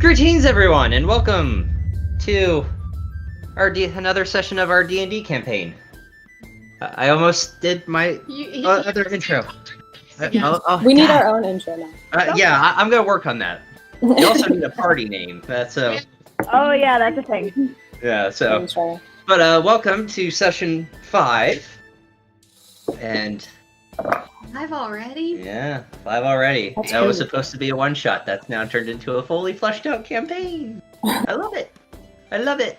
Greetings, everyone, and welcome to another session of our D&D campaign. I almost did my other intro. We need our own intro now. Yeah, I'm gonna work on that. We also need a party name. Oh yeah, that's a thing. Yeah, so. But welcome to session 5. And 5 already? Yeah, 5 already. That's that was crazy. supposed to be a one-shot. That's now turned into a fully fleshed out campaign. I love it. I love it.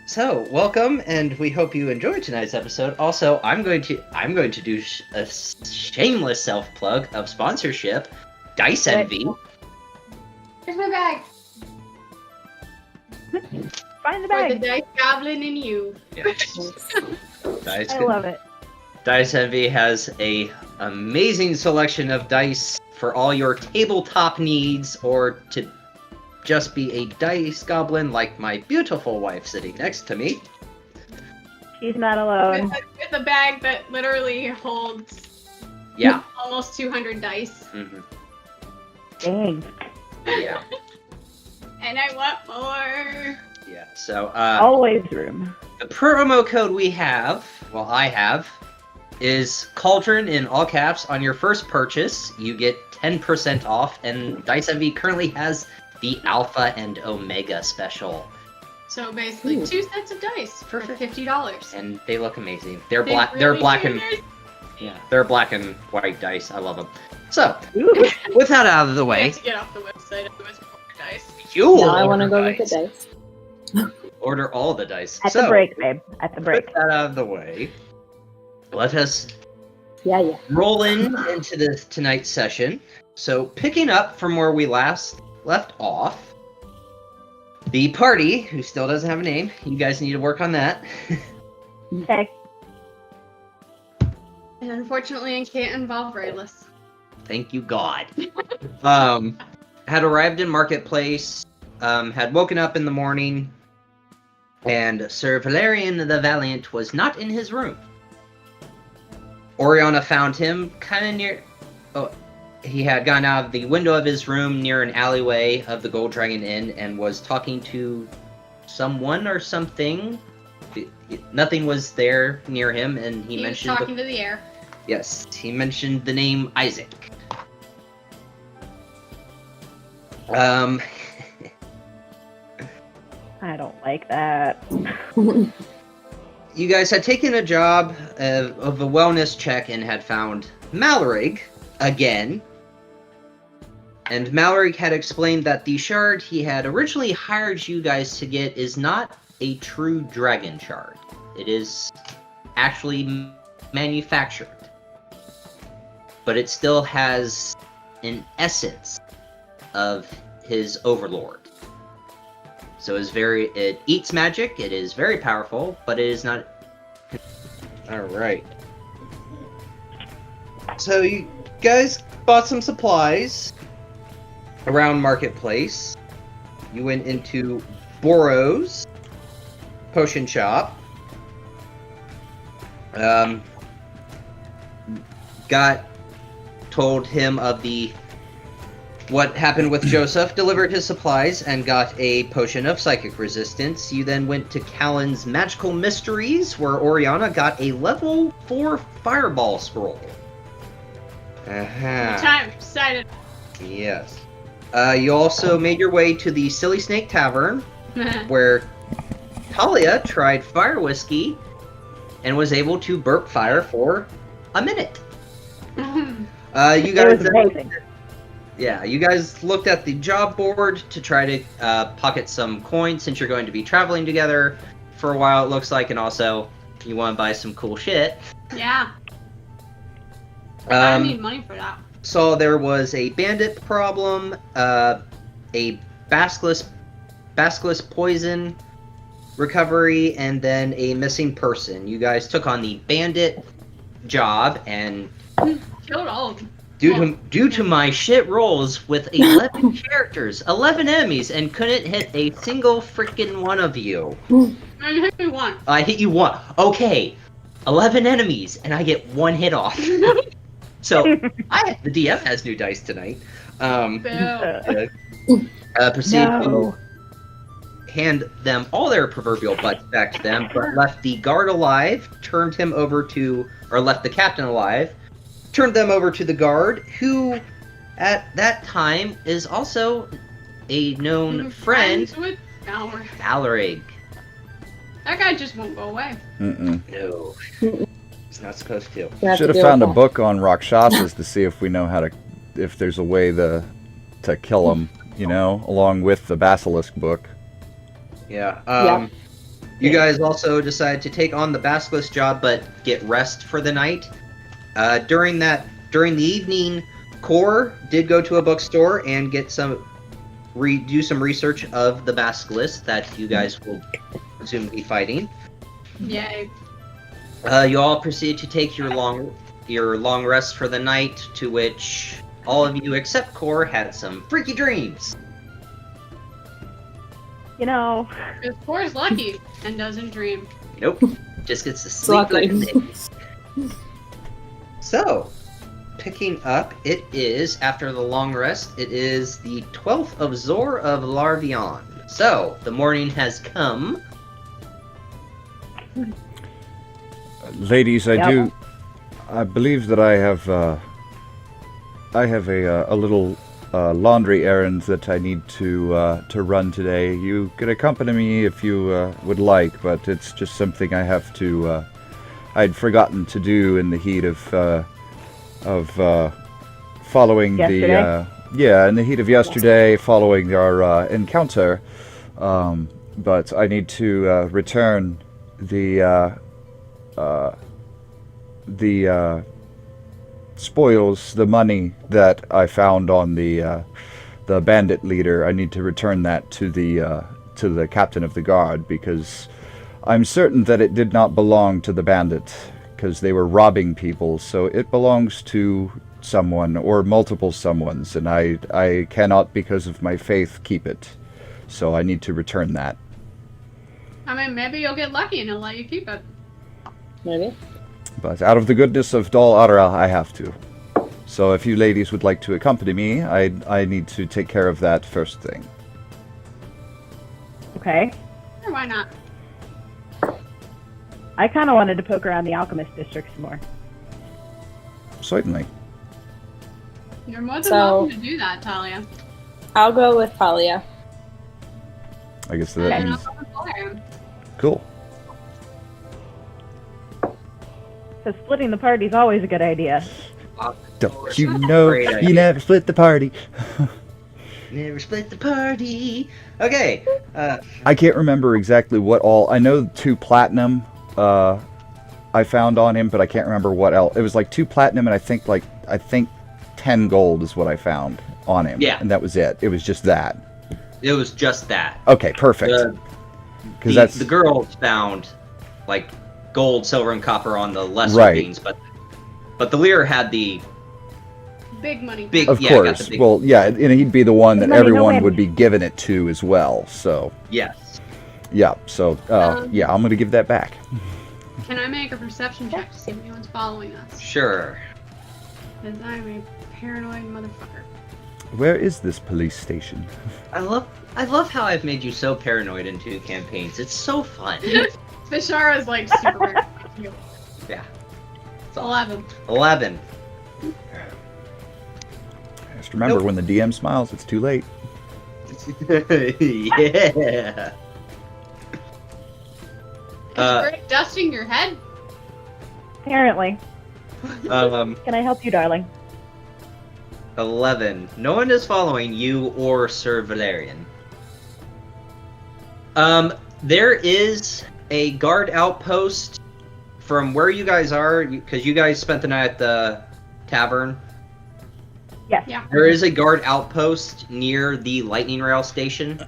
So welcome, and we hope you enjoyed tonight's episode. Also, I'm going to do a shameless self-plug of sponsorship. Dice Envy. Here's my bag. Find the For bag. the dice goblin and you. Yes. Dice. I love it. Dice Envy has a amazing selection of dice for all your tabletop needs, or to just be a dice goblin like my beautiful wife sitting next to me. She's not alone. With a bag that literally holds almost 200 dice. Mm-hmm. Dang. Yeah. And I want more. Yeah. So Always room. the promo code we have, I have, is Cauldron in all caps. On your first purchase, you get 10% off, and Dice Envy currently has the Alpha and Omega special. So basically, 2 sets of dice for $50. And they look amazing. They're black. They're black and they're black and white dice. I love them. So, with that out of the I way, have to get off the website and order dice. you Now I want to order go look at dice. dice. Order all the dice. At So, the break, babe. At the break. with that out of the way, let us Yeah. roll into tonight's session. So, picking up from where we last left off, the party, who still doesn't have a name, you guys need to work on that. Okay. And unfortunately, I can't involve Rayless. Thank you, God. Had arrived in Marketplace, had woken up in the morning, and Sir Valerian the Valiant was not in his room. Oriana found him kind of near... Oh, he had gone out of the window of his room near an alleyway of the Gold Dragon Inn and was talking to someone or something. Nothing was there near him, and he was mentioned... talking to the air. Yes, he mentioned the name Isaac. I don't like that. You guys had taken a job of a wellness check and had found Mallorig again. And Mallorig had explained that the shard he had originally hired you guys to get is not a true dragon shard. It is actually manufactured. But it still has an essence of his overlord. So it eats magic, it is very powerful, but it is not... Alright. So you guys bought some supplies around Marketplace. You went into Boro's potion shop. Told him of what happened with Joseph, delivered his supplies, and got a potion of psychic resistance. You then went to Callan's Magical Mysteries, where Oriana got a level 4 fireball scroll. Time decided. Yes. You also made your way to the Silly Snake Tavern, where Talia tried fire whiskey and was able to burp fire for a minute. You It guys was amazing. Yeah, you guys looked at the job board to try to pocket some coins since you're going to be traveling together for a while, it looks like, and also you want to buy some cool shit. Yeah. I need money for that. So there was a bandit problem, a basilisk poison recovery, and then a missing person. You guys took on the bandit job, and Killed all of them. due to my shit rolls with 11 characters, 11 enemies, and couldn't hit a single freaking one of you. I hit me one. I hit you one. Okay, 11 enemies, and I get one hit off. So, the DM has new dice tonight. Proceed to hand them all their proverbial butts back to them, but left the guard alive, left the captain alive, turned them over to the guard, who at that time is also a known friend, with Mallory. That guy just won't go away. No. He's not supposed to. Should have found a book on Rakshasas to see if we know if there's a way to kill them, along with the Basilisk book. Yeah. You guys also decided to take on the Basilisk job, but get rest for the night. During the evening, Core did go to a bookstore and get do some research of the Basilisk that you guys will soon be fighting. Yay. You all proceed to take your long rest for the night, to which all of you except Core had some freaky dreams. Because Core's lucky and doesn't dream. Nope. Just gets to sleep like a baby. So, picking up, it is, after the long rest, it is the 12th of Zor of Larvion. So, the morning has come. Ladies, I believe that I have a little laundry errand that I need to run today. You can accompany me if you would like, but it's just something I have to. I'd forgotten to do in the heat of following yesterday? in the heat of yesterday, following our encounter. But I need to return the spoils, the money that I found on the bandit leader. I need to return that to the captain of the guard, because I'm certain that it did not belong to the bandit, because they were robbing people. So it belongs to someone or multiple someones, and I cannot, because of my faith, keep it. So I need to return that. I mean, maybe you'll get lucky and he'll let you keep it. Maybe. But out of the goodness of Dal Adra, I have to. So if you ladies would like to accompany me, I need to take care of that first thing. Okay. Sure, why not? I kind of wanted to poke around the Alchemist District some more. Certainly. You're more than welcome to do that, Talia. I'll go with Talia. I guess that means... Cool. So splitting the party's always a good idea. Don't you know you never split the party? Never split the party. Okay. I can't remember exactly what all. I know 2 platinum I found on him, but I can't remember what else. It was like 2 platinum, and I think 10 gold is what I found on him. Yeah. And that was it. It was just that. It was just that. Okay, perfect. Because the girls found like gold, silver, and copper on the lesser beings, but the leader had the big money. Of course. Well, yeah, and he'd be the one that everyone would be giving it to as well. So yes. Yeah. So yeah, I'm gonna give that back. Can I make a perception check to see if anyone's following us? Sure. Because I'm a paranoid motherfucker. Where is this police station? I love how I've made you so paranoid in 2 campaigns. It's so fun. Bishara's like super paranoid. Yeah. It's 11. 11. Just remember, when the DM smiles, it's too late. Yeah. Is dusting your head? Apparently. Can I help you, darling? 11. No one is following you or Sir Valerian. There is a guard outpost from where you guys are, because you guys spent the night at the tavern. Yes. Yeah. There is a guard outpost near the lightning rail station,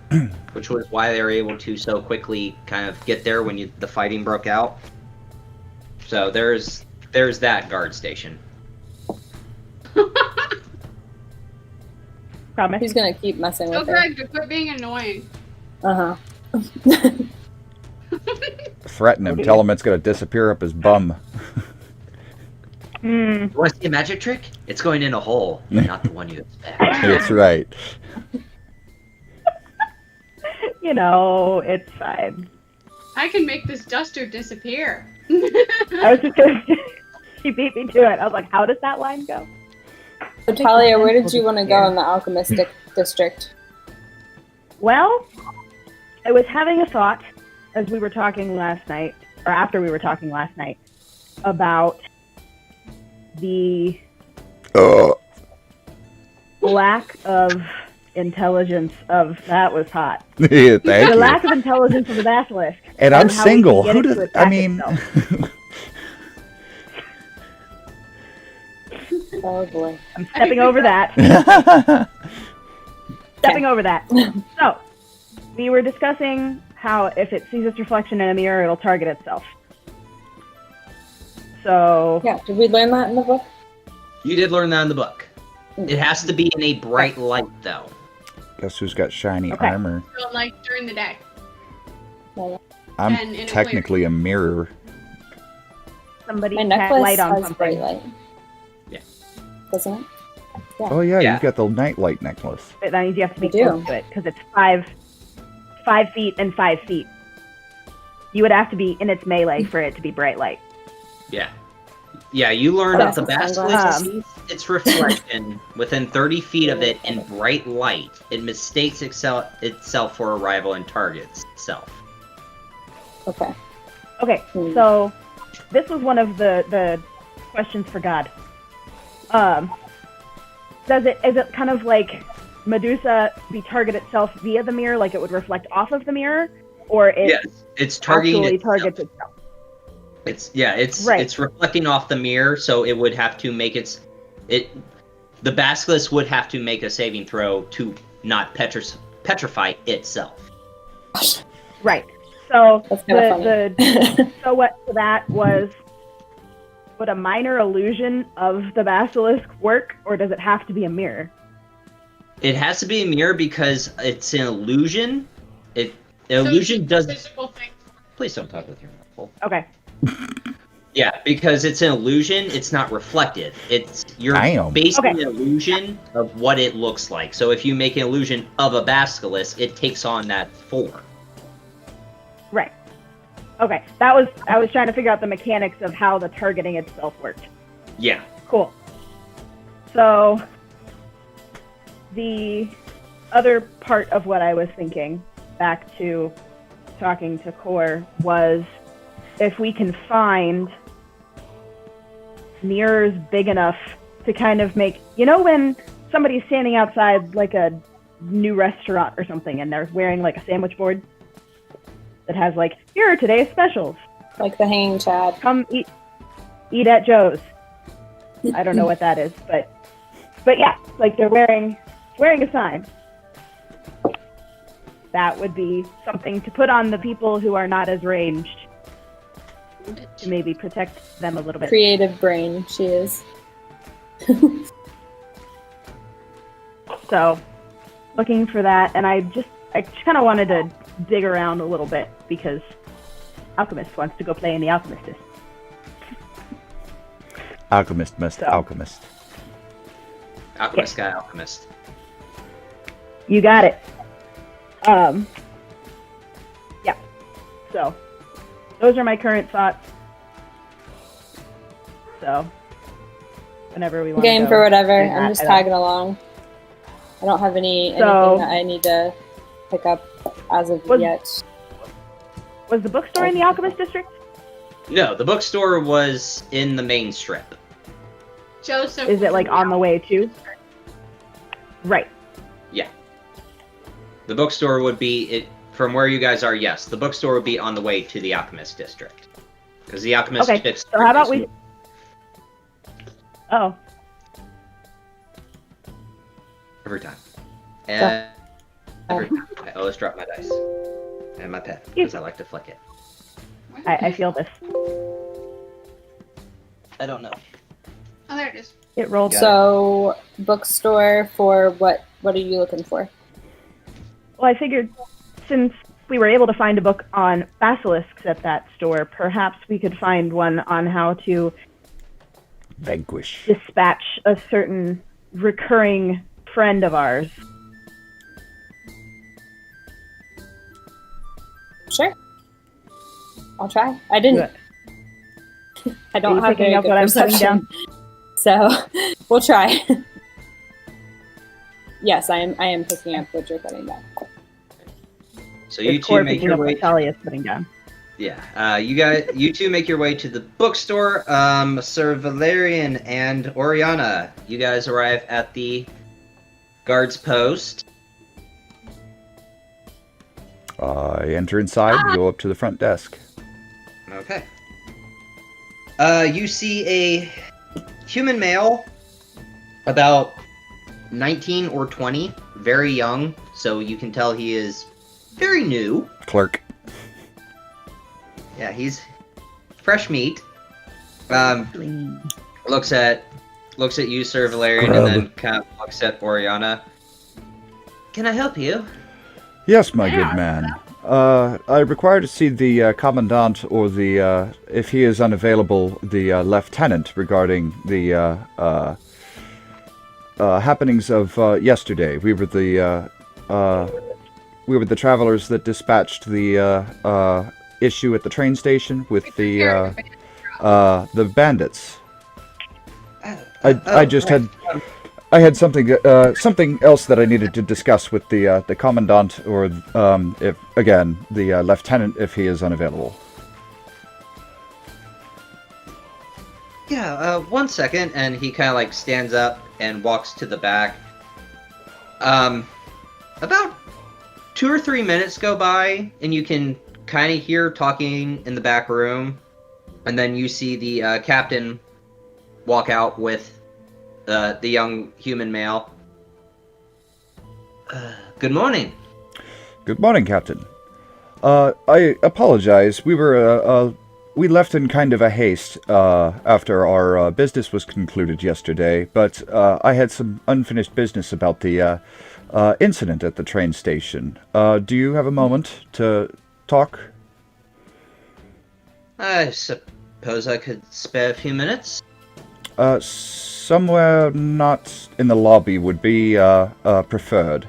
which was why they were able to so quickly kind of get there when the fighting broke out. So there's that guard station. Promise. Who's gonna keep messing with her? Greg, quit being annoying. Uh-huh. Threaten him. Tell him it's gonna disappear up his bum. You want to see a magic trick? It's going in a hole, not the one you expect. That's right. You know, it's fine. I can make this duster disappear. I was just gonna she beat me to it. I was like, how does that line go? So Talia, where did you want to go in the Alchemist district? Well, I was having a thought as we were talking last night, or after we were talking last night, about the lack of intelligence of that was hot. Yeah, thank The you. lack of intelligence of the basilisk. And I'm how we single. can Who get it does? to I attack mean, itself. Oh boy. I'm stepping over that. Stepping over that. So, we were discussing how if it sees its reflection in a mirror, it'll target itself. So, Yeah, did we learn that in the book? You did learn that in the book. It has to be in a bright light, though. guess who's got shiny Okay. armor? So, like during the day. I'm And in a technically a mirror. somebody My had necklace light on has something. bright light. Yeah. Doesn't it? Oh yeah, Yeah. you've got the nightlight necklace. But that means you have to be I do. close to it because it's 5 feet and 5 feet. You would have to be in its melee for it to be bright light. Yeah. Yeah, you learned that the That's basilisk sees its reflection within 30 feet of it in bright light. It mistakes itself for a rival and targets itself. Okay. Okay, Hmm. so this was one of the questions for God. Is it kind of like Medusa be target itself via the mirror, like it would reflect off of the mirror, or it Yes, it's targeting actually itself. targets itself? It's Right. it's reflecting off the mirror, so it would have to make the basilisk would have to make a saving throw to not petrify itself. Right. So That's kind of funny. so what to that was, would a minor illusion of the basilisk work, or does it have to be a mirror? It has to be a mirror because it's an illusion. An illusion doesn't. Physical thing. Please don't talk with your mouth full. Okay. Yeah, because it's an illusion, it's not reflective. You're Damn. basing Okay. an illusion of what it looks like. So if you make an illusion of a basilisk, it takes on that form. Right. Okay. I was trying to figure out the mechanics of how the targeting itself worked. Yeah. Cool. So the other part of what I was thinking, back to talking to Core, was if we can find mirrors big enough to kind of make, you know, when somebody's standing outside like a new restaurant or something and they're wearing like a sandwich board that has like, here are today's specials. Like the hanging chad. Come eat at Joe's. I don't know what that is, but yeah, like they're wearing a sign. That would be something to put on the people who are not as ranged, to maybe protect them a little bit. Creative brain, she is. So, looking for that, and I just kind of wanted to dig around a little bit because Alchemist wants to go play in the Alchemist District. Alchemist must So. alchemist. Alchemist guy, alchemist. You got it. Yeah. So, those are my current thoughts. So, whenever we want Game to for whatever. do that, I'm just I don't- tagging along. I don't have anything So- that I need to pick up as of Was- yet. Was the bookstore in the Alchemist District? No, the bookstore was in the main strip. Joseph. Is it was like in on the way too? Right. Yeah. The bookstore would be from where you guys are. Yes, the bookstore would be on the way to the Alchemist District, because the Alchemist Okay, District. so how about is- we... Oh, Every time. Every time. I always drop my dice and my pen because I like to flick it. I feel this. I don't know. Oh, there it is. It rolled. So, bookstore for what? What are you looking for? Well, I figured since we were able to find a book on basilisks at that store, perhaps we could find one on how to Vanquish. dispatch a certain recurring friend of ours. Sure. I'll try. I didn't. I don't Are you have picking very up good what I'm putting perception, so we'll try. Yes, I am picking up what you're putting down. So you Is two Core make picking your up way. what Talia is putting down. Yeah, you two make your way to the bookstore. Sir Valerian and Oriana, you guys arrive at the guard's post. I enter inside and go up to the front desk. Okay. You see a human male, about 19 or 20, very young, so you can tell he is very new. Clerk. Yeah, he's fresh meat. Looks at you, Sir Valerian, and then kind of looks at Oriana. Can I help you? Yes, my good man. I require to see the commandant, or the, if he is unavailable, the lieutenant regarding the happenings of yesterday. We were the travelers that dispatched the issue at the train station with the bandits. I had something else that I needed to discuss with the commandant, or if again the lieutenant, if he is unavailable. Yeah, 1 second, and he kind of like stands up and walks to the back. About 2 or 3 minutes go by, and you can kind of hear talking in the back room, and then you see the captain walk out with the young human male. Good morning. Good morning, Captain. I apologize. We left in kind of a haste after our business was concluded yesterday, but I had some unfinished business about the incident at the train station. Do you have a moment to talk? I suppose I could spare a few minutes. Somewhere not in the lobby would be preferred.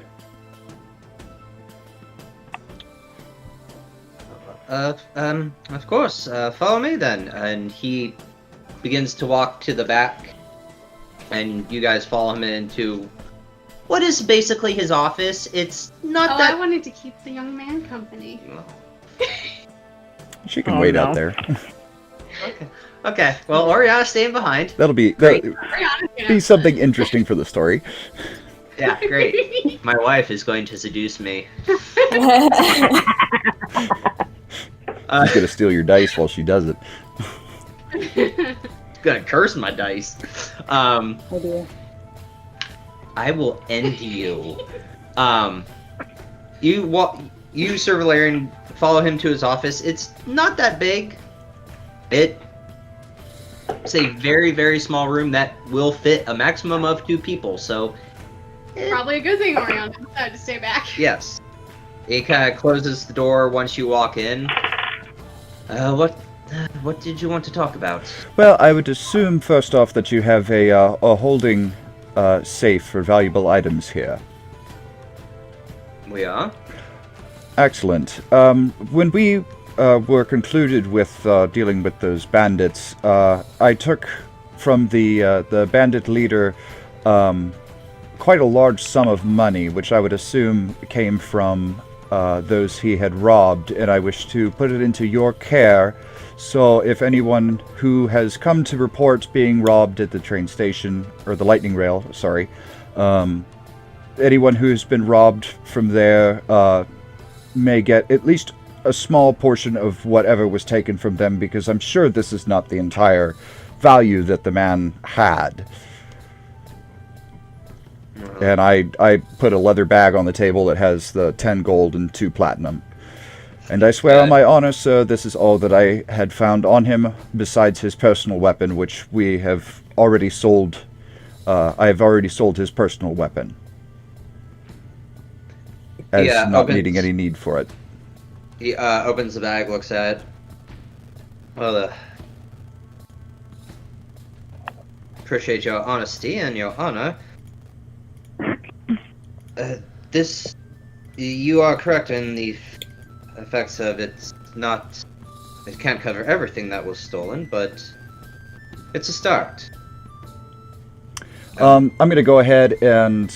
Of course. Follow me then. And he begins to walk to the back, and you guys follow him into what is basically his office. It's not that. I wanted to keep the young man company. She can wait out there. Okay. Well, Oriana's staying behind. That'll be something interesting for the story. Yeah, great. My wife is going to seduce me. She's gonna steal your dice while she does it. Gonna curse my dice. Oh dear. I will end you. You, Sir Valerian, follow him to his office. It's not that big. It's a very, very small room that will fit a maximum of 2 people, so... Probably a good thing Oriana decided to stay back. Yes. It kind of closes the door once you walk in. What did you want to talk about? Well, I would assume first off that you have a holding safe for valuable items here. We are? Excellent. When we were concluded with dealing with those bandits, I took from the bandit leader quite a large sum of money, which I would assume came from those he had robbed, and I wish to put it into your care. So if anyone who has come to report being robbed at the train station, or the lightning rail, sorry, anyone who's been robbed from there may get at least a small portion of whatever was taken from them, because I'm sure this is not the entire value that the man had. And I put a leather bag on the table that has the 10 gold and 2 platinum. And I swear on my honor, sir, this is all that I had found on him, besides his personal weapon, which we have already sold. I have already sold his personal weapon, as not needing any need for it. He opens the bag, looks at it. Well, appreciate your honesty and your honor. You are correct in the effects of it can't cover everything that was stolen, but it's a start. I'm going to go ahead and...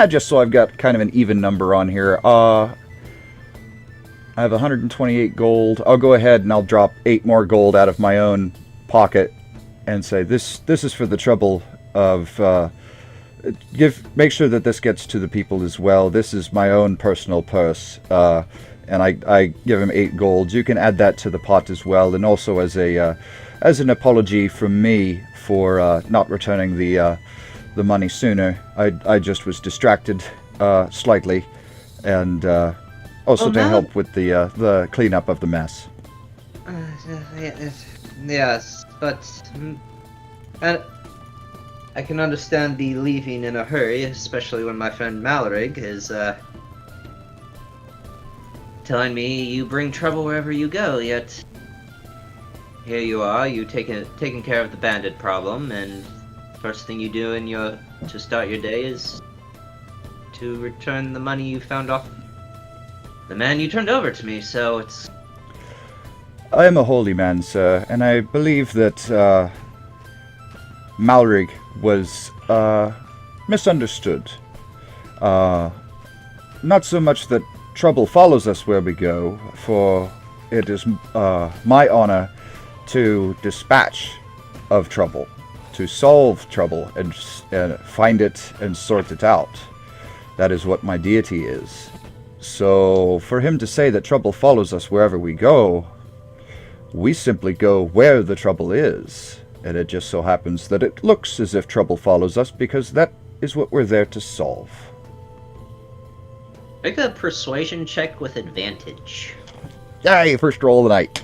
just so I've got kind of an even number on here. I have 128 gold. I'll go ahead and I'll drop 8 more gold out of my own pocket and say, this is for the trouble of... make sure that this gets to the people as well. This is my own personal purse. And I give him 8 gold. You can add that to the pot as well. And also as an apology from me for not returning the money sooner. I just was distracted slightly, and also to help with the cleanup of the mess. Yes, but I can understand the leaving in a hurry, especially when my friend Mallorig is telling me you bring trouble wherever you go, yet here you are, you taking care of the bandit problem, and first thing you do to start your day is to return the money you found off the man you turned over to me, so it's... I am a holy man, sir, and I believe that Mallorig was misunderstood. Not so much that trouble follows us where we go, for it is my honor to dispatch of trouble, to solve trouble and find it and sort it out. That is what my deity is. So for him to say that trouble follows us wherever we go, we simply go where the trouble is. And it just so happens that it looks as if trouble follows us because that is what we're there to solve. Make a persuasion check with advantage. Yay, first roll of the night.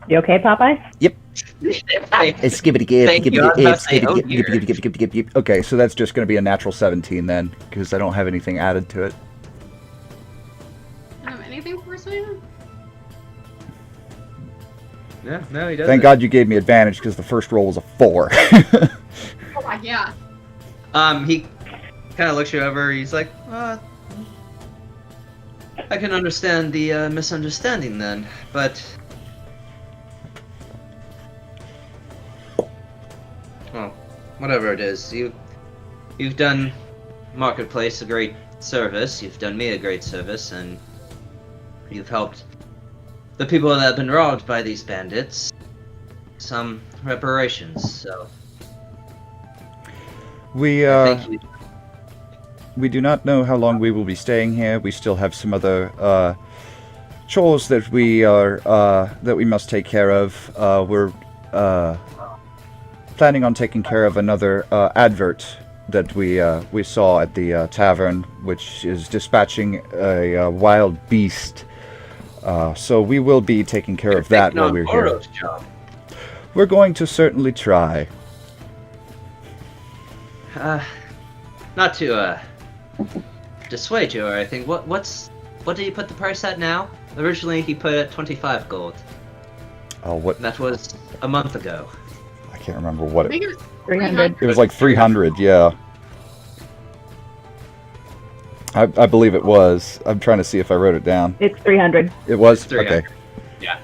You okay, Popeye? Yep. It's skibbity. Okay, so that's just going to be a natural 17 then, because I don't have anything added to it. Anything for persuasion? Yeah, no, he doesn't. Thank God you gave me advantage, because the first roll was a 4. Oh, yeah. He kind of looks you over. He's like, I can understand the misunderstanding then, but... Well, whatever it is, you've done Marketplace a great service, you've done me a great service, and you've helped the people that have been robbed by these bandits some reparations, so... We thank you. We do not know how long we will be staying here. We still have some other chores that we must take care of. We're planning on taking care of another advert that we saw at the tavern, which is dispatching a wild beast. So we will be taking care of that while we're here. Boro's job. We're going to certainly try. Not to dissuade you or anything. What did he put the price at now? Originally he put it at 25 gold. Oh, what? That was a month ago. I can't remember what I it. think it was 300. It was like 300. Yeah. I believe it was. I'm trying to see if I wrote it down. It's 300. It was? 300. Okay. Yeah.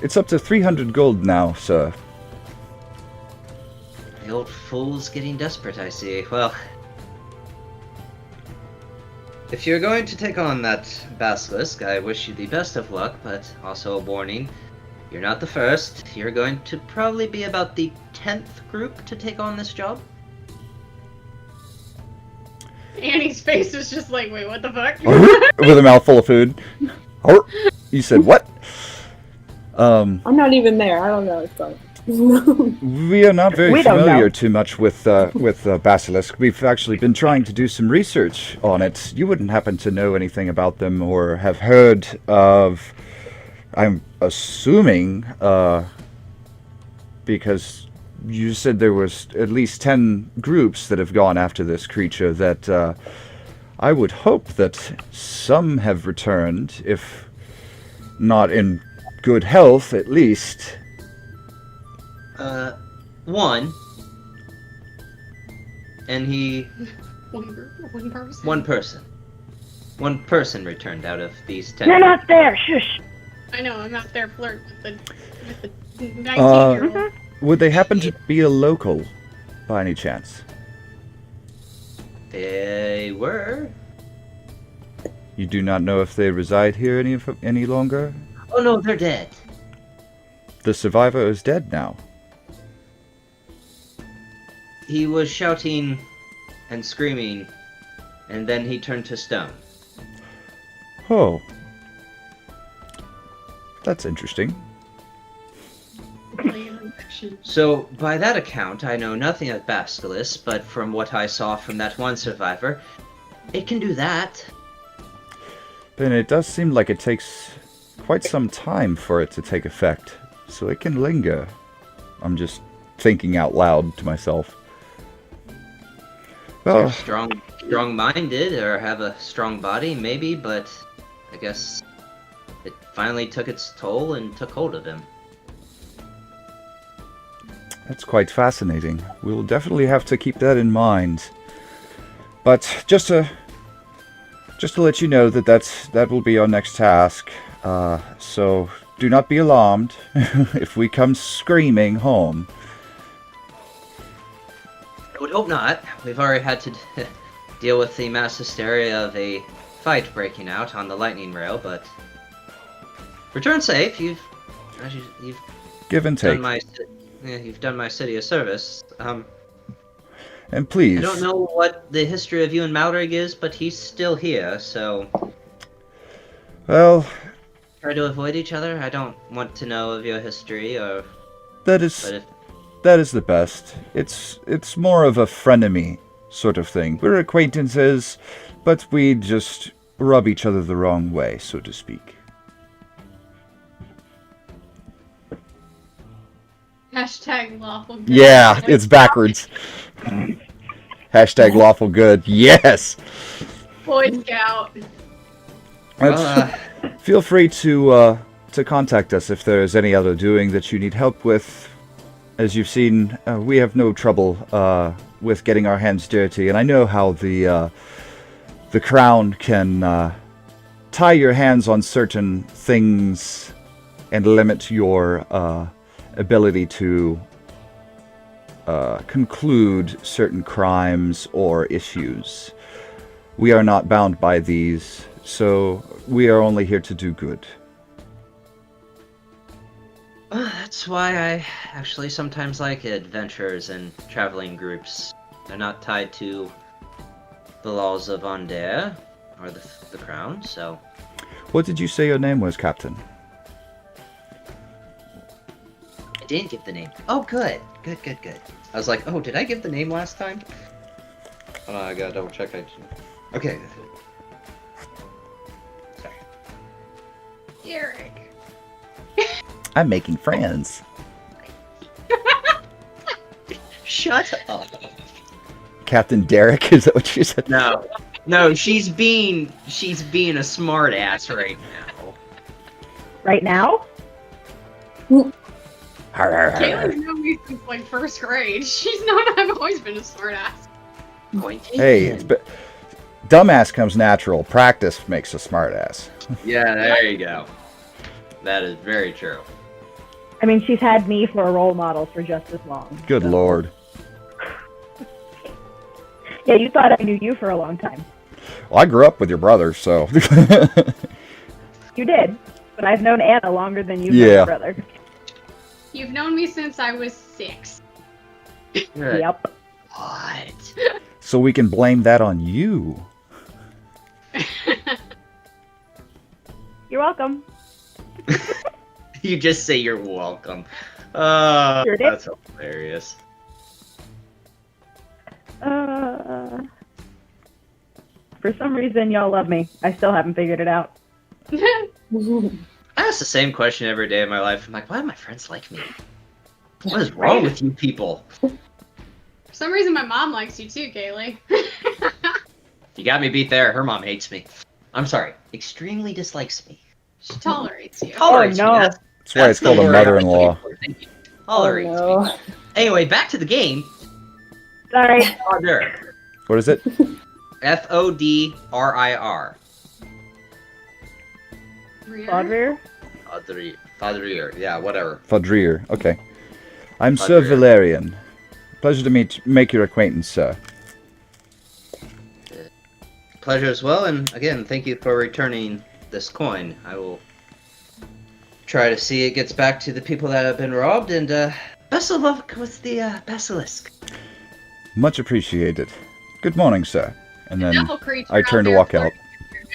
It's up to 300 gold now, sir. The old fool's getting desperate, I see. Well, if you're going to take on that basilisk, I wish you the best of luck, but also a warning. You're not the first. You're going to probably be about the 10th group to take on this job. Annie's face is just like, wait, what the fuck? With a mouthful of food. You said what? I'm not even there. I don't know what's going on. We are not very We don't familiar know. too much with basilisk. We've actually been trying to do some research on it. You wouldn't happen to know anything about them or have heard of... I'm assuming, because you said there was at least 10 groups that have gone after this creature, that I would hope that some have returned, if not in good health, at least. One. And he... One person. One person. One person returned out of these 10. You're not there. Shush. I know, I'm out there flirting with the 19-year-old. Would they happen to be a local, by any chance? They were. You do not know if they reside here any longer? Oh no, they're dead. The survivor is dead now. He was shouting and screaming, and then he turned to stone. Oh. That's interesting. So, by that account, I know nothing of Basilisk, but from what I saw from that one survivor, it can do that. Then it does seem like it takes quite some time for it to take effect, so it can linger. I'm just thinking out loud to myself. Well, Well, strong-minded, or have a strong body, maybe, but I guess it finally took its toll and took hold of him. that's quite fascinating. We'll definitely have to keep that in mind. But just to let you know that will be our next task. So do not be alarmed if we come screaming home. I would hope not. We've already had to deal with the mass hysteria of a fight breaking out on the lightning rail, but return safe. You've Give and take. you've done my city a service. And please. I don't know what the history of you and Malrig is, but he's still here, so Well, try to avoid each other. I don't want to know of your history, or that but is the best. It's more of a frenemy sort of thing. We're acquaintances, but we just rub each other the wrong way, so to speak. Hashtag lawful good. Yeah, it's backwards. Hashtag lawful good. Yes. Boy Scout. Feel free to contact us if there is any other doing that you need help with. As you've seen, we have no trouble with getting our hands dirty, and I know how the crown can tie your hands on certain things and limit your ability to conclude certain crimes or issues. We are not bound by these, so we are only here to do good. That's why I actually sometimes like adventures and traveling groups. They're not tied to the laws of Onder or the crown, so... What did you say your name was, Captain? I didn't give the name. Oh, good. Good. I was like, oh, did I give the name last time? Hold on, I gotta double check. Okay. Sorry. Eric. I'm making friends. Shut up. Captain Derek, is that what you said? No, she's being a smart ass right now. Right now? Kayla's known me since like first grade. She's known I've always been a smartass. Hey, dumbass comes natural. Practice makes a smartass. Yeah, there you go. That is very true. I mean, she's had me for a role model for just as long. Good so. lord. Yeah, you thought I knew you for a long time. Well, I grew up with your brother, so... You did, but I've known Anna longer than you've known Yeah. your brother. You've known me since I was 6. Yep. What? So we can blame that on you. You're welcome. You just say you're welcome. Sure did. That's hilarious. For some reason, y'all love me. I still haven't figured it out. I ask the same question every day of my life. I'm like, why do my friends like me? What is wrong with you people? For some reason, my mom likes you too, Kaylee. You got me beat there. Her mom hates me. I'm sorry. Extremely dislikes me. She tolerates you. Tolerates no. me. That's why it's the called a word I was mother-in-law. looking for. Thank you. Tolerates Oh, me. no. Anyway, back to the game. Sorry. Fodder. What is it? Fodrir. Fodrir? Fodrir. Yeah, whatever. Fodrir. Okay. I'm Sir Fodrir. Valerian. Pleasure to make your acquaintance, sir. Pleasure as well, and again, thank you for returning this coin. I will try to see it gets back to the people that have been robbed, and best of luck with the basilisk. Much appreciated. Good morning, sir. And then Devil creature I turn out to there walk out.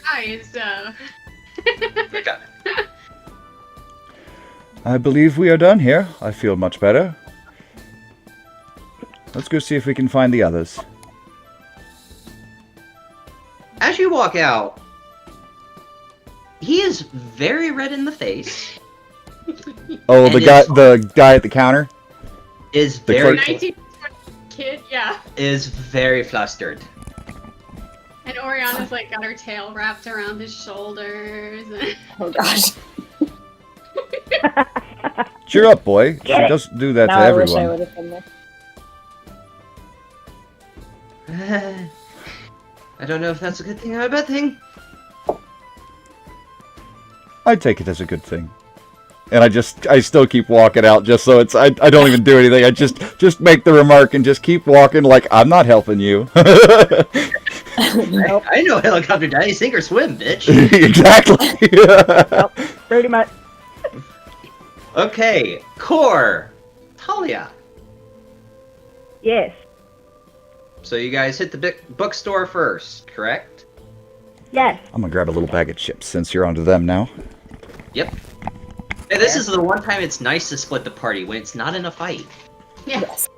flirting with your guys, Okay. I believe we are done here. I feel much better. Let's go see if we can find the others. As you walk out, he is very red in the face. Oh, And the guy at the counter? Is The very clerk- 19 kid, yeah. is very flustered. And Oriana's like got her tail wrapped around his shoulders. Oh, gosh. Cheer up, boy. She doesn't do that Now to I wish I everyone. would have been there. I don't know if that's a good thing or a bad thing. I take it as a good thing. And I still keep walking out just so I don't even do anything. I just make the remark and just keep walking like I'm not helping you. I know helicopter daddy, sink or swim, bitch. Exactly. Pretty much. Okay, Core, Talia. Yes. So you guys hit the bookstore first, correct? Yes. I'm gonna grab a little bag of chips since you're onto them now. Yep. Hey, this is the one time it's nice to split the party when it's not in a fight. Yeah. Yes.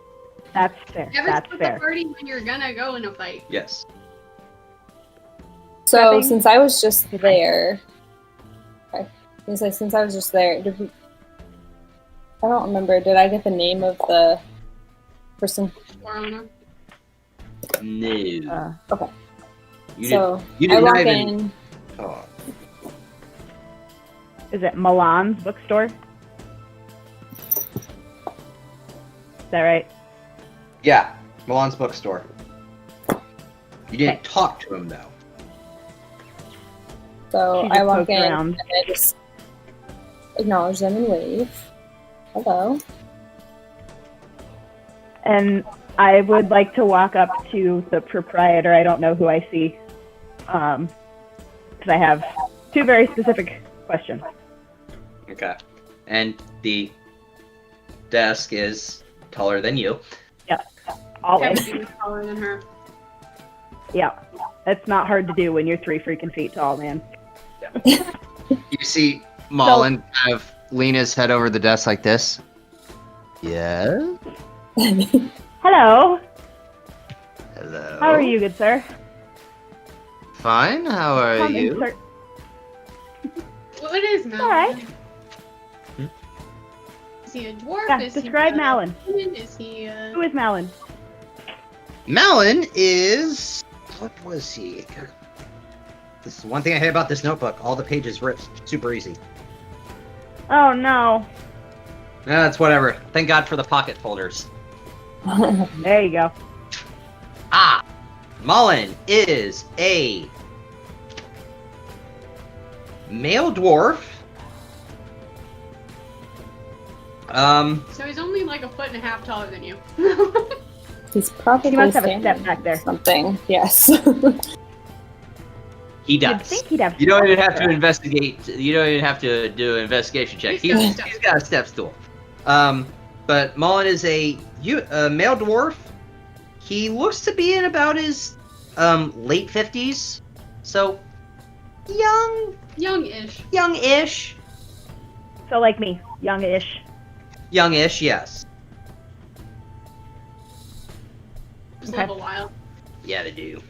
That's fair. Never That's split fair. the party when you're gonna go in a fight. Yes. So, Prepping. since I was just there... Okay. Since I was just there, I don't remember. Did I get the name of the person? Corona. No. Okay. You So, you I did walk not even in... talk. Is it Milan's bookstore? Is that right? Yeah, Milan's bookstore. You didn't Okay. talk to him, though. So She I just walk poked in around. and I just acknowledge them and wave. Hello. And I would like to walk up to the proprietor. I don't know who I see. Because I have two very specific questions. Okay. And the desk is taller than you. Always. Kevin was taller than her. Yeah. It's not hard to do when you're 3 freaking feet tall, man. You see Mullen kind of lean his head over the desk like this. Yeah? Hello. Hello. How are you, good sir? Fine. How are Come you? in, sir. What is Malin? Alright. Is he a dwarf? Yeah, is describe he Malin. human? Is he Who is Malin? Malin is... What was he? This is one thing I hate about this notebook. All the pages ripped. Super easy. Oh, no. That's whatever. Thank God for the pocket folders. There you go. Ah! Mullen is a male dwarf. So he's only like a foot and a half taller than you. He's probably He must have a standing step back there. Something. Yes. He You'd does. think he'd have. You don't even have to investigate. You don't even have to do an investigation check. He's got a He's step got a step stool. But Mullen is a male dwarf. He looks to be in about his late 50s. So Young-ish. young-ish. So like me, youngish. Youngish, yes. Just Okay. live a while. Yeah, they do.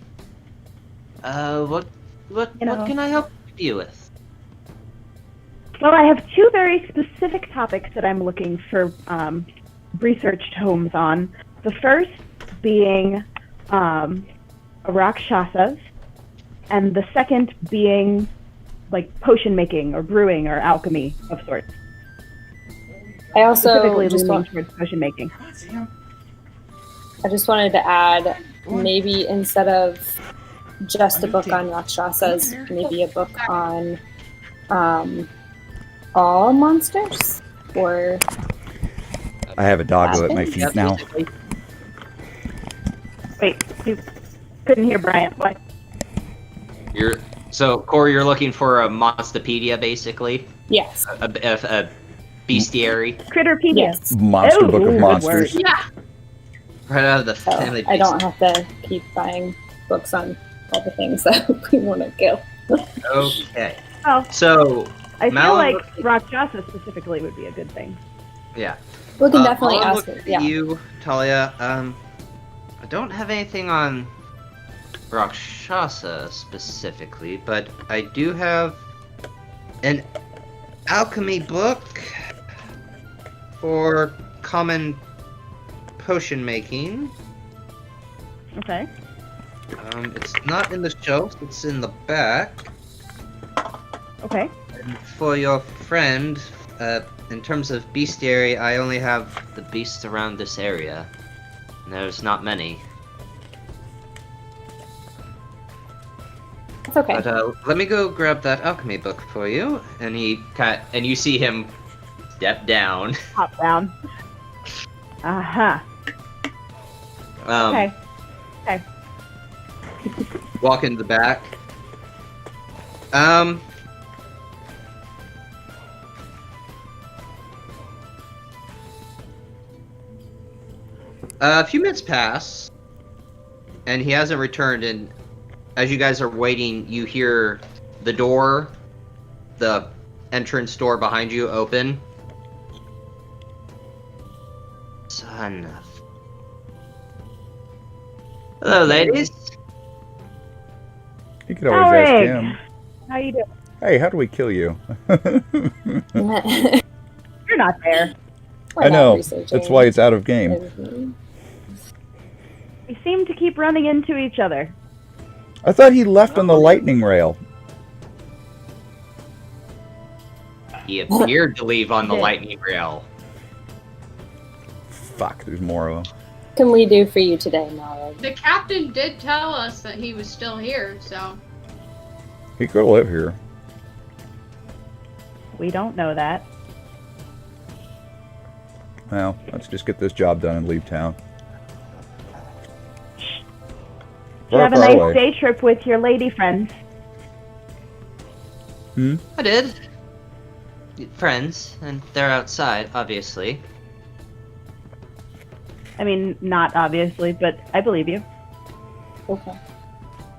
What You know. can I help you with? Well, I have two very specific topics that I'm looking for research tomes on. The first being Rakshasas and the second being like potion making or brewing or alchemy of sorts. I also Specifically just leaning towards potion making. I just wanted to add, maybe instead of just a book on Rakshasas, maybe a book on all monsters? Or I have a doggo at my feet now. Wait, you couldn't hear Brian. What? So, Corey, you're looking for a Monsterpedia, basically? yes. A bestiary? Critterpedia. Yes. Monster Book of good Monsters. word. Yeah. Right out of the So family. I don't have to keep buying books on all the things that we want to kill. Okay. Oh, So, I feel Malin like Rakshasa specifically would be a good thing. yeah. We can definitely I'll ask look it. at Yeah. you, Talia. I don't have anything on Rakshasa specifically, but I do have an alchemy book for common potion making. Okay. It's not in the shelves, it's in the back. Okay. And for your friend, in terms of bestiary, I only have the beasts around this area. And there's not many. It's okay. But let me go grab that alchemy book for you. And you see him step down. Hop down. Uh-huh. Okay. Okay. Walk into the back. A few minutes pass, and he hasn't returned, and as you guys are waiting, you hear the door, the entrance door behind you open. Son of... Hello, ladies. You could always ask Alright. him. How you doing? Hey, how do we kill you? You're not there. I know. That's why it's out of game. Mm-hmm. We seem to keep running into each other. I thought he left on the lightning rail. He appeared to leave on the Yeah. lightning rail. Fuck, there's more of them. What can we do for you today, Mallory? The captain did tell us that he was still here, so He could live here. We don't know that. Well, let's just get this job done and leave town. You We're have a up our nice way. day trip with your lady friends. I did. Friends, and they're outside, obviously. I mean, not obviously, but I believe you. Okay.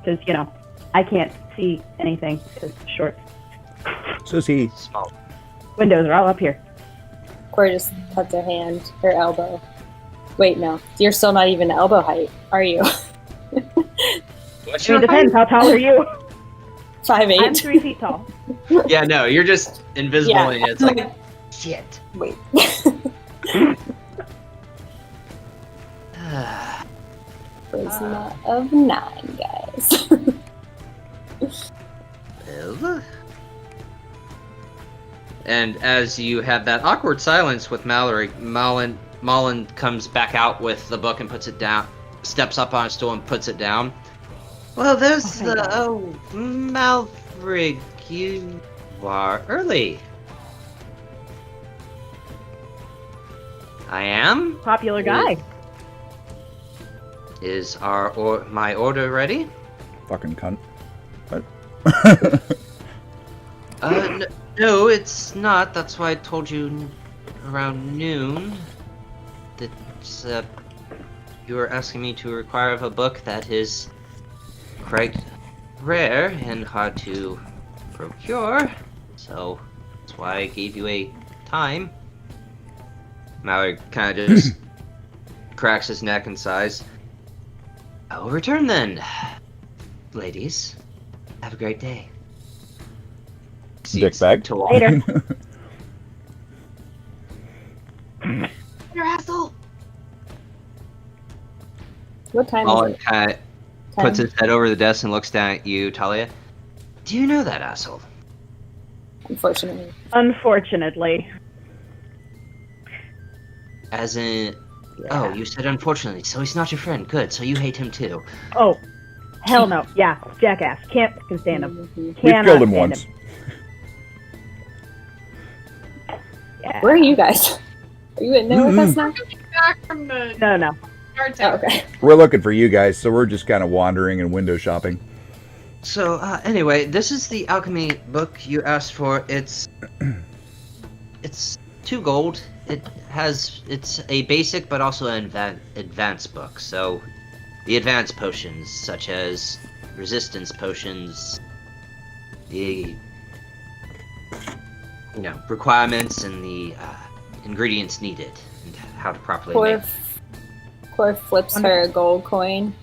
Because, you know, I can't see anything. It's short. Says he. Small. Windows are all up here. Corey just cuts her hand, her elbow. Wait, no. You're still not even elbow height, are you? What's I mean, your depends. How tall are you? 5'8". I'm 3 feet tall. Yeah, no, you're just invisible, Yeah. and it's like, shit. Wait. Charisma of 9, guys. Well. And as you have that awkward silence with Mallory, Malin comes back out with the book and puts it down, steps up on a stool and puts it down. Well, there's Malfrig, you are early. I am? Popular guy. Is my order ready? Fucking cunt. What? No, it's not. That's why I told you around noon that you were asking me to require of a book that is quite rare and hard to procure. So that's why I gave you a time. Mallory kind of just cracks his neck and sighs. I will return then, ladies. Have a great day. Dickbag. To walk. Later. your asshole. What time Malin is it? kind of puts his head over the desk and looks down at you, Talia. Do you know that asshole? Unfortunately. Unfortunately. As in... Yeah. Oh, you said unfortunately, so he's not your friend. Good, so you hate him too. Oh, hell no. Yeah, jackass. Can't stand him. We Cannot killed him stand once. him. Yeah. Where are you guys? Are you in there with us now? Back from the No. guard Oh, tower. okay. We're looking for you guys, so we're just kind of wandering and window shopping. So, anyway, this is the Alchemy book you asked for. It's 2 gold. It's a basic but also an advanced book. So, the advanced potions, such as resistance potions, the requirements and the ingredients needed, and how to properly make. Cor flips her a gold coin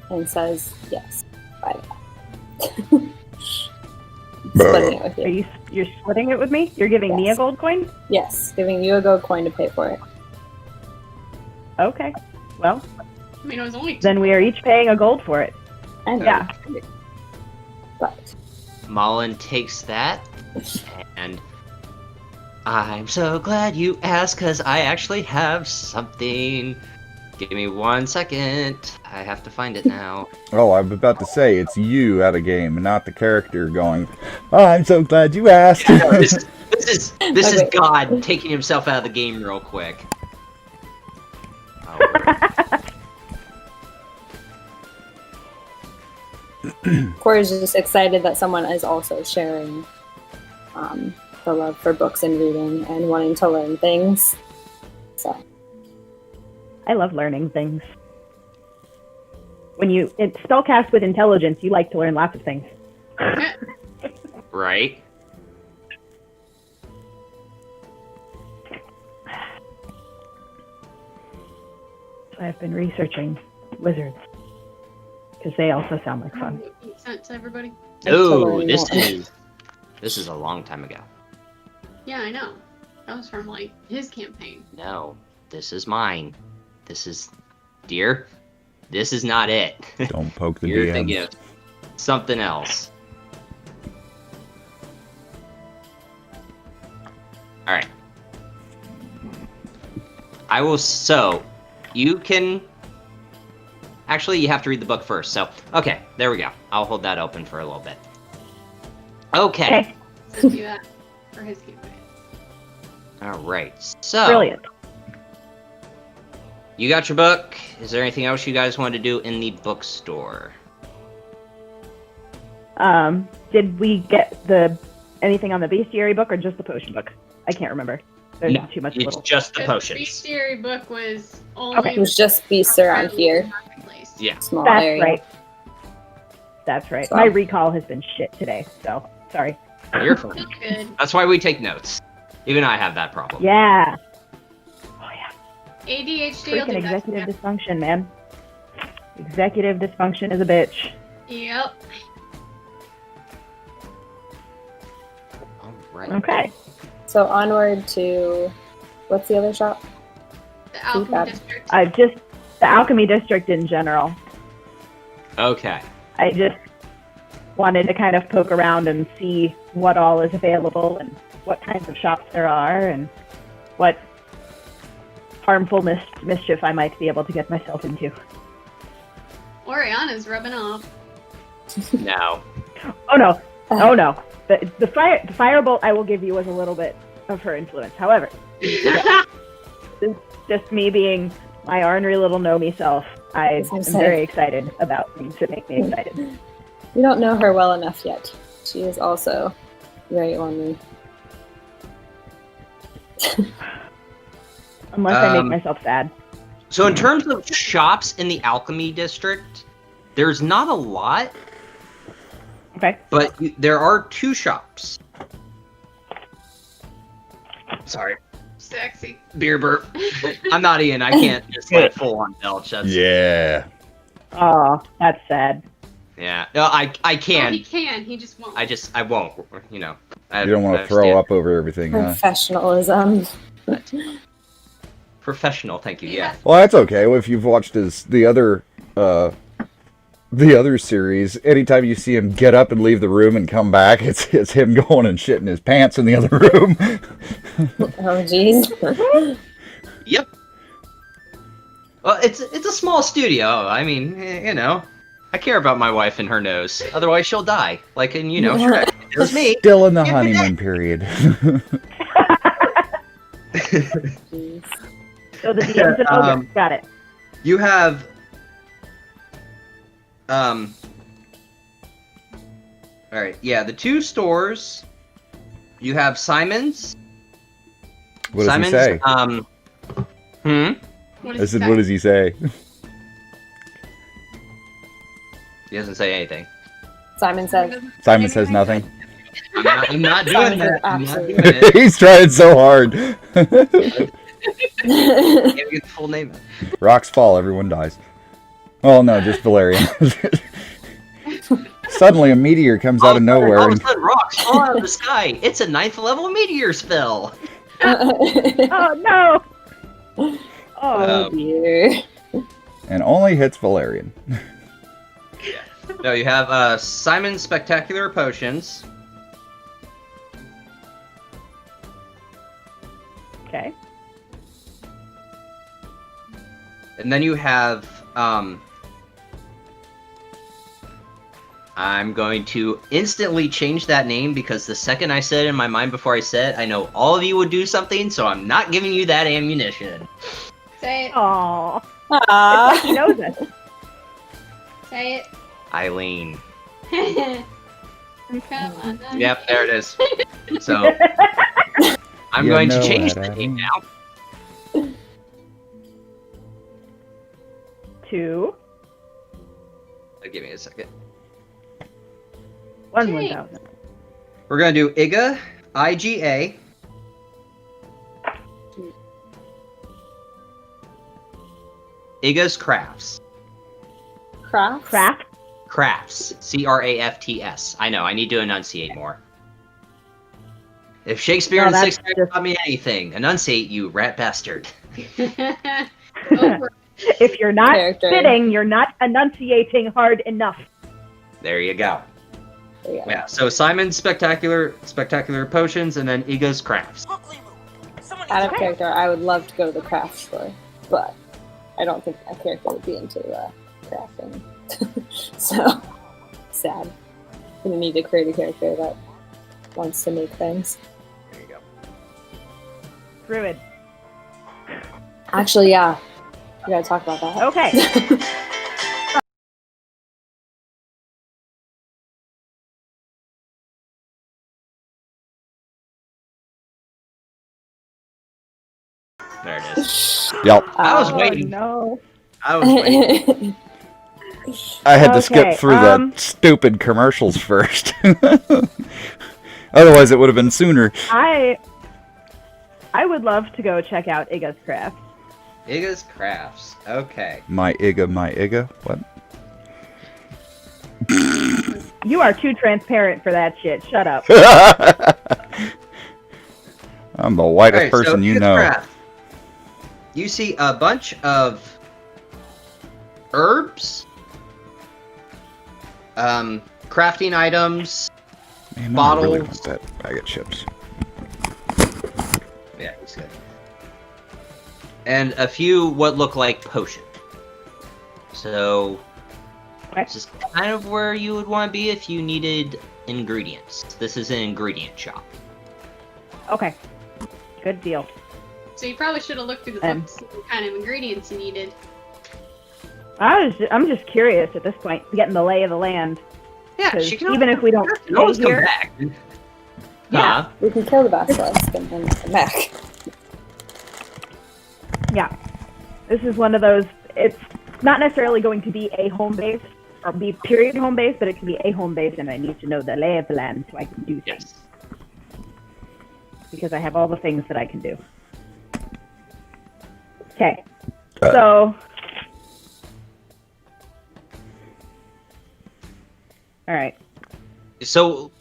and says, "Yes, buy that." Splitting it with you. You're splitting it with me? You're giving me a Yes. gold coin? Yes, giving you a gold coin to pay for it. Okay. Well, I mean, it was only then we are each paying a gold for it. I know. Yeah. But Malin takes that, and I'm so glad you asked, because I actually have something. Give me 1 second. I have to find it now. Oh, I'm about to say, it's you at a game, not the character going, oh, I'm so glad you asked. No, this is Okay. God taking himself out of the game real quick. Oh, Cor is just excited that someone is also sharing the love for books and reading and wanting to learn things. So, I love learning things. When it's spellcast with intelligence, you like to learn lots of things. right? So I've been researching wizards. Because they also sound like fun. Makes sense, everybody. Oh, learn this is a long time ago. Yeah, I know. That was from like his campaign. No, this is mine. This is, dear. This is not it. Don't poke the You're DM. thinking of something else. All right. I will. So, you can. Actually, you have to read the book first. So, okay, there we go. I'll hold that open for a little bit. Okay. Let's do that for his campaign. All right. So, Brilliant. you got your book. Is there anything else you guys want to do in the bookstore? Did we get anything on the bestiary book or just the potion book? I can't remember. There's No, too much it's little. just the The potions. bestiary book was only. Okay. it was just beasts around here. Place. Yeah. Small That's area. right. That's right. So- My recall has been shit today, so sorry. You're fine. That's good. That's why we take notes. Even I have that problem. Yeah. Oh yeah. ADHD. will Freaking do that. executive dysfunction, man. Executive dysfunction is a bitch. Yep. All right. Okay. So onward to what's the other shop? The Alchemy that. District. The Alchemy District in general. Okay. I just wanted to kind of poke around and see what all is available and what kinds of shops there are and what harmful mischief I might be able to get myself into. Oriana's rubbing off. Now, Oh no! Oh no! The firebolt I will give you was a little bit of her influence. However, just me being my ornery little know-me self, I am very excited about things that make me excited. You don't know her well enough yet. She is also very ornery. Unless I make myself sad. so in terms of shops in the Alchemy District, there's not a lot, Okay. but there are 2 shops. Sorry. Sexy. Beer burp. I'm not Ian. I can't just like full on belch. That's, Yeah. Oh, that's sad. Yeah. No, I Oh, can. he can. He just won't. I won't. You know. You don't want to throw up over everything, huh? Professionalism. Professional. Thank you. Yeah. Well, that's okay. If you've watched the other the other series, anytime you see him get up and leave the room and come back, it's him going and shitting his pants in the other room. Oh, jeez. Yep. Well, it's a small studio. I mean, you know, I care about my wife and her nose. Otherwise, she'll die. Like in, you know, Shrek. It was me. Still in the honeymoon period. Jeez. So the DM's an ogre. Got it. You have all right, yeah, the two stores. You have Simon's. What does Simon's, he say? What I said, what does he say? He doesn't say anything. Simon says. Simon says nothing. I'm not doing that. I'm not doing Absolutely. it. He's trying so hard. Can't get the full name. Rocks fall, everyone dies. Oh no, just Valerian. Suddenly a meteor comes out of nowhere. All of a sudden, rocks fall out of the sky. It's a 9th level meteor spell. Oh no! Oh dear. And only hits Valerian. No, you have Simon's Spectacular Potions. Okay. And then you have, I'm going to instantly change that name because the second I said it in my mind before I said it, I know all of you would do something, so I'm not giving you that ammunition. Say it. Aww. Aww. He knows it. Say Eileen. it. Come on. Yep, there it is. So, I'm You going to know change it, the name Eileen. now. 2, Give me a second. 1 Jake. 1,000. We're going to do Iga, IGA. Iga's Crafts. Craft. Craft. Crafts. Crafts. I know, I need to enunciate more. If Shakespeare No, and that's 6th grade just- taught me anything, enunciate, you rat bastard. Over. If you're not Character. spitting, you're not enunciating hard enough. There you go. There you go. Yeah, so Simon's Spectacular Potions, and then Iga's Crafts. Out of character, I would love to go to the craft store, but I don't think my character would be into crafting. So sad. I'm gonna need to create a character that wants to make things. There you go. Druid. Actually, yeah, we gotta talk about that. Okay. There it is. Yep. I was Oh, waiting. No. I was waiting. I had to skip Okay, through the stupid commercials first. Otherwise, it would have been sooner. I would love to go check out Iga's Craft. Iga's Crafts. Okay. My Iga. What? You are too transparent for that shit. Shut up. I'm the whitest Alright, so person you Iga's know. Craft. You see a bunch of herbs, crafting items. Man, I really bottles. want that bag of chips. Yeah, he's good. And a few what look like potions. So, Okay. this is kind of where you would want to be if you needed ingredients. This is an ingredient shop. Okay. Good deal. So you probably should have looked through the book to see what kind of ingredients you needed. I'm just curious at this point, getting the lay of the land. Yeah, 'Cause she can even if we don't she can always stay come here- back. Yeah. Huh? We can kill the basilisk and then come back. Yeah. This is one of those, it's not necessarily going to be a home base, or be period home base, but it can be a home base, and I need to know the lay of the land so I can do things. Yes. Because I have all the things that I can do. Okay. So... Alright. So,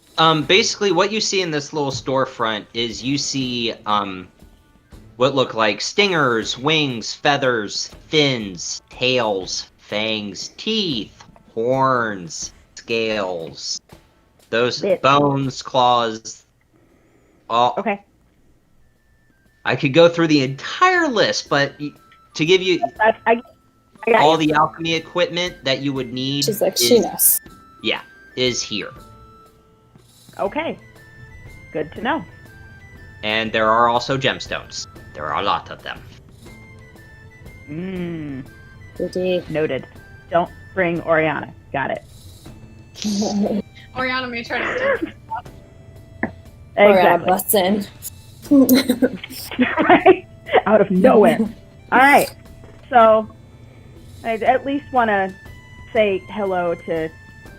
basically, what you see in this little storefront is you see, what look like stingers, wings, feathers, fins, tails, fangs, teeth, horns, scales, those Bits. bones, claws. All. Okay. I could go through the entire list, but to give you I got all you. the alchemy equipment that you would need She's like, she knows. is here. Okay. Good to know. And there are also gemstones. There are a lot of them. Goody. Noted. Don't bring Oriana. Got it. Oriana may try to steal. Oriana Exactly. busts in. Right? Out of nowhere. All right. So, I at least want to say hello to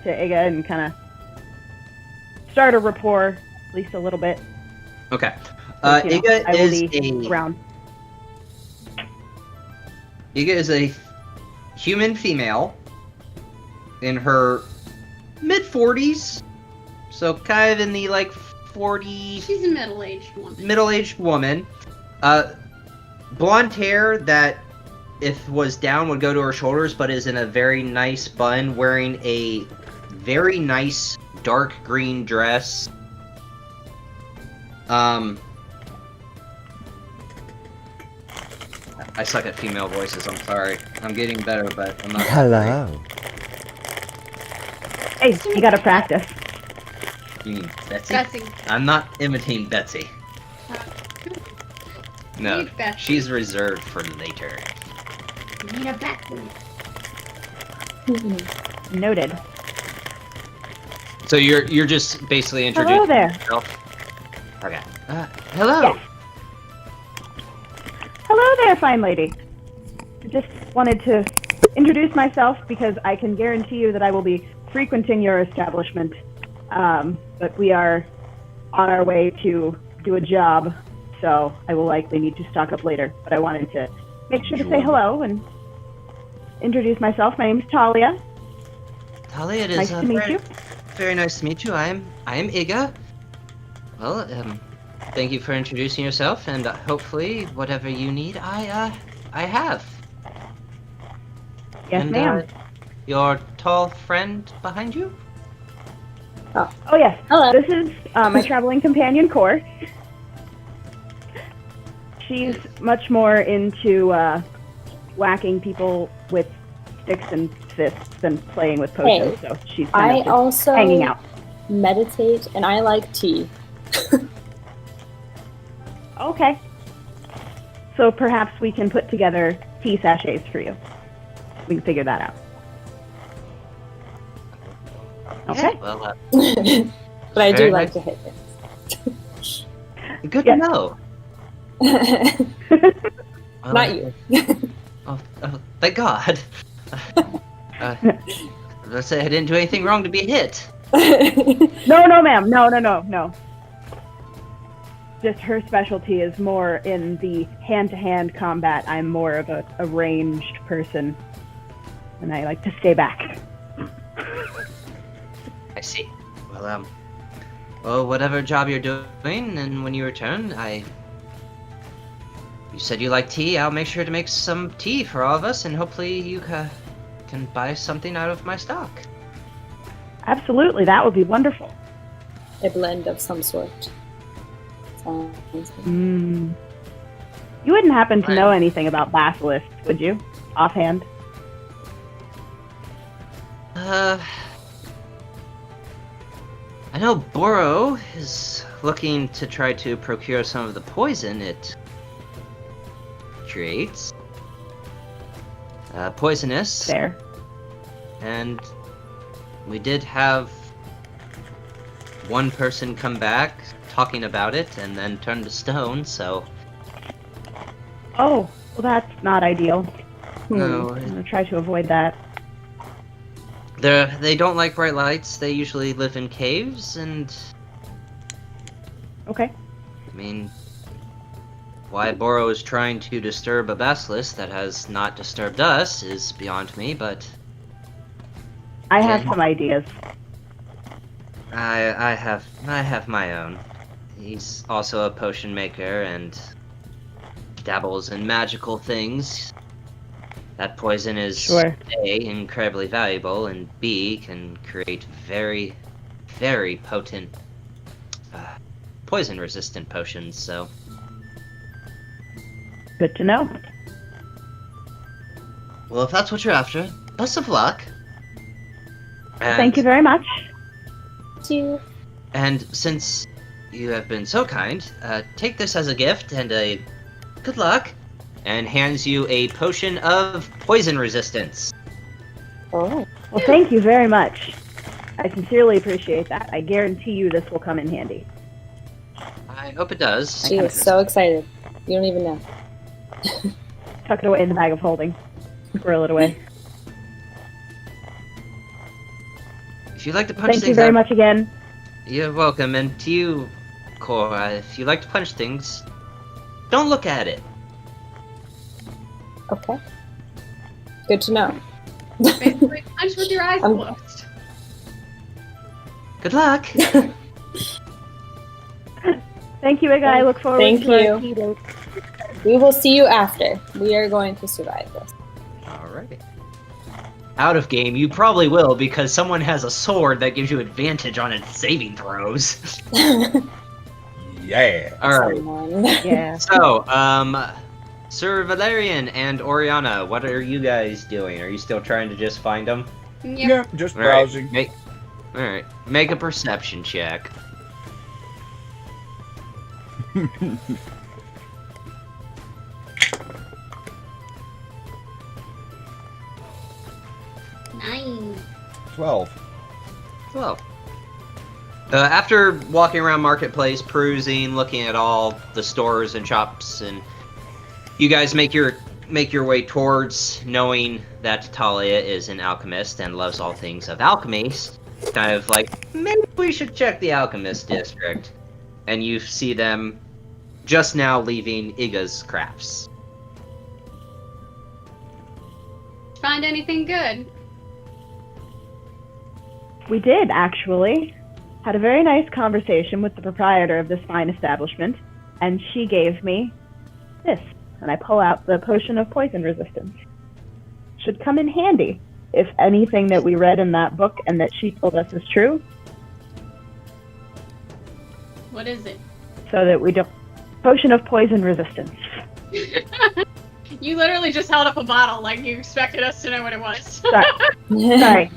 Iga and kind of start a rapport, at least a little bit. Okay. Because, you know, Iga I will is be around. Iga is a human female in her mid-40s, so kind of in the like 40. She's a middle-aged woman. Middle-aged woman. Blonde hair that, if was down, would go to her shoulders, but is in a very nice bun, wearing a very nice dark green dress. I suck at female voices, I'm sorry. I'm getting better, but I'm not. Hello. Hey, you got to practice. You mean Betsy? Betsy. I'm not imitating Betsy. No, Meet Betsy. she's reserved for later. You need a Betsy. Noted. So you're just basically introducing Hello there. yourself? Okay. Hello. Yes. Hello there, fine lady. I just wanted to introduce myself because I can guarantee you that I will be frequenting your establishment. But we are on our way to do a job, so I will likely need to stock up later. But I wanted to make sure to say hello and introduce myself. My name's Talia. Talia, it is Nice to meet you. very nice to meet you. I am Iga. Well, thank you for introducing yourself, and hopefully whatever you need, I have. Yes, And, ma'am. Your tall friend behind you? Oh, yes. Hello. This is my traveling companion, Core. She's much more into whacking people with sticks and fists than playing with potions, so she's kind I of just also hanging out. meditate, and I like tea. Okay. So perhaps we can put together tea sachets for you. We can figure that out. Okay. Yeah, well, But I do Very like nice. to hit things. good Yeah. to know. Well, Not you. Oh, thank God. Let's say I didn't do anything wrong to be hit. No, ma'am. No. Just her specialty is more in the hand-to-hand combat. I'm more of a ranged person, and I like to stay back. I see. Well, whatever job you're doing, and when you return, you said you like tea. I'll make sure to make some tea for all of us, and hopefully you can buy something out of my stock. Absolutely, that would be wonderful. A blend of some sort. Sounds good. You wouldn't happen to know anything about basilisks, would you? Offhand? I know Boro is looking to try to procure some of the poison it creates. Poisonous. There. And we did have one person come back talking about it and then turn to stone, so... Oh, well that's not ideal. No, I'm gonna try to avoid that. they don't like bright lights. They usually live in caves, and... Okay. I mean... Why Boro is trying to disturb a basilisk that has not disturbed us is beyond me, but... I have Yeah. some ideas. I have my own. He's also a potion maker and dabbles in magical things. That poison is Sure. A, incredibly valuable, and B, can create very, very potent poison-resistant potions, so... Good to know. Well, if that's what you're after, best of luck. Thank you very much. Thank you. And since you have been so kind, take this as a gift and a good luck, and hands you a potion of poison resistance. Oh. Well, thank you very much. I sincerely appreciate that. I guarantee you this will come in handy. I hope it does. She is so excited. You don't even know. Tuck it away in the bag of holding. Squirrel it away. If you'd like to punch Thank things you very out- much again. You're welcome, and to you, Cora, if you like to punch things, don't look at it. Okay. Good to know. Basically, punch with your eyes I'm- closed. Good luck! Thank you, Iga. I look forward Thank to you. our tea date. We will see you after. We are going to survive this. Alright. Out of game, you probably will, because someone has a sword that gives you advantage on its saving throws. Yeah. Alright. Someone. Yeah. So, Sir Valerian and Oriana, what are you guys doing? Are you still trying to just find them? Yep. Yeah, just All right, browsing. Alright, make a perception check. Nine. 12. Well, after walking around Marketplace, perusing, looking at all the stores and shops, and you guys make your way towards knowing that Talia is an alchemist and loves all things of alchemy. Kind of like, maybe we should check the alchemist district. And you see them just now leaving Iga's crafts. Find anything good? We did, actually. Had a very nice conversation with the proprietor of this fine establishment, and she gave me this. And I pull out the potion of poison resistance. Should come in handy if anything that we read in that book and that she told us is true, What is it? so that we don't... Potion of poison resistance. You literally just held up a bottle like you expected us to know what it was. Sorry.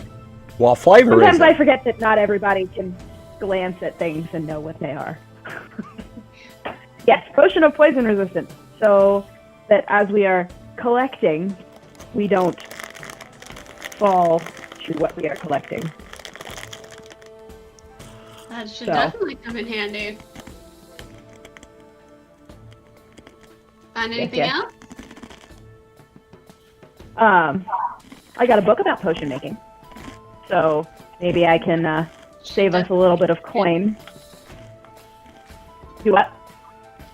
What flavor is Sometimes I it? forget that not everybody can glance at things and know what they are. Yes, potion of poison resistance. So that as we are collecting, we don't fall to what we are collecting. That should So. definitely come in handy. Find anything yes. else? I got a book about potion making. So maybe I can save us a little bit of coin. Do what?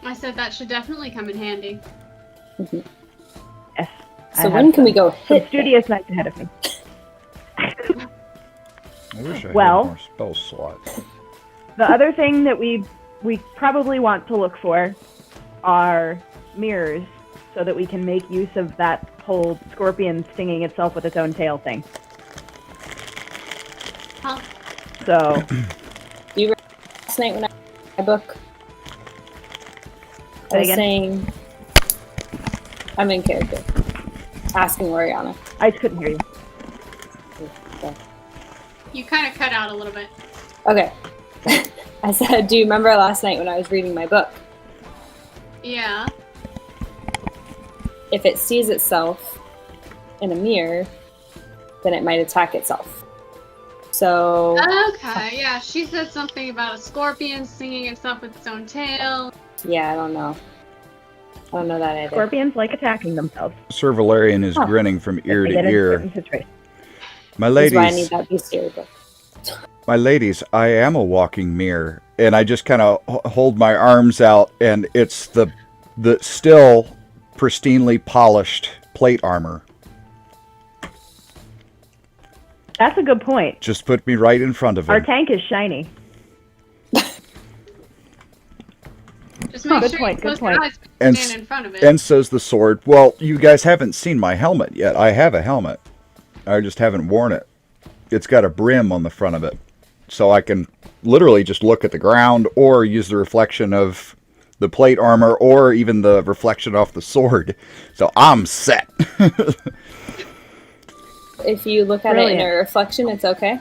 I said that should definitely come in handy. Yes. So when can we go Some hit studious nights ahead of me. I wish I Well- had more spell slots. The other thing that we probably want to look for are mirrors, so that we can make use of that whole scorpion stinging itself with its own tail thing. Huh? So, last night when I read my book? I Say was again? saying... I'm in character. Asking Oriana. I just couldn't hear you. Okay. You kind of cut out a little bit. Okay. I said, do you remember last night when I was reading my book? Yeah. If it sees itself in a mirror, then it might attack itself. So, Okay, yeah, she said something about a scorpion stinging itself with its own tail. yeah, I don't know. I don't know that either. Scorpions like attacking themselves. Sir Valerian is Huh. grinning from ear If they to get in ear. certain situations. My That's why I need ladies, that bestiary book. I am a walking mirror, and I just kind of hold my arms out, and it's the still pristinely polished plate armor. That's a good point. Just put me right in front of Our him. tank is shiny. Just make Good sure point, you good close point. your eyes when And you stand in front of it. And says the sword, well, you guys haven't seen my helmet yet. I have a helmet. I just haven't worn it. It's got a brim on the front of it. So I can literally just look at the ground or use the reflection of the plate armor or even the reflection off the sword. So I'm set. If you look at it in Brilliant. a reflection, it's okay.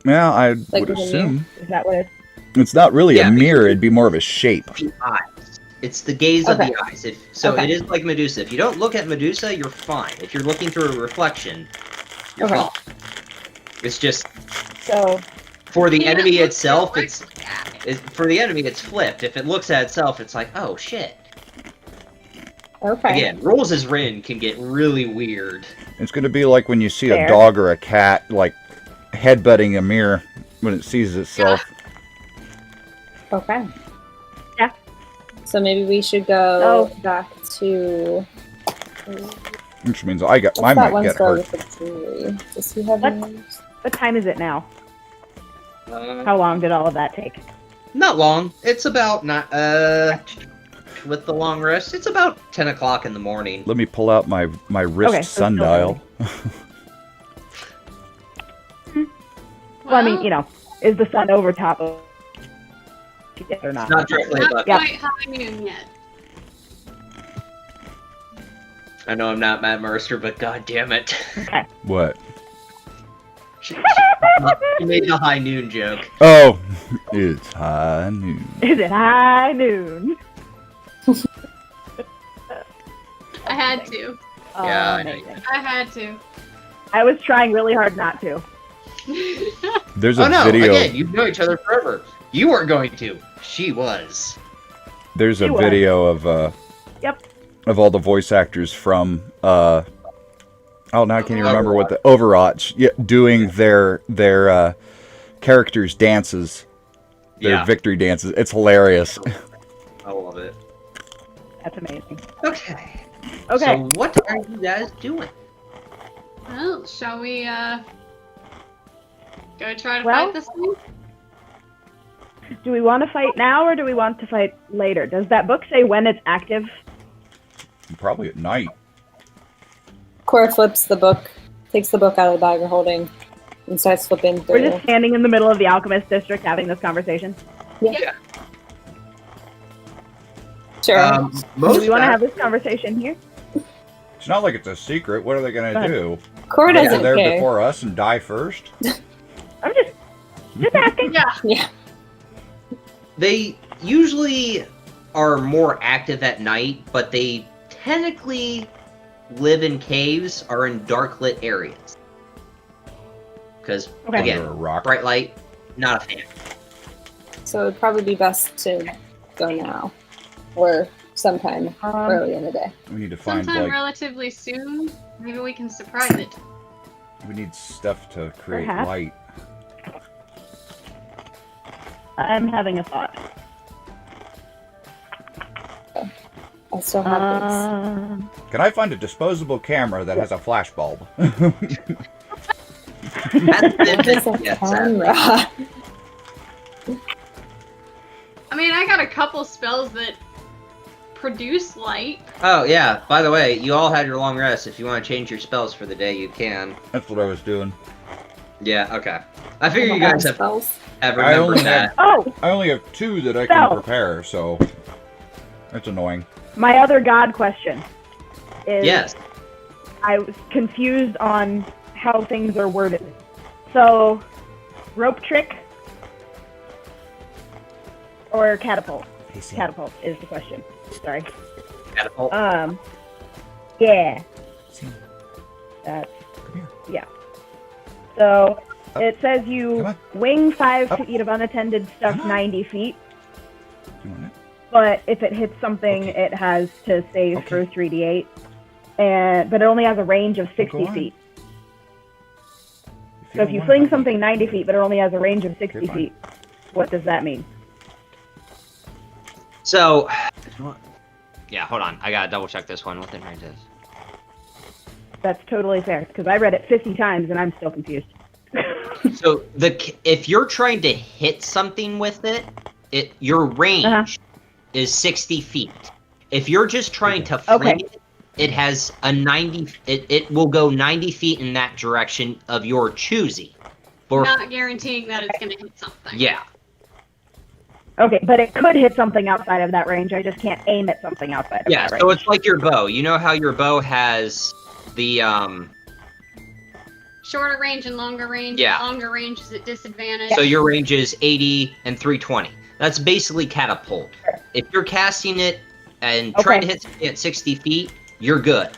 Yeah, I Like would with a assume. Is that what it's? It's not really Yeah, a mirror. It'd be more of a shape. The eyes. It's the gaze of Okay. the eyes. So Okay. it is like Medusa. If you don't look at Medusa, you're fine. If you're looking through a reflection, you're Okay. fine. It's just So, for the Yeah, enemy look itself. directly at it. For the enemy, it's flipped. If it looks at itself, it's like, oh shit. Okay. Again, rules as written can get really weird. It's going to be like when you see Fair. a dog or a cat, like, headbutting a mirror when it sees itself. Okay. Yeah. So maybe we should go Oh. back to. Which means I What's might that one get spell hurt. with the jewelry? Does he have What? any? what time is it now? How long did all of that take? Not long. It's about not with the long rest. It's about 10 o'clock in the morning. Let me pull out my wrist Okay, so still sundial. Well, I mean, you know, is the sun over top of it or not? It's not directly Not above. Yeah. quite high noon yet. I know I'm not Matt Mercer, but god damn it. Okay. What? She made the high noon joke. Oh, it's high noon. Is it high noon? I had to. Yeah, I know you Amazing. I had to. I was trying really hard not to. There's a Oh no, video. again, you know each other forever. You weren't going to. She was. There's a You are. video of Yep. of all the voice actors from oh, now I can't even remember what the Overwatch doing their characters' dances, their Yeah, victory dances. It's hilarious. I love it. That's amazing. Okay. Okay. So what are you guys doing? Well, shall we go try to Well- fight this thing? Do we want to fight now or do we want to fight later? Does that book say when it's active? Probably at night. Cora flips the book, takes the book out of the bag you're holding, and starts flipping through. We're just standing in the middle of the Alchemist District having this conversation. Sure. Do Most we want to back- have this conversation here? It's not like it's a secret. What are they Go gonna ahead. do? Cora Get doesn't there care. before us and die first? I'm just asking. Yeah. Yeah. They usually are more active at night, but they technically live in caves or in dark lit areas. Because, Okay. again, Under a rock. bright light, not a fan. So it would probably be best to go now, or sometime early in the day. We need to find Sometime like relatively soon, maybe we can surprise it. we need stuff to create Perhaps. light. I'm having a thought. I still have this. Can I find a disposable camera that has a flash bulb? That's What is a yeah, sadly. camera? I mean, I got a couple spells that produce light. Oh, yeah, by the way, you all had your long rest. If you want to change your spells for the day, you can. That's what I was doing. Yeah, okay. I figure you guys have spells. I remembered only that. Oh, I only have 2 that I So- can prepare, so that's annoying. my other god question is Yes. I was confused on how things are worded. So, rope trick or catapult? Hey, Sam. Catapult is the question. Sorry. Catapult. Yeah. Sam, That's come here. yeah. So Up. it says Come you on. wing 5 Up. feet of unattended stuff Come on. 90 feet, You want it? but if it hits something, Okay. it has to save Okay. for 3d8, but it only has a range of 60 Go on. feet. So don't if you want fling it, something 90 feet, but it only has a range of 60 Okay, fine. feet, what does that mean? So, yeah, hold on. I gotta double check this one. What the range is? That's totally fair, because I read it 50 times and I'm still confused. So if you're trying to hit something with it, your range is 60 feet. If you're just trying to fling it, it has a 90. It will go 90 feet in that direction of your choosing. Not guaranteeing that it's going to hit something. Yeah. Okay, but it could hit something outside of that range. I just can't aim at something outside of that range. So it's like your bow. You know how your bow has the shorter range and longer range. Yeah. Longer range is at disadvantage. So your range is 80 and 320. That's basically catapult. If you're casting it and trying to hit something at 60 feet, you're good.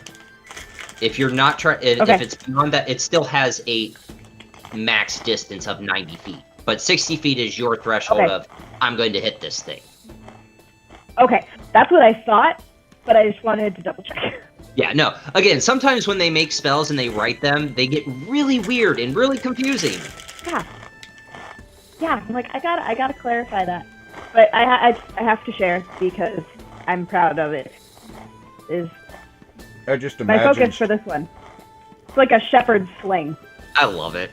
If you're not trying, if it's beyond that, it still has a max distance of 90 feet. But 60 feet is your threshold of, I'm going to hit this thing. Okay, that's what I thought, but I just wanted to double check. Yeah, no. Again, sometimes when they make spells and they write them, they get really weird and really confusing. Yeah, I'm like, I gotta clarify that. But I have to share because I'm proud of it. I just my imagine. focus for this one. It's like a shepherd's sling. I love it.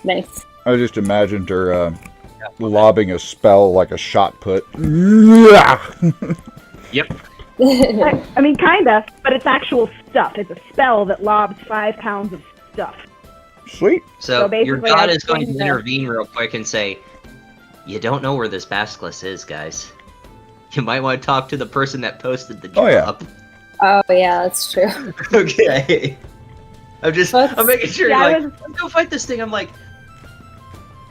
Nice. I just imagined her lobbing a spell like a shot put. Yep. I mean, kinda, but it's actual stuff. It's a spell that lobs 5 pounds of stuff. Sweet. So your basically, god I is going to think intervene real quick and say, you don't know where this basilisk is, guys. You might want to talk to the person that posted the job. Oh yeah, that's true. Okay. I'm making sure, let's go fight this thing. I'm like,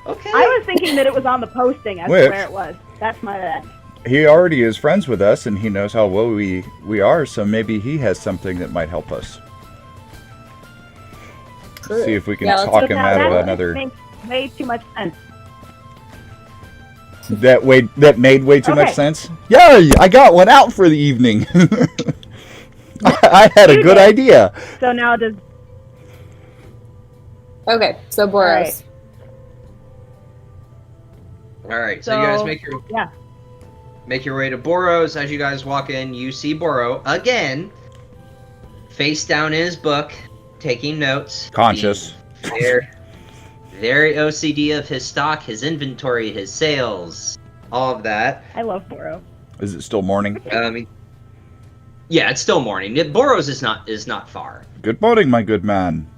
okay. I was thinking that it was on the posting as to where it was. That's my bad. He already is friends with us, and he knows how well we are, so maybe he has something that might help us. Cool. See if we can Yeah, talk him out of That another... makes way too much sense. That made way too much sense? Yeah, I got one out for the evening. I had a good idea. So now does... Okay, so Boros. Alright, so you guys make your way to Boro's. As you guys walk in, you see Boro again, face down in his book, taking notes. Conscious. Very OCD of his stock, his inventory, his sales, all of that. I love Boro. Is it still morning? Yeah, it's still morning. Boro's is not far. Good morning, my good man.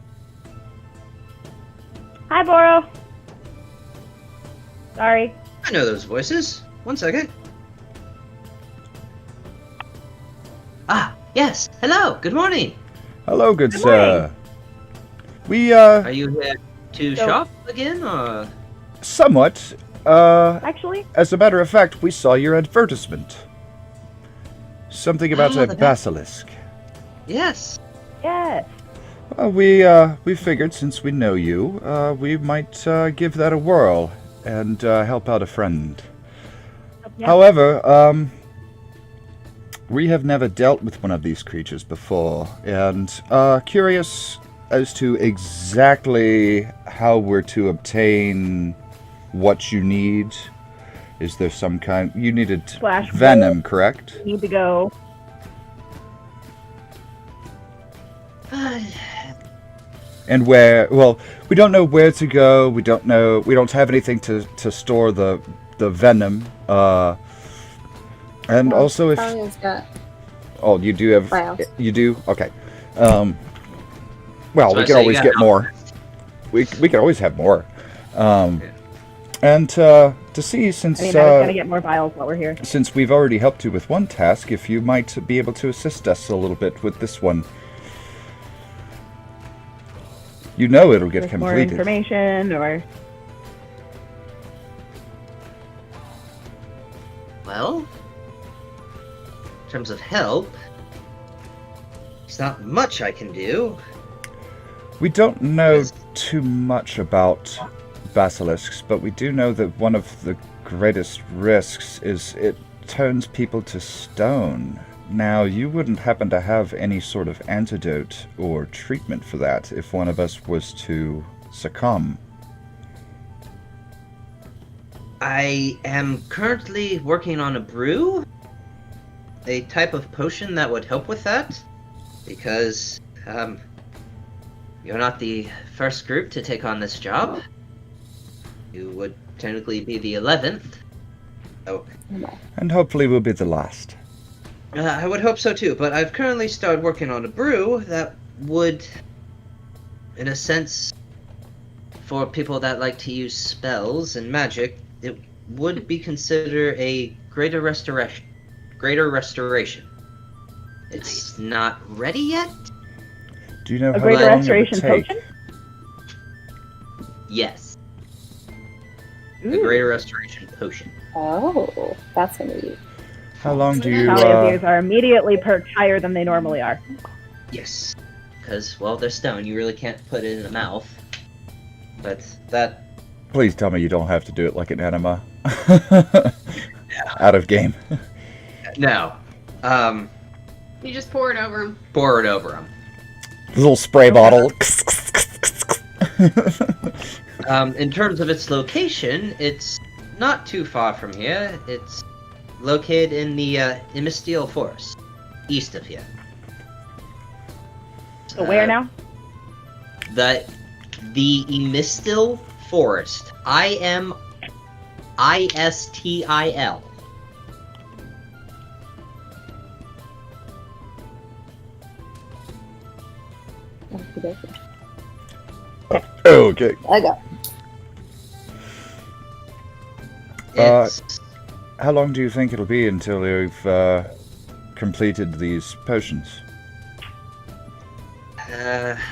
Hi, Boro. Sorry. I know those voices. One second. Ah, yes. Hello. Good morning. Hello, good sir. We, Are you here to shop again, or? Somewhat. Actually? As a matter of fact, we saw your advertisement. Something about a basilisk. Yes. Yes. We figured since we know you, we might give that a whirl and help out a friend. Yeah. However, we have never dealt with one of these creatures before, and curious as to exactly how we're to obtain what you need. Is there some kind... You needed venom, correct? You need to go... And where... Well, we don't know where to go. We don't know... We don't have anything to store the venom. And also if... Oh, you do have... Vials. You do? Okay. Well, So we can always get more. We can always have more. And to see, since I was gonna get more vials while we're here. since we've already helped you with one task, if you might be able to assist us a little bit with this one. You know it'll get With more completed. information, or... Well, in terms of help, there's not much I can do. We don't know too much about basilisks, but we do know that one of the greatest risks is it turns people to stone. Now, you wouldn't happen to have any sort of antidote or treatment for that if one of us was to succumb. I am currently working on a brew, a type of potion that would help with that, because you're not the first group to take on this job. You would technically be the 11th. Oh, And hopefully we'll be the last. I would hope so too, but I've currently started working on a brew that would, in a sense, for people that like to use spells and magic, it would be considered a greater restoration. It's not ready yet? Do you know A how greater long restoration it would take? potion? Yes. A Ooh. greater restoration potion. Oh, that's gonna be. How long do you... Talia's ears are immediately perked higher than they normally are. Yes. Because, well, they're stone. You really can't put it in the mouth. But that... Please tell me you don't have to do it like an enema. Out of game. No. You just pour it over him. Pour it over them. Little spray bottle. In terms of its location, it's not too far from here. It's located in the Imisteel Forest, east of here. So where now? The Imisteel Forest. IMISTIL. Okay. I got. It's How long do you think it'll be until you've completed these potions?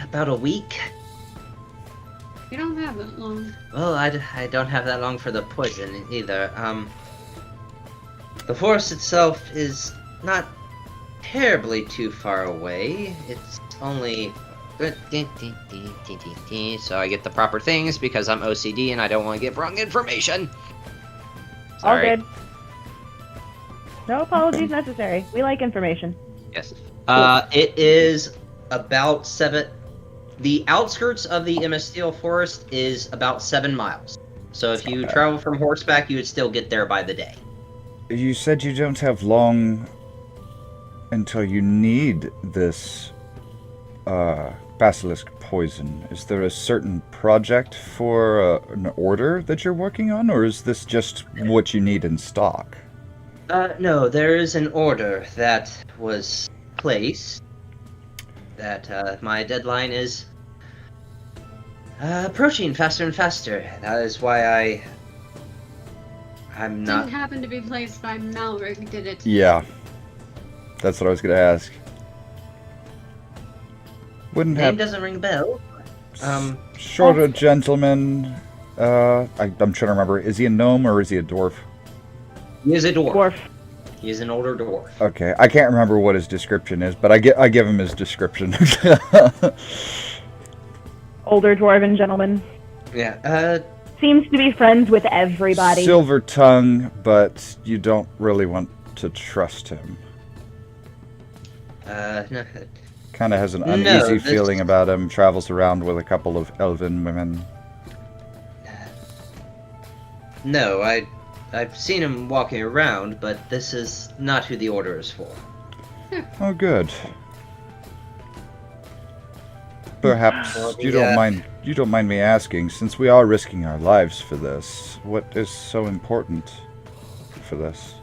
about a week. You don't have that long. Well, I don't have that long for the poison either. The forest itself is not terribly too far away. It's only... So I get the proper things because I'm OCD and I don't want to give wrong information. Sorry. All good. No apologies necessary. We like information. Yes. It is about 7... The outskirts of the Imisteel Forest is about 7 miles. So if you travel from horseback, you would still get there by the day. You said you don't have long until you need this basilisk poison. Is there a certain project for an order that you're working on, or is this just what you need in stock? No, there is an order that was placed that my deadline is approaching faster and faster. That is why I'm not... Didn't happen to be placed by Malrig, did it? Yeah. That's what I was going to ask. Wouldn't Name have... doesn't ring a bell. Shorter gentleman... I'm trying to remember. Is he a gnome or is he a dwarf? He is a dwarf. Dwarf. He is an older dwarf. Okay, I can't remember what his description is, but I give him his description. Older dwarven gentleman. Yeah, Seems to be friends with everybody. Silver tongue, but you don't really want to trust him. no, Kind of has an No, uneasy this- feeling about him. Travels around with a couple of elven women. no, I've seen him walking around, but this is not who the order is for. Oh, good. Perhaps Well, you yeah. don't mind me asking, since we are risking our lives for this, what is so important for this?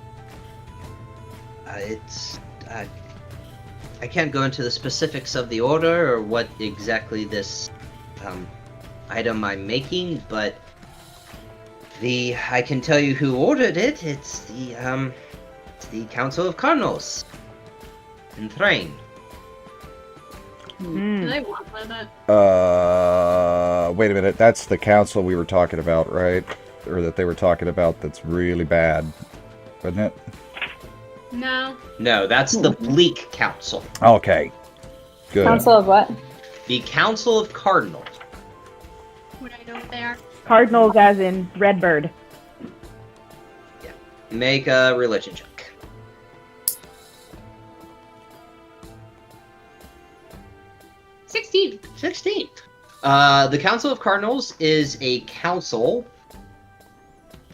I can't go into the specifics of the order or what exactly this item I'm making, but I can tell you who ordered it. It's the Council of Cardinals in Thrain. Mm. Do they want that? Wait a minute, that's the council we were talking about, right? Or that they were talking about that's really bad, wasn't it? No. No, that's the Bleak Council. Okay. Good. Council of what? The Council of Cardinals. Would I know what they are? Cardinals as in Redbird. Make a religion check. 16. 16. The Council of Cardinals is a council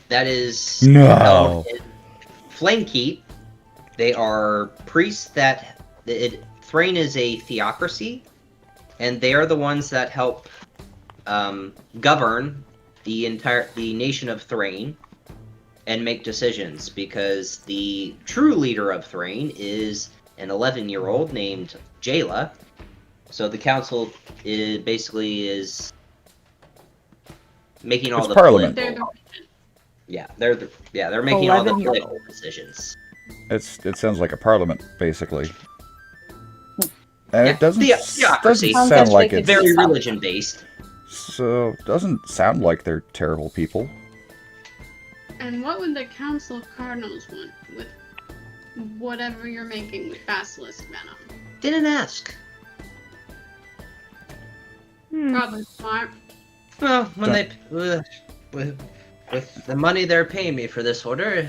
that is held in Flamekeep. They are priests that... Thrain is a theocracy, and they are the ones that help govern the nation of Thrain and make decisions, because the true leader of Thrain is an 11-year-old named Jayla. So the council basically is making all It's the Parliament. political. They're making all the 11-year-old. political decisions. It sounds like a parliament, basically. And Yeah, it doesn't theocracy. sound like it's Very religion based. so. Doesn't sound like they're terrible people. And what would the Council of Cardinals want with whatever you're making with Basilisk Venom? Didn't ask. Probably smart. Well, when they with the money they're paying me for this order,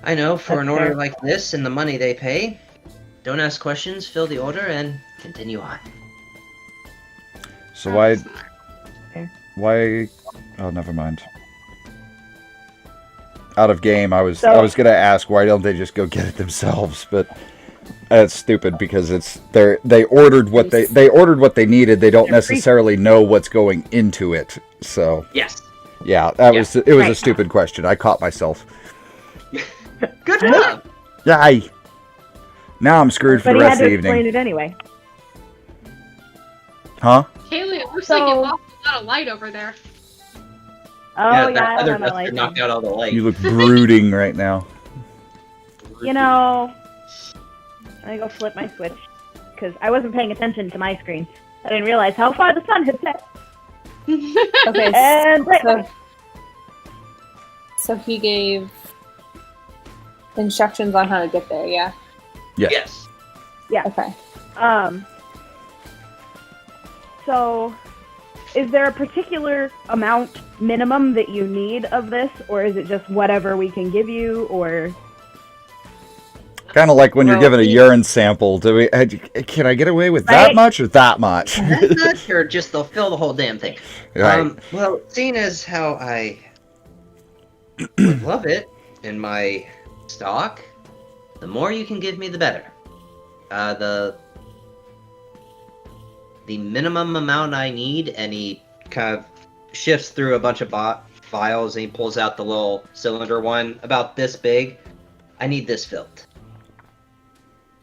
I know for That's an order fair. like this and the money they pay, don't ask questions, fill the order, and continue on. So Probably why? smart. Oh, never mind. Out of game. I was So- gonna ask why don't they just go get it themselves, but that's stupid because they ordered what they ordered what they needed. They don't They're free. necessarily know what's going into it. So Yes. yeah, it was a Right. stupid question. I caught myself. Good job. Yay! Now I'm screwed for But the he had rest to of the explain evening. it anyway. Huh? Kaylee, it looks So- like you lost a lot of light over there. Oh yeah, yeah, that I other don't know. duster Like, knocked out all the light. You look brooding right now. you know, I go flip my switch because I wasn't paying attention to my screen. I didn't realize how far the sun had set. Okay, And so he gave instructions on how to get there, yeah? Yes. Okay. So, is there a particular amount minimum that you need of this, or is it just whatever we can give you, or? Kind of like when you're Well, given a urine sample. Can I get away with that Right. much or that much? That's not sure, just they'll fill the whole damn thing. Right. Well, seeing as how I would love it in my stock, the more you can give me, the better. The minimum amount I need, and he kind of shifts through a bunch of vials, and he pulls out the little cylinder one about this big. I need this filled.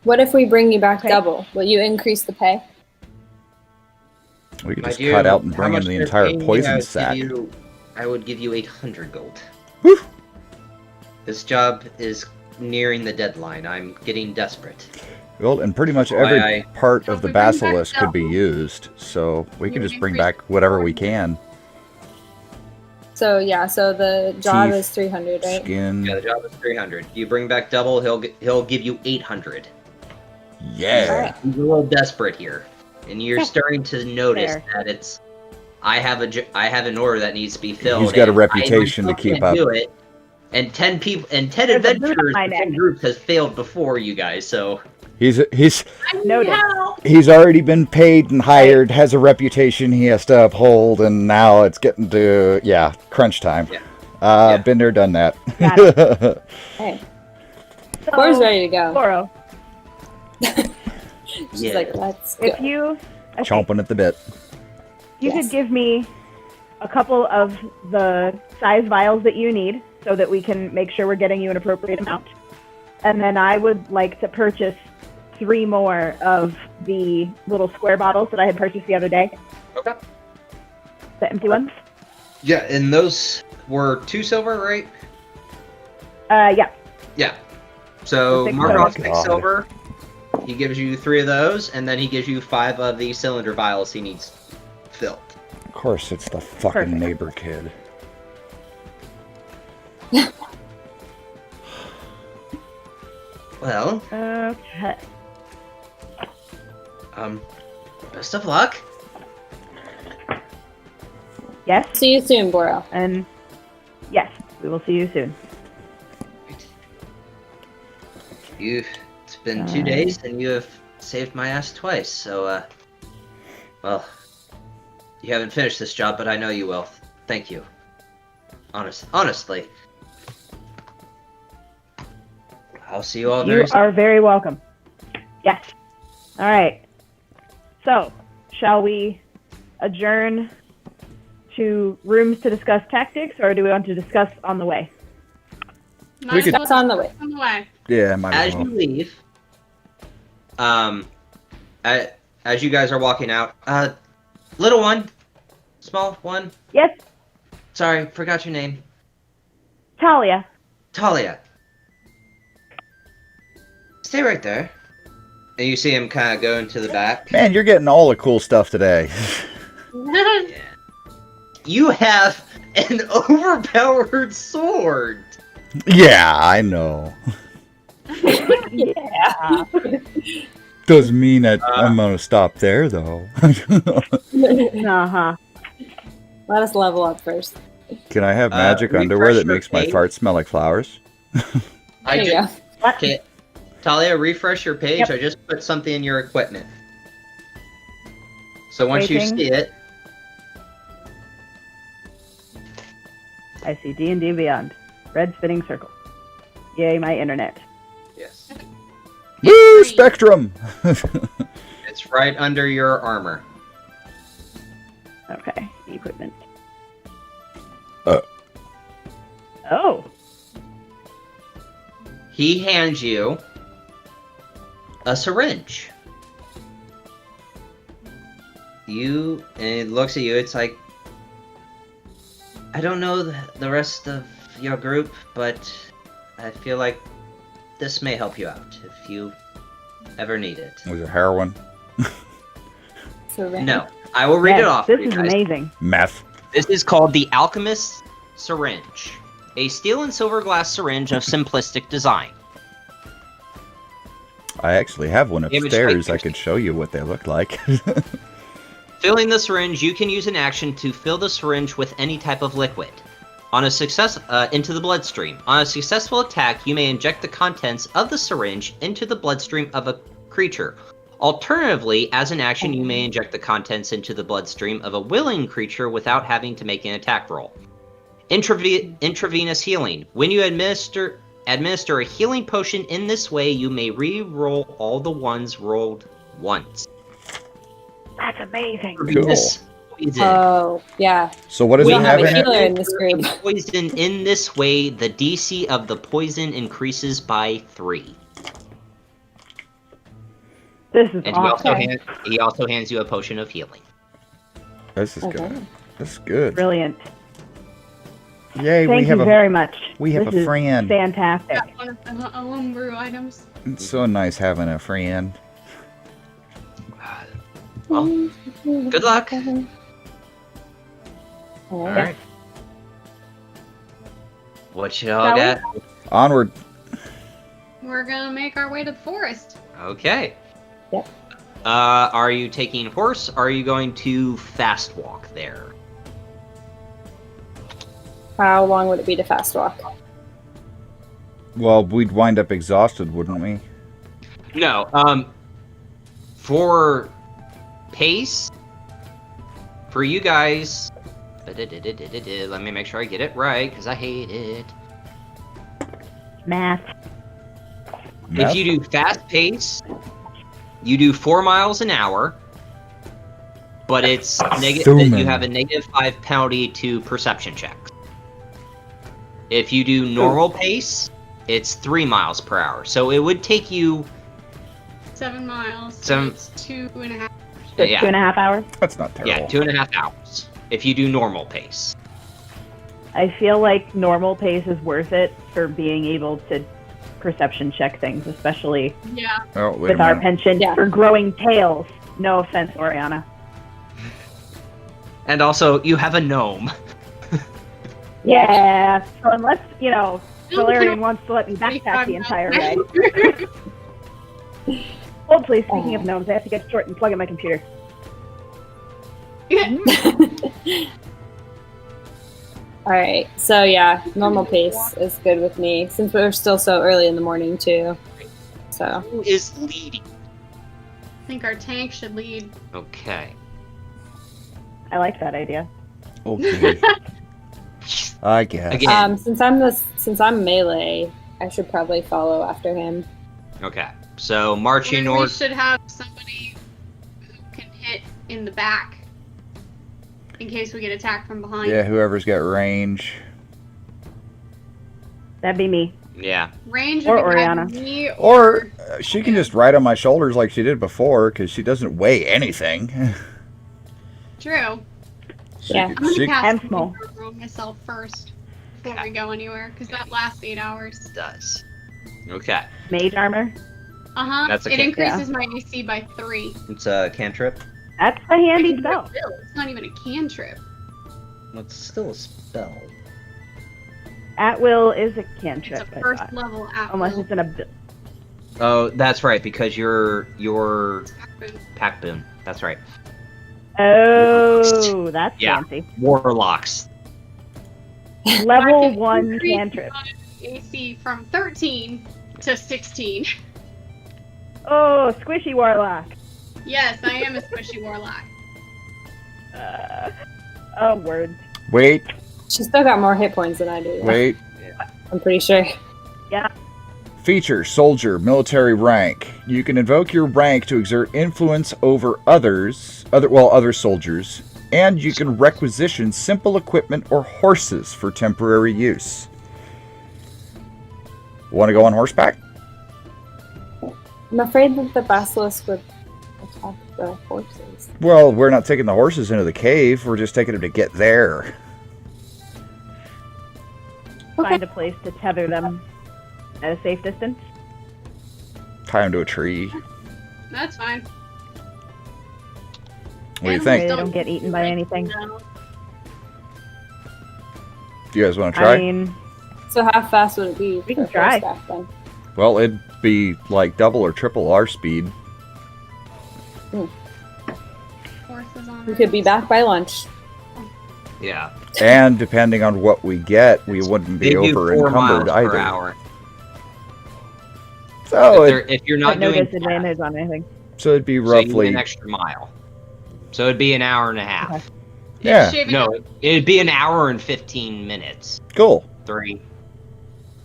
What if we bring you back Okay. double? Will you increase the pay? We could My just dear, cut out and how bring in much the they're entire paying me, poison sack. I would give you 800 gold. Whew. This job is nearing the deadline. I'm getting desperate. Well, and pretty much Why every I- part So of if the we bring back basilisk could be double- used, so we can You just bring increase back whatever we can. So yeah, so the job Teeth, is 300, right? Skin. Yeah, the job is 300. You bring back double, he'll give you 800. Yeah. He's a little desperate here, and you're starting to notice Fair. that it's. I have an order that needs to be filled. He's got a and reputation I to keep can't up. Do it, and 10 people and 10 There's a boot adventurers, on my and 10 neck. groups has failed before you guys. So He's I need Noted. help. he's already been paid and hired, has a reputation he has to uphold, and now it's getting to crunch time. Yeah. Yeah. Been there, done that. Got Hey, So, Bora's ready to go. Boro, She's Yeah. like, let's go. if you Chomping at the bit. you Yes. could give me a couple of the size vials that you need, so that we can make sure we're getting you an appropriate amount, and then I would like to purchase 3 more of the little square bottles that I had purchased the other day. okay. The empty ones. Yeah, and those were 2 silver, right? Yeah. Yeah. So The 6 mark silver. off 6 silver. He gives you 3 of those, and then he gives you 5 of the cylinder vials he needs filled. Of course, it's the fucking Perfect. neighbor kid. Well, Okay. best of luck. Yes. See you soon, Boro. And yes, we will see you soon. It's been 2 days, and you have saved my ass twice. So, well, you haven't finished this job, but I know you will. Thank you. Honestly. I'll see you all You very soon. are very welcome. Yes. All right. So, shall we adjourn to rooms to discuss tactics, or do we want to discuss on the way? Might as could- well That's on the way. on the way. Yeah, might as As you well. leave, as you guys are walking out, little one, small one. Yes, Sorry, forgot your name. Talia. Talia. Stay right there. And you see him kind of go into the back. Man, you're getting all the cool stuff today. Yeah. You have an overpowered sword. Yeah, I know. Yeah. Doesn't mean that I'm gonna stop there, though. Uh-huh. Let us level up first. Can I have magic underwear refresh that your makes my page. fart smell like flowers? I There you just, go. What? okay, Talia, refresh your page. Yep. I just put something in your equipment. So once Waiting. you see it, I see D&D Beyond. Red spinning circle. Yay, my internet. yes, Woo, free. Spectrum! it's right under your armor. Okay, equipment. Uh. Oh, He hands you a syringe. And it looks at you, it's like, I don't know the rest of your group, but I feel like this may help you out if you ever need it. Was it heroin? Syringe. No, I will read yes, it off. this for you is guys. amazing. Meth. This is called the Alchemist Syringe, a steel and silver glass syringe of simplistic design. I actually have one Image upstairs. I like could show you what they look like. Filling the syringe, you can use an action to fill the syringe with any type of liquid. On a success into the bloodstream. On a successful attack, you may inject the contents of the syringe into the bloodstream of a creature. Alternatively, as an action, you may inject the contents into the bloodstream of a willing creature without having to make an attack roll. Intravenous healing. When you administer a healing potion in this way, you may re-roll all the ones rolled once. That's amazing. Intravenous poison. Oh, yeah. So what does We it don't have have a in it? healer in this group. Poison in this way, the DC of the poison increases by 3. This is And awesome. he also hands you a potion of healing. This is Okay. good. This is good. Brilliant. Yay, Thank we have you a very much. we have This a is friend. Fantastic. Got one of the homebrew items. It's so nice having a friend. Well, good luck. Alright. Alright. What y'all Shall we? got? Onward. We're gonna make our way to the forest. Okay. Yep. Are you taking horse? Or are you going to fast walk there? How long would it be to fast walk? Well, we'd wind up exhausted, wouldn't we? No. For pace, for you guys. Let me make sure I get it right, because I hate it. Math. If you do fast pace, you do 4 miles an hour, but it's Assuming. you have a -5 penalty to perception checks. If you do normal pace, it's 3 miles per hour. So it would take you 7 miles. Seven- So it's 2.5. Just Yeah. 2.5 hours. That's not terrible. 2.5 hours if you do normal pace. I feel like normal pace is worth it for being able to perception check things, especially Yeah. Oh, wait with a our minute. penchant Yeah. for growing tails. No offense, Oriana. And also, you have a gnome. Yeah. So unless, Valerian No, wants to let me backpack the 45 entire miles. way. Hold please, speaking of gnomes, I have to get short and plug in my computer. Alright, so yeah, normal pace is good with me, since we're still so early in the morning, too. So, Who is leading? I think our tank should lead. Okay. I like that idea. Okay. I guess. Again. since I'm melee, I should probably follow after him. Okay. So marching We north. should have somebody who can hit in the back. in case we get attacked from behind. Yeah, whoever's got range. That'd be me. Yeah. Range Or would be Oriana. either me Or she can just ride on my shoulders like she did before, because she doesn't weigh anything. True. Yeah. I'm gonna She- cast I'm small. Roll myself first before we go anywhere, because that lasts 8 hours. It does. Okay. Mage armor. That's a It can- increases my AC by 3. It's a cantrip. That's a handy spell. Still, it's not even a cantrip. It's still a spell. At will is a It's cantrip. a I first thought. level at Unless will. it's an ability. Oh, that's right, because you're Action. pack boon. That's right. Oh, that's Yeah. fancy. Warlocks. I Level can 1 increase cantrip. my AC from 13 to 16. Oh, squishy warlock. Yes, I am a squishy warlock. Oh, word. Wait, She's still got more hit points than I do. wait. I'm pretty sure. Feature, soldier, military rank. You can invoke your rank to exert influence over other soldiers, and you can requisition simple equipment or horses for temporary use. Want to go on horseback? I'm afraid that the basilisk would attack the horses. Well, we're not taking the horses into the cave. We're just taking them to get there. Find a place to tether them at a safe distance. Tie them to a tree. That's fine. What do you Animals think? They don't get eaten by anything. No. Do you guys want to I try? mean, So how fast would it be? We can for try. horseback then? Well, it'd be like double or triple our speed. Horses on We could be back by lunch. Yeah. And depending on what we get, we wouldn't They be do over 4 miles encumbered per either. hour. So, If you're not but no doing disadvantage on anything. so it'd be so you need roughly, an extra mile. So it'd be an hour and a half. Okay. yeah, Shaving No, it'd be an hour and 15 minutes. cool. 3.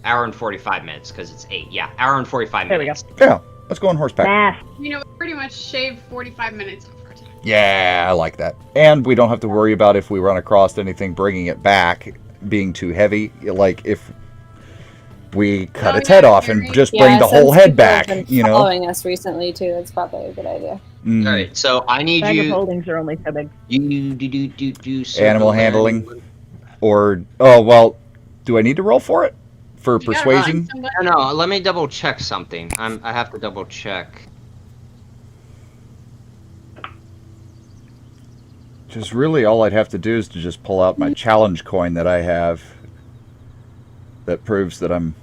Hour and 45 minutes, because it's 8. Yeah, hour and 45 There we minutes. Yeah, let's go on horseback. Math. You know, we pretty much shave 45 minutes off our time. Yeah, I like that. And we don't have to worry about if we run across anything bringing it back being too heavy. Like if we cut Oh, its head yeah, off and Gary. just bring the whole since head people have back, been you know. Following us recently too. That's probably a good idea. Mhm. All right, so I need Bag of you. holdings are only so big. Do Animal handling. Or well, do I need to roll for it? For You gotta persuasion? find somebody- No, let me double check something. I have to double check. Just really all I'd have to do is to just pull out my challenge coin that I have that proves that I'm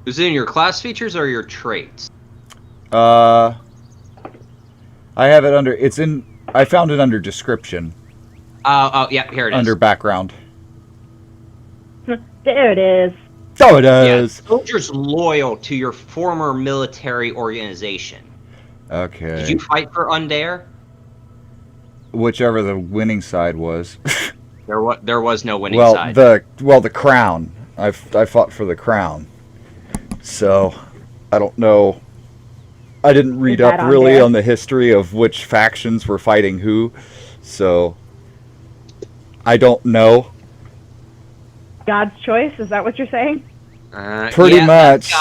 Is it in your class features or your traits? I have it under I found it under description, Oh, yeah, here it is. under background. There it is. So it Yeah, is. soldiers loyal to your former military organization. Okay. Did you fight for Undare? Whichever the winning side was. There was no winning well, side. the crown. I fought for the crown. So, I don't know. I didn't read Is that up on really there? on the history of which factions were fighting who. So, I don't know. God's choice? Is that what you're saying? Pretty yeah, much.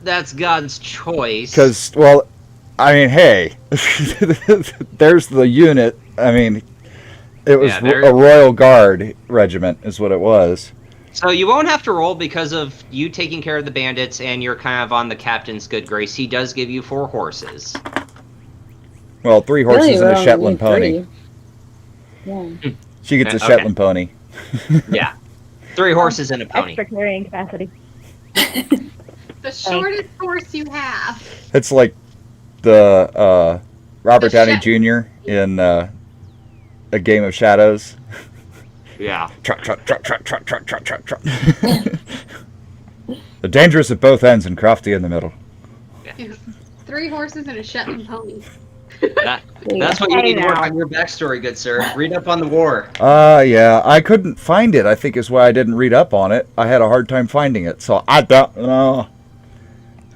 That's God's choice. Because, well, I mean, hey, there's the unit. I mean, it was Yeah, there- a Royal Guard regiment is what it was. So you won't have to roll because of you taking care of the bandits and you're kind of on the captain's good grace. He does give you 4 horses. Well, 3 horses Really, and we're a only Shetland pony. 3. Yeah. She gets a Okay. Shetland pony. Yeah. 3 horses and a pony. Extra carrying capacity. The shortest horse you have. It's like the Robert The Downey Jr. in A Game of Shadows. Yeah. Trot, trot, trot, trot, trot, trot, trot, trot, trot. The dangerous at both ends and crafty in the middle. Yeah. 3 horses and a Shetland pony. That's what you Hey need to work now. on your backstory, good sir. Read up on the war. Yeah, I couldn't find it. I think is why I didn't read up on it. I had a hard time finding it, so I don't know.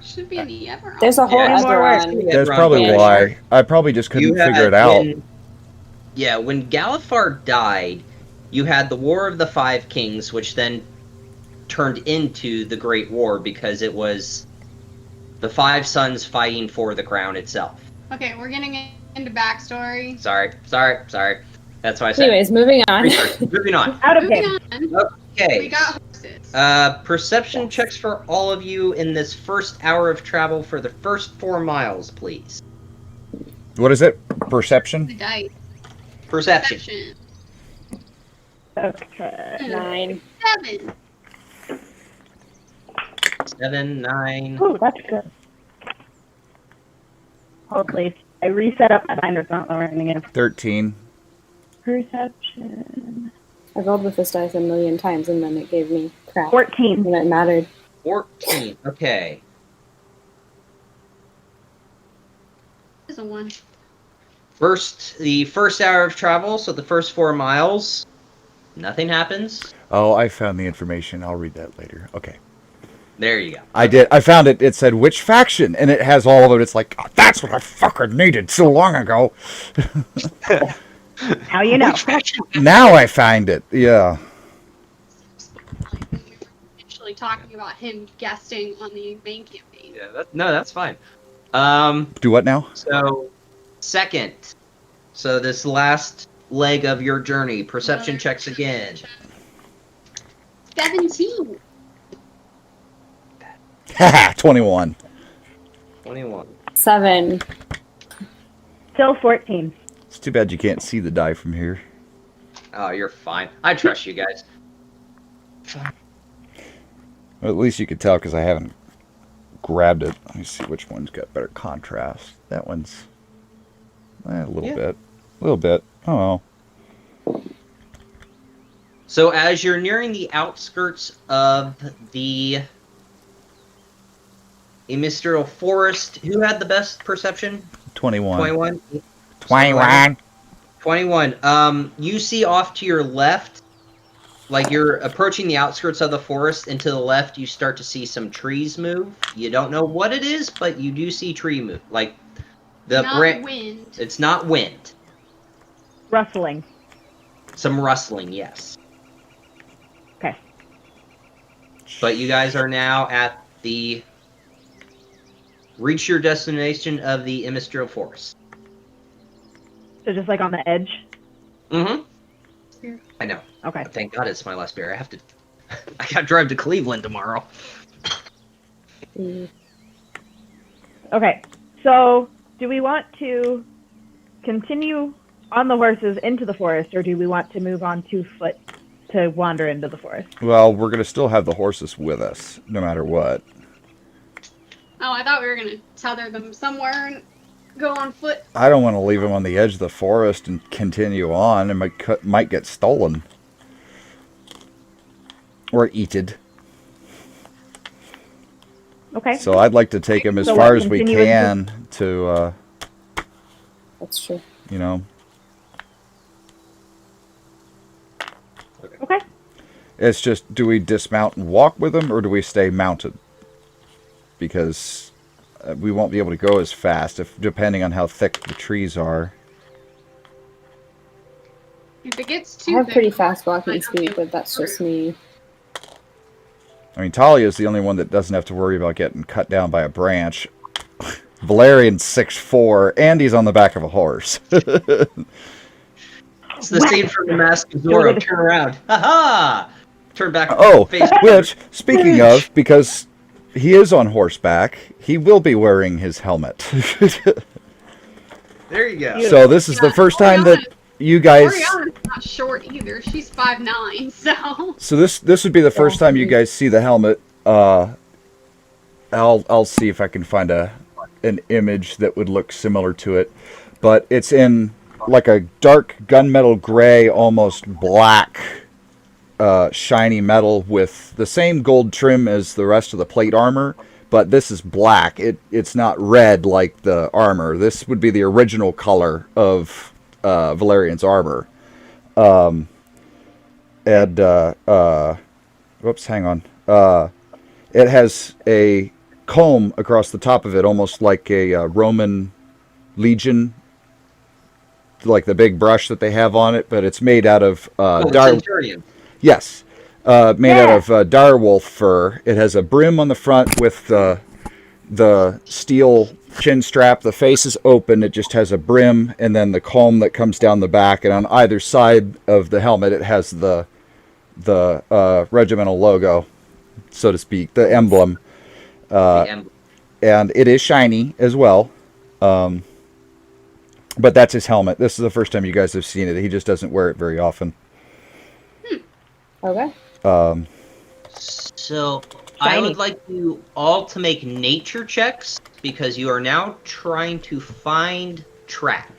Should be in the Eberron. There's a whole Yeah, Eberron. That's probably Yeah. why. I probably just couldn't You have figure it out. been- Yeah, when Galifar died, you had the War of the Five Kings, which then turned into the Great War because it was the five sons fighting for the crown itself. Okay, we're getting into backstory. Sorry. That's why I said. Anyways, moving on. Moving on. Out of Moving game. on. Okay. We got horses. Perception checks for all of you in this first hour of travel for the first 4 miles, please. What is it? The Perception? dice. Perception. Okay. 9. 7. 7, 9. Oh, that's good. Hold, please. I reset up my binder, so I don't know where anything is. 13. Perception. I rolled with this dice a million times and then it gave me crap. 14. And it mattered. 14. Okay. Is a 1. The first hour of travel, so the first 4 miles, nothing happens. Oh, I found the information. I'll read that later. Okay. There you go. I did. I found it. It said which faction, and it has all of it. It's like, oh, that's what I fucking needed so long ago. Now you know. Now I find it. Yeah. Like, when we were initially talking about him guesting on the main campaign. Yeah, that's fine. Do what now? So, second. So this last leg of your journey, perception checks again. 17. Haha, 21. 21. 7. Still 14. It's too bad you can't see the die from here. Oh, you're fine. I trust you guys. Well, at least you could tell because I haven't grabbed it. Let me see which one's got better contrast. That one's a little bit. A little bit. Oh, well. So as you're nearing the outskirts of the Ministerial Forest, who had the best perception? 21. 21? 21. 21. You see off to your left, like you're approaching the outskirts of the forest, and to the left you start to see some trees move. You don't know what it is, but you do see tree move. Like the Not wind. It's not wind. Rustling. Some rustling, yes. Okay. But you guys are now at the reach your destination of the Ministerial Forest. So just like on the edge? Mm-hmm. Here. I know. Okay. Thank God it's my last beer. I gotta drive to Cleveland tomorrow. Okay. So do we want to continue on the horses into the forest, or do we want to move on 2 foot to wander into the forest? Well, we're going to still have the horses with us, no matter what. Oh, I thought we were going to tether them somewhere and go on foot. I don't want to leave them on the edge of the forest and continue on. It might get stolen. Or eated. Okay. So I'd like to take them as So far we'll as we continue can to, That's true. you know. Okay. It's just, do we dismount and walk with them, or do we stay mounted? Because we won't be able to go as fast, depending on how thick the trees are. If it gets I too have thick, pretty fast I walking might not be speed, able but to that's go just through. me. I mean, Talia's the only one that doesn't have to worry about getting cut down by a branch. Valerian's 6'4", and he's on the back of a horse. It's the scene from The Mask of Zorro. Turn around. Ha-ha! Turn back. Oh, Face. which, speaking of, because he is on horseback, he will be wearing his helmet. There you go. So this is the first time that you guys... Oriana's not short either. She's 5'9", so... So this would be the first time you guys see the helmet. I'll see if I can find an image that would look similar to it, but it's in like a dark gunmetal gray, almost black, shiny metal with the same gold trim as the rest of the plate armor, but this is black. It's not red like the armor. This would be the original color of Valerian's armor. Whoops, hang on. It has a comb across the top of it, almost like a Roman legion like the big brush that they have on it, but it's made out of Oh, dar. Centurion. Yes, made out of direwolf fur. It has a brim on the front with the steel chin strap. The face is open. It just has a brim, and then the comb that comes down the back. And on either side of the helmet, it has the regimental logo, so to speak, the emblem. The emblem. And it is shiny as well. But that's his helmet. This is the first time you guys have seen it. He just doesn't wear it very often. Okay. So I would like you all to make nature checks because you are now trying to find trap.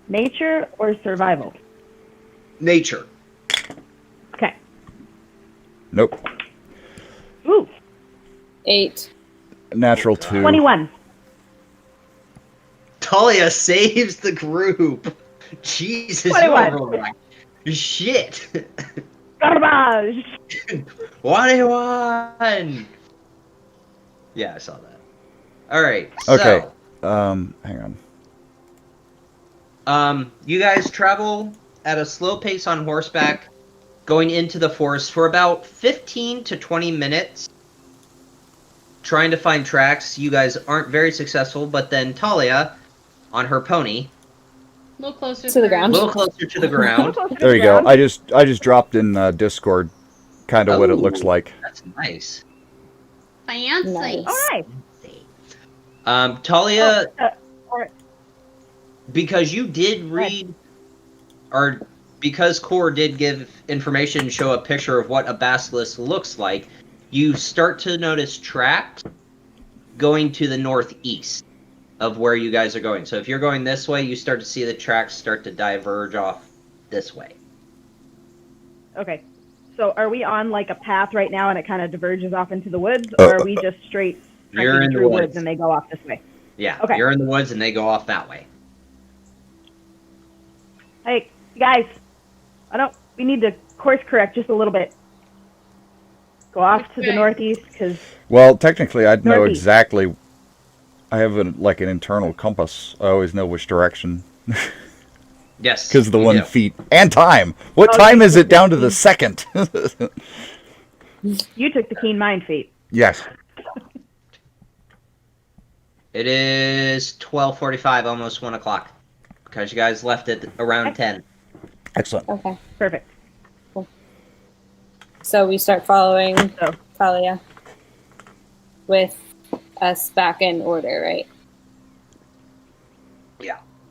Nature or survival? Nature. Okay. Nope. Ooh, 8. Natural 2. 21. Talia saves the group. Jesus, 21. you're like shit. Garbage. 21. Yeah, I saw that. All right. Okay. So, Hang on. you guys travel at a slow pace on horseback, going into the forest for about 15 to 20 minutes, trying to find tracks. You guys aren't very successful, but then Talia, on her pony, A little closer To the a ground. little closer to the ground. There you go. I just dropped in Discord kind of what it looks Oh. like. That's nice. Fancy. Nice. All right. Talia, all right. because you did read, or because Core did give information and show a picture of what a basilisk looks like, you start to notice tracks going to the northeast of where you guys are going. So if you're going this way, you start to see the tracks start to diverge off this way. Okay. So are we on like a path right now and it kind of diverges off into the woods, or are we just straight You're trekking in the through woods. and they go off this way? Yeah, Okay. you're in the woods and they go off that way. Hey, guys, we need to course correct just a little bit. Go off to the Okay. northeast, because Well, technically, I'd know Northeast. exactly. I have an internal compass. I always know which direction Yes. because of the you 1 do. feet and time. What Oh, time you is it took down the to the second? you took the keen mind feat. Yes. It is 12:45, almost 1 o'clock, because you guys left it around 10. Excellent. Okay. Perfect. So we start following So Talia with us back in order, right?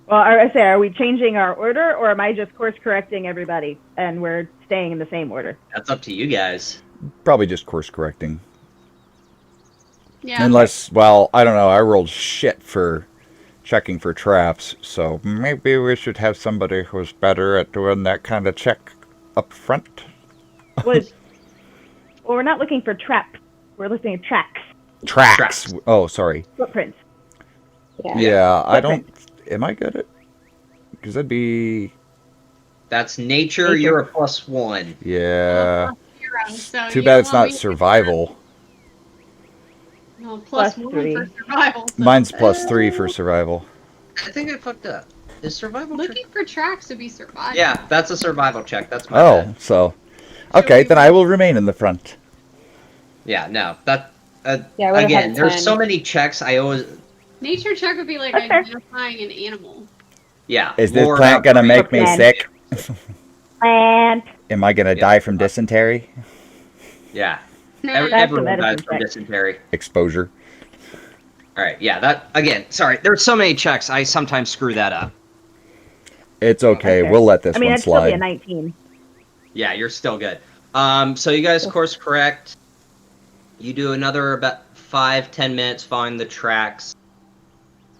well, are we changing our order, or am I just course correcting everybody and we're staying in the same order? That's up to you guys. Probably just course correcting. Yeah. Unless, well, I don't know. I rolled shit for checking for traps, so maybe we should have somebody who's better at doing that kind of check up front. Well, we're not looking for traps. We're looking at tracks, Tracks. Tracks. Oh, sorry. footprints. Yeah, I don't. Footprints. Am I good at? Because that'd be. That's nature, Nature. you're a +1. Yeah. Zero, so Too you bad it's want not me to- survival. No, Plus +1 3. for survival. So Mine's +3 for survival. I think I fucked up. Is survival check? looking for tracks to be survival. Yeah, that's a survival check. That's my Oh, bad. so. Okay, then I will remain in the front. Yeah, no. That Yeah, I would've again, had there's 10. so many checks I always Nature check would be like Okay. identifying an animal. yeah. Is this more plant about gonna make me Plant. sick? And Am I gonna Yeah. die from dysentery? Yeah. Nah, That's Everyone a dies medicine from check. dysentery. Exposure. Alright, yeah, that again, sorry, there's so many checks, I sometimes screw that up. It's okay. Okay. We'll let this I mean, one it'd still be a slide. 19. Yeah, you're still good. So you guys course correct. You do another about 5-10 minutes following the tracks.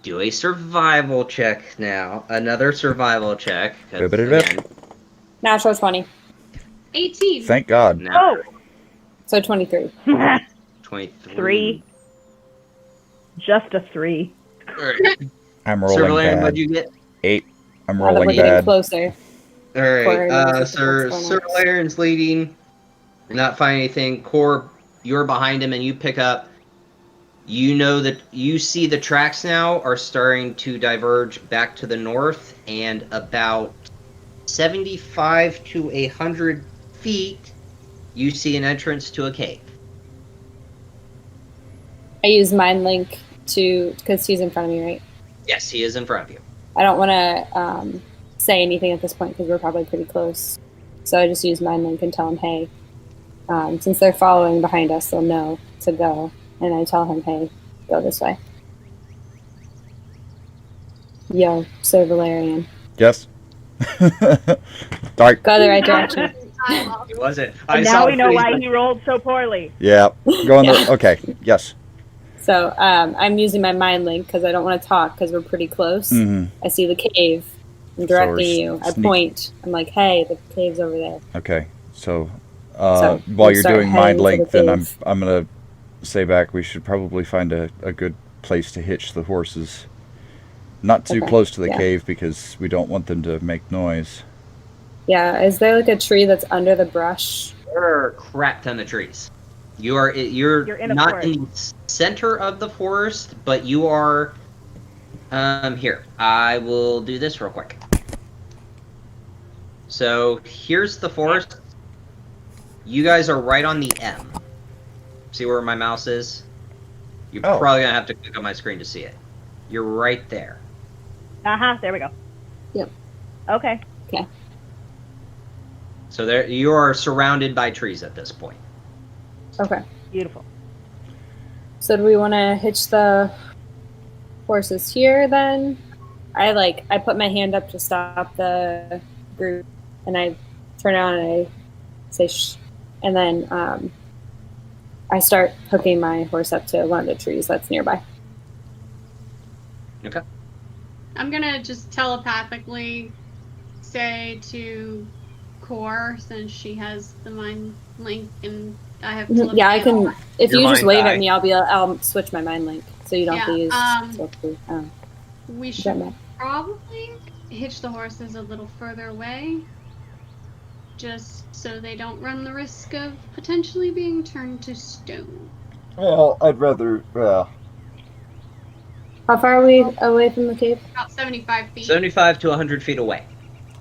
Do a survival check now. Another survival check. 'cause, again, Natural 20. 18. Thank God. now So 23. 23. 3. Just a 3. Alright. I'm Sir rolling Valerian, bad. what'd you get? 8. I'm Now that we're rolling getting bad. closer. Alright, Core Sir knows Sir what's Valerian's leading. Not finding anything. Core, you're behind him and you pick up You know that you see the tracks now are starting to diverge back to the north, and about 75 to 100 feet, you see an entrance to a cave. I use Mind Link because he's in front of me, right? Yes, he is in front of you. I don't want to say anything at this point because we're probably pretty close. So I just use Mind Link and tell him, hey, since they're following behind us, they'll know to go. And I tell him, hey, go this way. Yo, Sir Valerian. Yes. Dark. Go the right direction. It wasn't. And now we know why he rolled so poorly. Yeah. Go on the. Okay. Yes. So I'm using my Mind Link because I don't want to talk because we're pretty close. Mm-hmm. I see the cave. I'm directing So you. I point. I'm like, hey, the cave's over there. Okay. So, So while you're start doing heading mind to link, the then cave. I'm gonna say back. We should probably find a good place to hitch the horses. Not too Okay, close to the yeah. cave because we don't want them to make noise. Yeah, is there like a tree that's under the brush? There are a crap ton of trees. You're in a not forest. in the center of the forest, but you are. Here, I will do this real quick. So here's the forest. You guys are right on the M. See where my mouse is? You're Oh. probably gonna have to click on my screen to see it. You're right there. There we go. Yep. Okay. So there, you are surrounded by trees at this point. Okay. Beautiful. So do we want to hitch the horses here then? I put my hand up to stop the group, and I turn around and I say shh, and then I start hooking my horse up to one of the trees that's nearby. Okay. I'm gonna just telepathically say to Core, since she has the mind link and I have telepathy. Yeah, I can. If Your you just mind wave eye. at me, I'll switch my mind link, so you don't have to use. telepathy. We Is that should enough? probably hitch the horses a little further away, just so they don't run the risk of potentially being turned to stone. Well, I'd rather. How far are we away from the cave? About 75 feet. 75 to 100 feet away.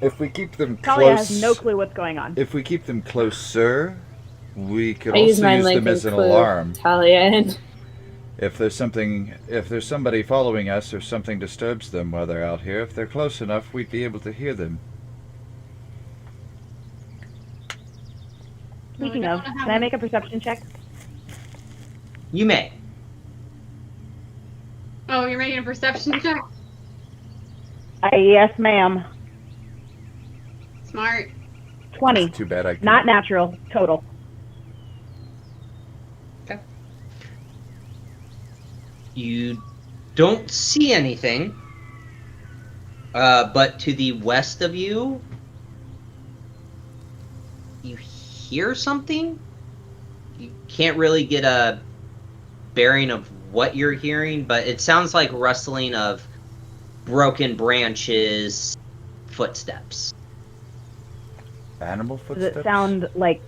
If we keep them Talia close, has no clue what's going on. if we keep them closer, we could I use also mind use link them and as an clue alarm. Talia in. If there's somebody following us or something disturbs them while they're out here, if they're close enough, we'd be able to hear them. Speaking of, can I make a perception check? You may. Oh, you're making a perception check? Yes, ma'am. Smart. 20. Too bad I can't. Not natural. Total. You don't see anything, but to the west of you, you hear something. You can't really get a bearing of what you're hearing, but it sounds like rustling of broken branches, footsteps. Animal Does footsteps? it sound like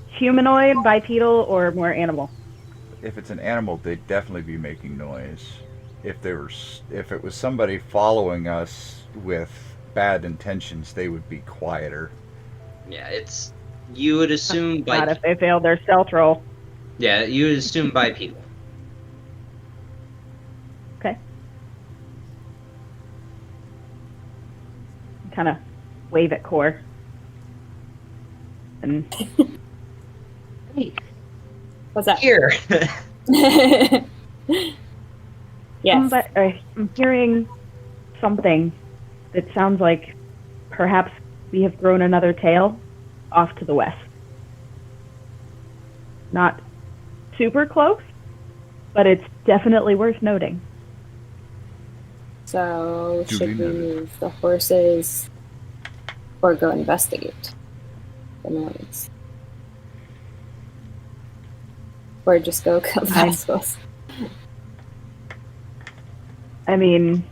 humanoid, bipedal, or more animal? If it's an animal, they'd definitely be making noise. If it was somebody following us with bad intentions, they would be quieter. Yeah, you would assume Not by if they failed their stealth roll. yeah, you would assume bipedal. Okay. Kind of wave at Core. And What's that? Here. Yes. But I'm hearing something that sounds like perhaps we have grown another tail off to the west. Not super close, but it's definitely worth noting. So Duly should we noted. move the horses or go investigate the noise? Or just go kill the assholes? I mean,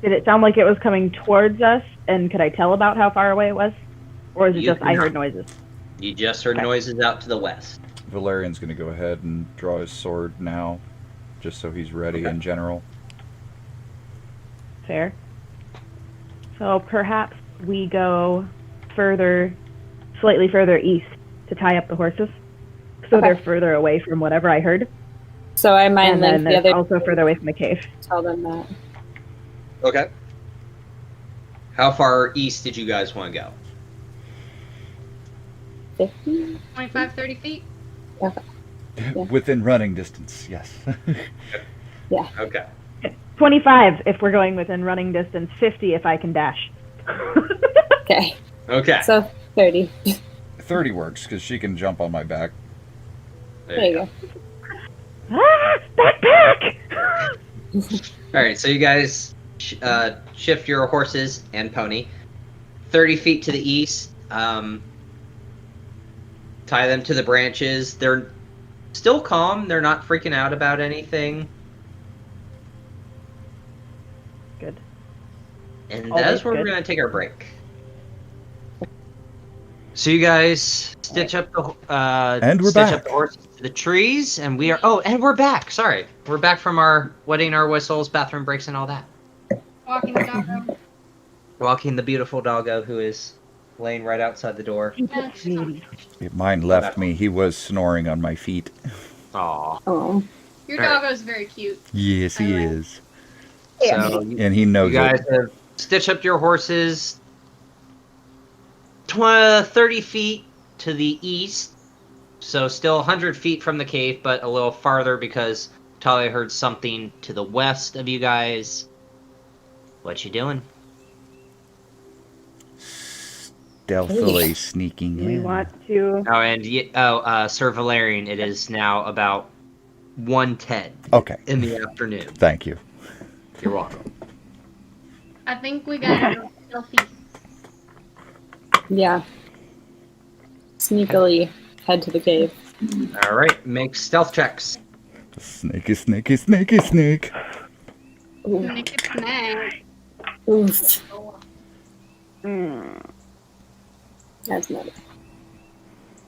did it sound like it was coming towards us? And could I tell about how far away it was? Or is it You just I cannot. heard noises? You just heard noises out to the west. Valerian's going to go ahead and draw his sword now, just so he's ready in general. Fair. So perhaps we go slightly further east to tie up the horses. So they're further away from whatever I heard. So I might And then link the other. also further away from the cave. Tell them that. Okay. How far east did you guys want to go? 50? 25, 30 feet? Within running distance, yes. Yeah. Okay. 25 if we're going within running distance, 50 if I can dash. Okay. Okay. So 30. 30 works, because she can jump on my back. There you go. Backpack! Alright, so you guys shift your horses and pony 30 feet to the east. Tie them to the branches. They're still calm. They're not freaking out about anything. Good. And Always that's where we're good. going to take our break. So you guys stitch up the And we're stitch back. up the horses to the trees, and we are. Oh, and we're back. Sorry, we're back from our wetting our whistles, bathroom breaks, and all that. Walking the dog. Walking the beautiful doggo who is laying right outside the door. Mine left me. He was snoring on my feet. Aw. Oh. Your Alright. doggo's very cute. Yes, he I like- is. So And he knows you guys it. have stitched up your horses 30 feet to the east. So still 100 feet from the cave, but a little farther because Talia heard something to the west of you guys. What you doing? Stealthily sneaking Do we in. want to... Oh, and Sir Valerian, it is now about 1:10 Okay, in the afternoon. thank you. You're welcome. I think we gotta go stealthy. Yeah. Sneakily head to the cave. All right, make stealth checks. Snaky, snaky, snaky, snake. Ooh. Make it snack. Oof. Mm. That's not it.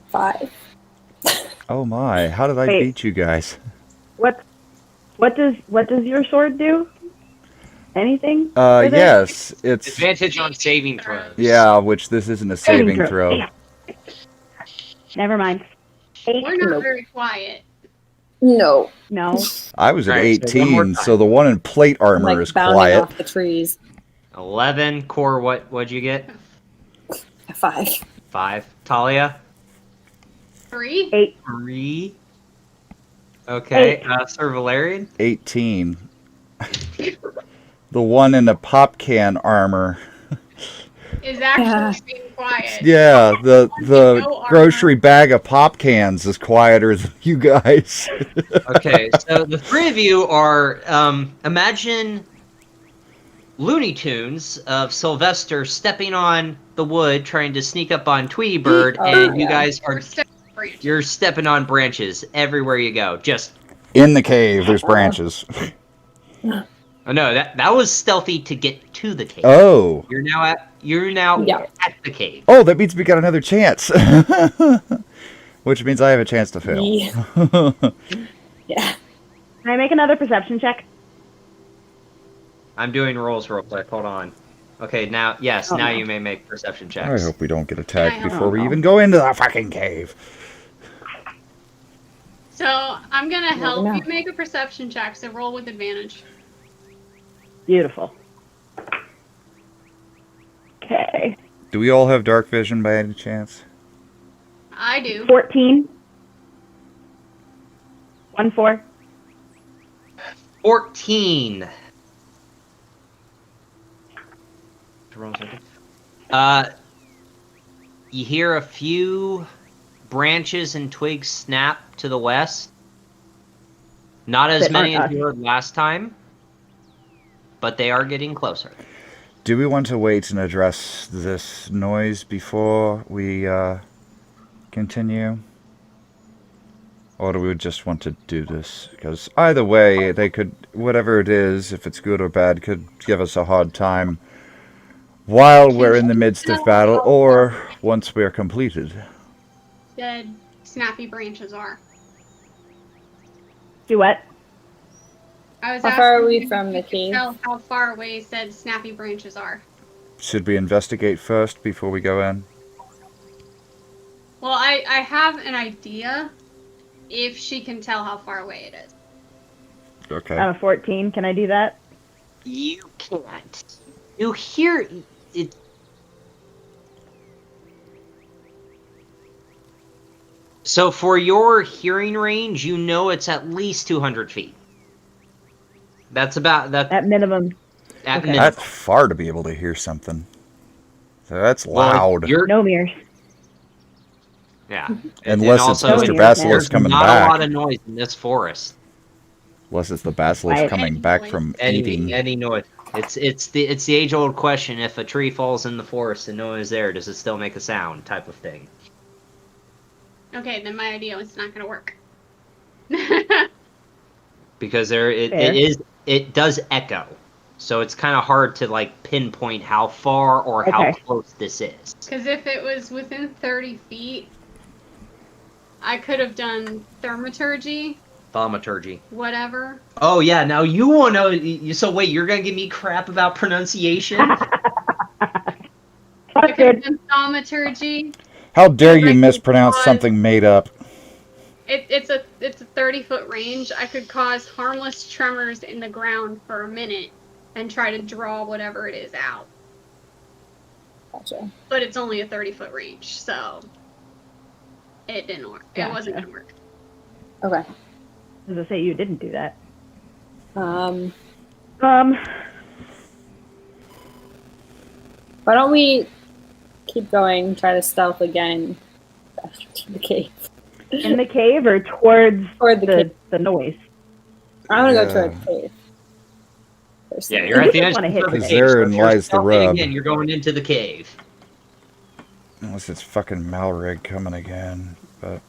5. Oh my, how did I Wait. beat you guys? What does your sword do? Anything? with it? Yes, it's... Advantage on saving throws. Yeah, which this isn't a saving throw. Never mind. 8. We're not Nope. very quiet. No. No. I was at Alright, so one more 18, time. so the one in plate I'm armor like is bounding quiet. off the trees. 11. Core, what'd you get? 5. 5. Talia? 3? 8. 3. Okay, 8. Sir Valerian? 18. The one in the pop can armor. Is actually Yeah. being quiet. Yeah, the No armor. grocery bag of pop cans is quieter than you guys. Okay, so the three of you are, imagine Looney Tunes of Sylvester stepping on the wood trying to sneak up on Tweety Bird, Oh, and you yeah. guys We're are, separate. you're stepping on branches everywhere you go. Just, In the cave, there's branches. oh no, that was stealthy to get to the cave. Oh. You're now Yeah. at the cave. Oh, that means we got another chance. Which means I have a chance to fail. Yeah. Yeah. Can I make another perception check? I'm doing rolls real quick. Hold on. Okay, now, yes, Oh, now no. you may make perception I checks. hope we don't get attacked I before we hope. even go into the fucking cave. So I'm gonna help know. you make a perception check, so roll with advantage. Beautiful. Okay. Do we all have dark vision by any chance? I do. 14. 1-4. 14. You hear a few branches and twigs snap to the west. Not as That many aren't as you heard last time, but they are getting closer. Do we want to wait and address this noise before we continue? Or do we just want to do this? Because either way, they could, whatever it is, if it's good or bad, could give us a hard time while we're in the midst of battle, or once we're completed. said snappy branches are. Do what? I was How far are asking we if from you the could cave? Tell how far away said snappy branches are. Should we investigate first before we go in? Well, I have an idea if she can tell how far away it is. Okay. I'm a 14. Can I do that? You can't. You hear it. So for your hearing range, you know it's at least 200 feet. That's about that. At minimum. At okay. minimum. That's far to be able to hear something. So that's Well, loud. you're, No mirrors. yeah. Unless And it's also, Mr. Mr. Basilisk there's coming not back. a lot of noise in this forest. Unless it's the Basilisk Right. coming back from eating. Any noise. It's the age-old question: if a tree falls in the forest and no one is there, does it still make a sound? Type of thing. Okay, then my idea is not going to work. Because Fair. it does echo, so it's kind of hard to like pinpoint how far or how Okay. close this is. Because if it was within 30 feet, I could have done thermaturgy, Thaumaturgy. whatever. Oh yeah, now you want to. So wait, you're gonna give me crap about pronunciation? I That's could have good. done thaumaturgy. How dare you Like, mispronounce cause- something made up? It's a 30-foot range. I could cause harmless tremors in the ground for a minute and try to draw whatever it is out. Gotcha. But it's only a 30-foot range, so it didn't work. It Gotcha. wasn't gonna work. Okay. As I say, you didn't do that. Um, Um, why don't we keep going, try to stealth again back to the cave? in the cave or towards Toward the cave. the noise? I'm gonna Yeah. go toward the cave. Yeah, Personally. you're at the You edge wanna of hit the the cave. cave. Therein So if you're lies the stealthing rub. again, you're going into the cave. Unless it's fucking Malrig coming again. But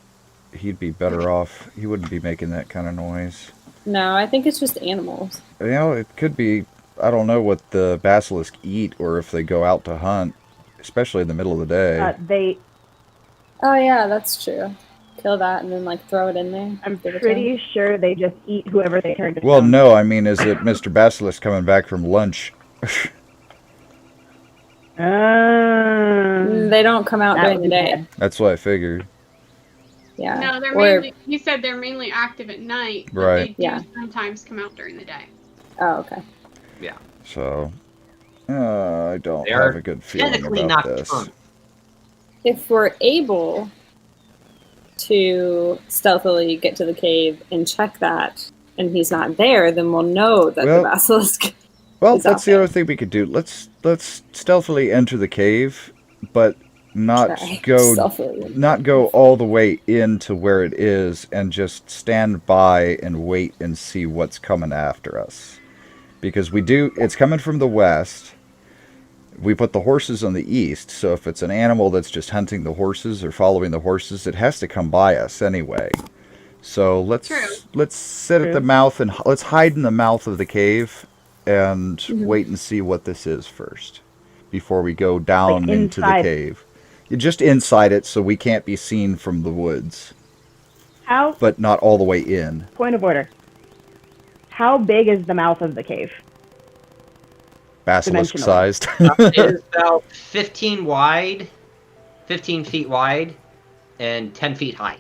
he'd be better off. He wouldn't be making that kind of noise. No, I think it's just animals. You know, it could be. I don't know what the Basilisk eat or if they go out to hunt, especially in the middle of the day. They. Oh yeah, that's true. Kill that and then like throw it in there. I'm Give it to pretty him. sure they just eat whoever they turn to. Well, stone. no, I mean, is it Mr. Basilisk coming back from lunch? They don't come out That during would the be day. bad. That's what I figured. Yeah. No, they're Or- mainly. He said they're mainly active at night, but Right. they do Yeah. sometimes come out during the day. Oh, okay. So, I don't They are have a good feeling Technically about not this. fun. If we're able to stealthily get to the cave and check that, and he's not there, then we'll know that Well- the basilisk. Well, It's that's out the there. other thing we could do. Let's stealthily enter the cave, but not Try go stealthily. not go all the way into where it is and just stand by and wait and see what's coming after us. Because it's coming from the west. We put the horses on the east, so if it's an animal that's just hunting the horses or following the horses, it has to come by us anyway. So True. let's sit at True. the mouth and let's hide in the mouth of the cave and Mhm. wait and see what this is first before we go down Like into the inside. cave. You're just inside it so we can't be seen from the woods, How? but not all the way in. Point of order. How big is the mouth of the cave? Basilisk Dimensionally. sized. It is about 15 wide, 15 feet wide, and 10 feet high.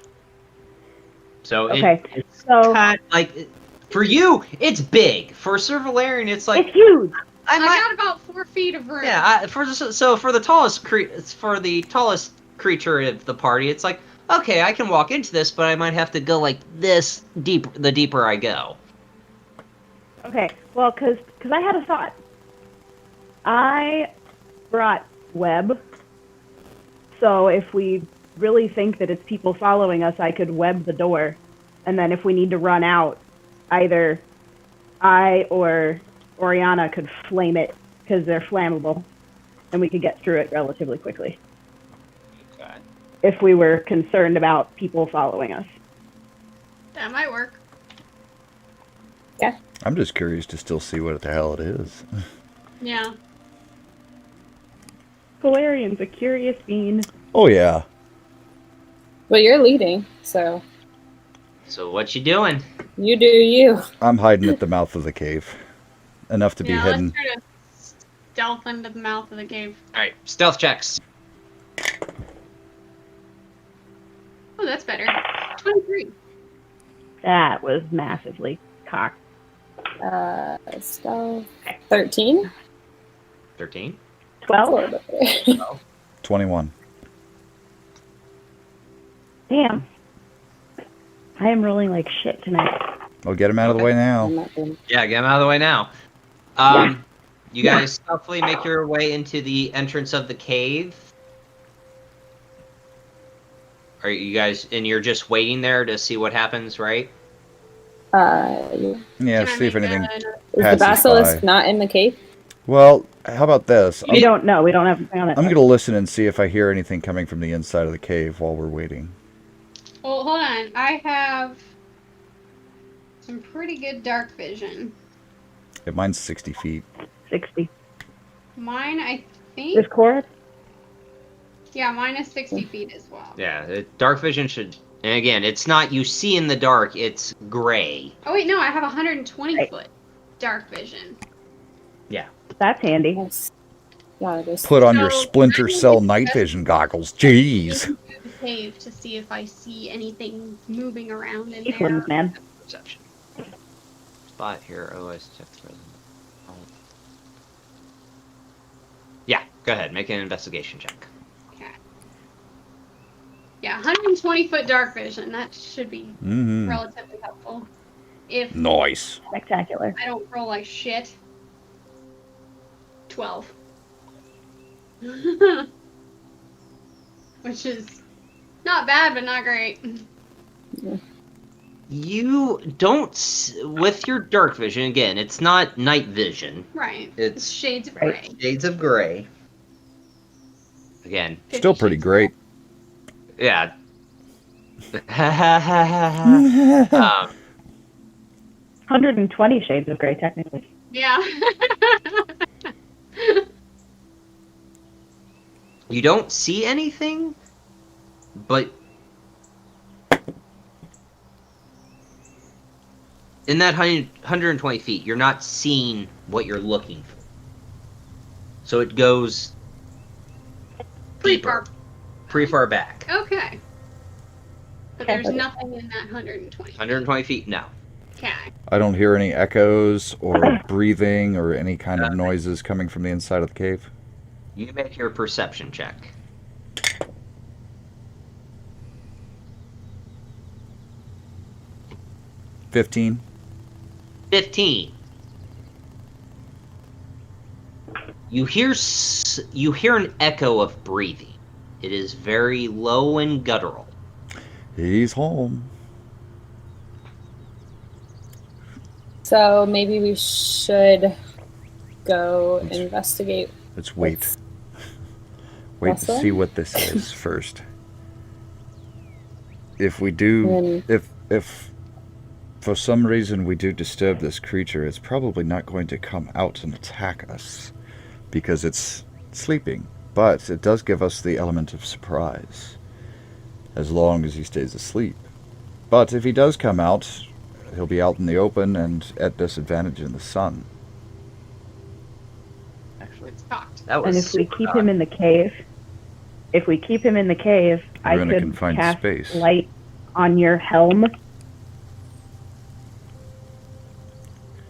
So Okay, it's so kind of like for you, it's big. For Cervalarian, it's like it's huge. I I might. got about 4 feet of room. Yeah, for the tallest creature of the party, it's like okay, I can walk into this, but I might have to go like this deep. The deeper I go. Okay, well, because I had a thought. I brought web, so if we really think that it's people following us, I could web the door, and then if we need to run out, either I or Oriana could flame it because they're flammable, and we could get through it relatively quickly. Okay. If we were concerned about people following us. That might work. I'm just curious to still see what the hell it is. Yeah. Valerian's a curious bean. Oh yeah. Well, you're leading, so So what you doing? you do you. I'm hiding at the mouth of the cave. Enough to be Yeah, hidden. let's try to stealth into the mouth of the cave. Alright, stealth checks. Oh, that's better. 23. That was massively cocked. Stealth 13. 13. 12? 21. Damn. I am rolling like shit tonight. Well, get him out of the way now. I'm not doing- Yeah, get him out of the way now. You guys stealthily make your way into the entrance of the cave. Are you guys, and you're just waiting there to see what happens, right? Yeah. Yeah, Can I see if make anything Is the passes basilisk by. not in the cave? Well, how about this? We don't know. We don't have anything on it. I'm going to listen and see if I hear anything coming from the inside of the cave while we're waiting. Well, hold on. I have some pretty good dark vision. Yeah, mine's 60 feet. 60. Mine, I think. This core? Yeah, mine is 60 feet as well. Yeah, dark vision should, and again, it's not you see in the dark, it's gray. Oh, wait, no, I have 120 Right. foot dark vision. That's handy. Yes. Yeah, it is. Put on your So, Splinter I'm Cell looking night at- vision goggles. Jeez. Into the cave to see if I see anything moving around in there. Equals, man. Perception. Spot here, otherwise check the present. Oh. Yeah, go ahead, make an investigation check. Okay. Yeah, 120 foot dark vision. That should be Mm-hmm. relatively helpful. If Nice. Spectacular. I don't roll like shit. 12. Which is not bad, but not great. You don't, with your dark vision, again, it's not night vision. Right. It's shades of Right. gray. shades of gray. Again, 50 Still pretty shades. great. yeah. 120 shades of gray, technically. Yeah. You don't see anything, but in that 120 feet, you're not seeing what you're looking for. So it goes Pretty deeper, far. pretty far back. Okay. But Okay. there's nothing in that 120. 120 feet, no. Okay. I don't hear any echoes or breathing or any kind of noises coming from the inside of the cave. You make your perception check. $15. 15. You hear an echo of breathing. It is very low and guttural. He's home. So maybe we should go investigate. Let's wait. What's- Wait to Russell? see what this is first. If we do, And- if for some reason we do disturb this creature, it's probably not going to come out and attack us because it's sleeping. But it does give us the element of surprise as long as he stays asleep. But if he does come out, he'll be out in the open and at disadvantage in the sun. Actually, It's cocked. that was And if we super keep odd. him in the cave, I We're in a could confined cast space. light on your helm.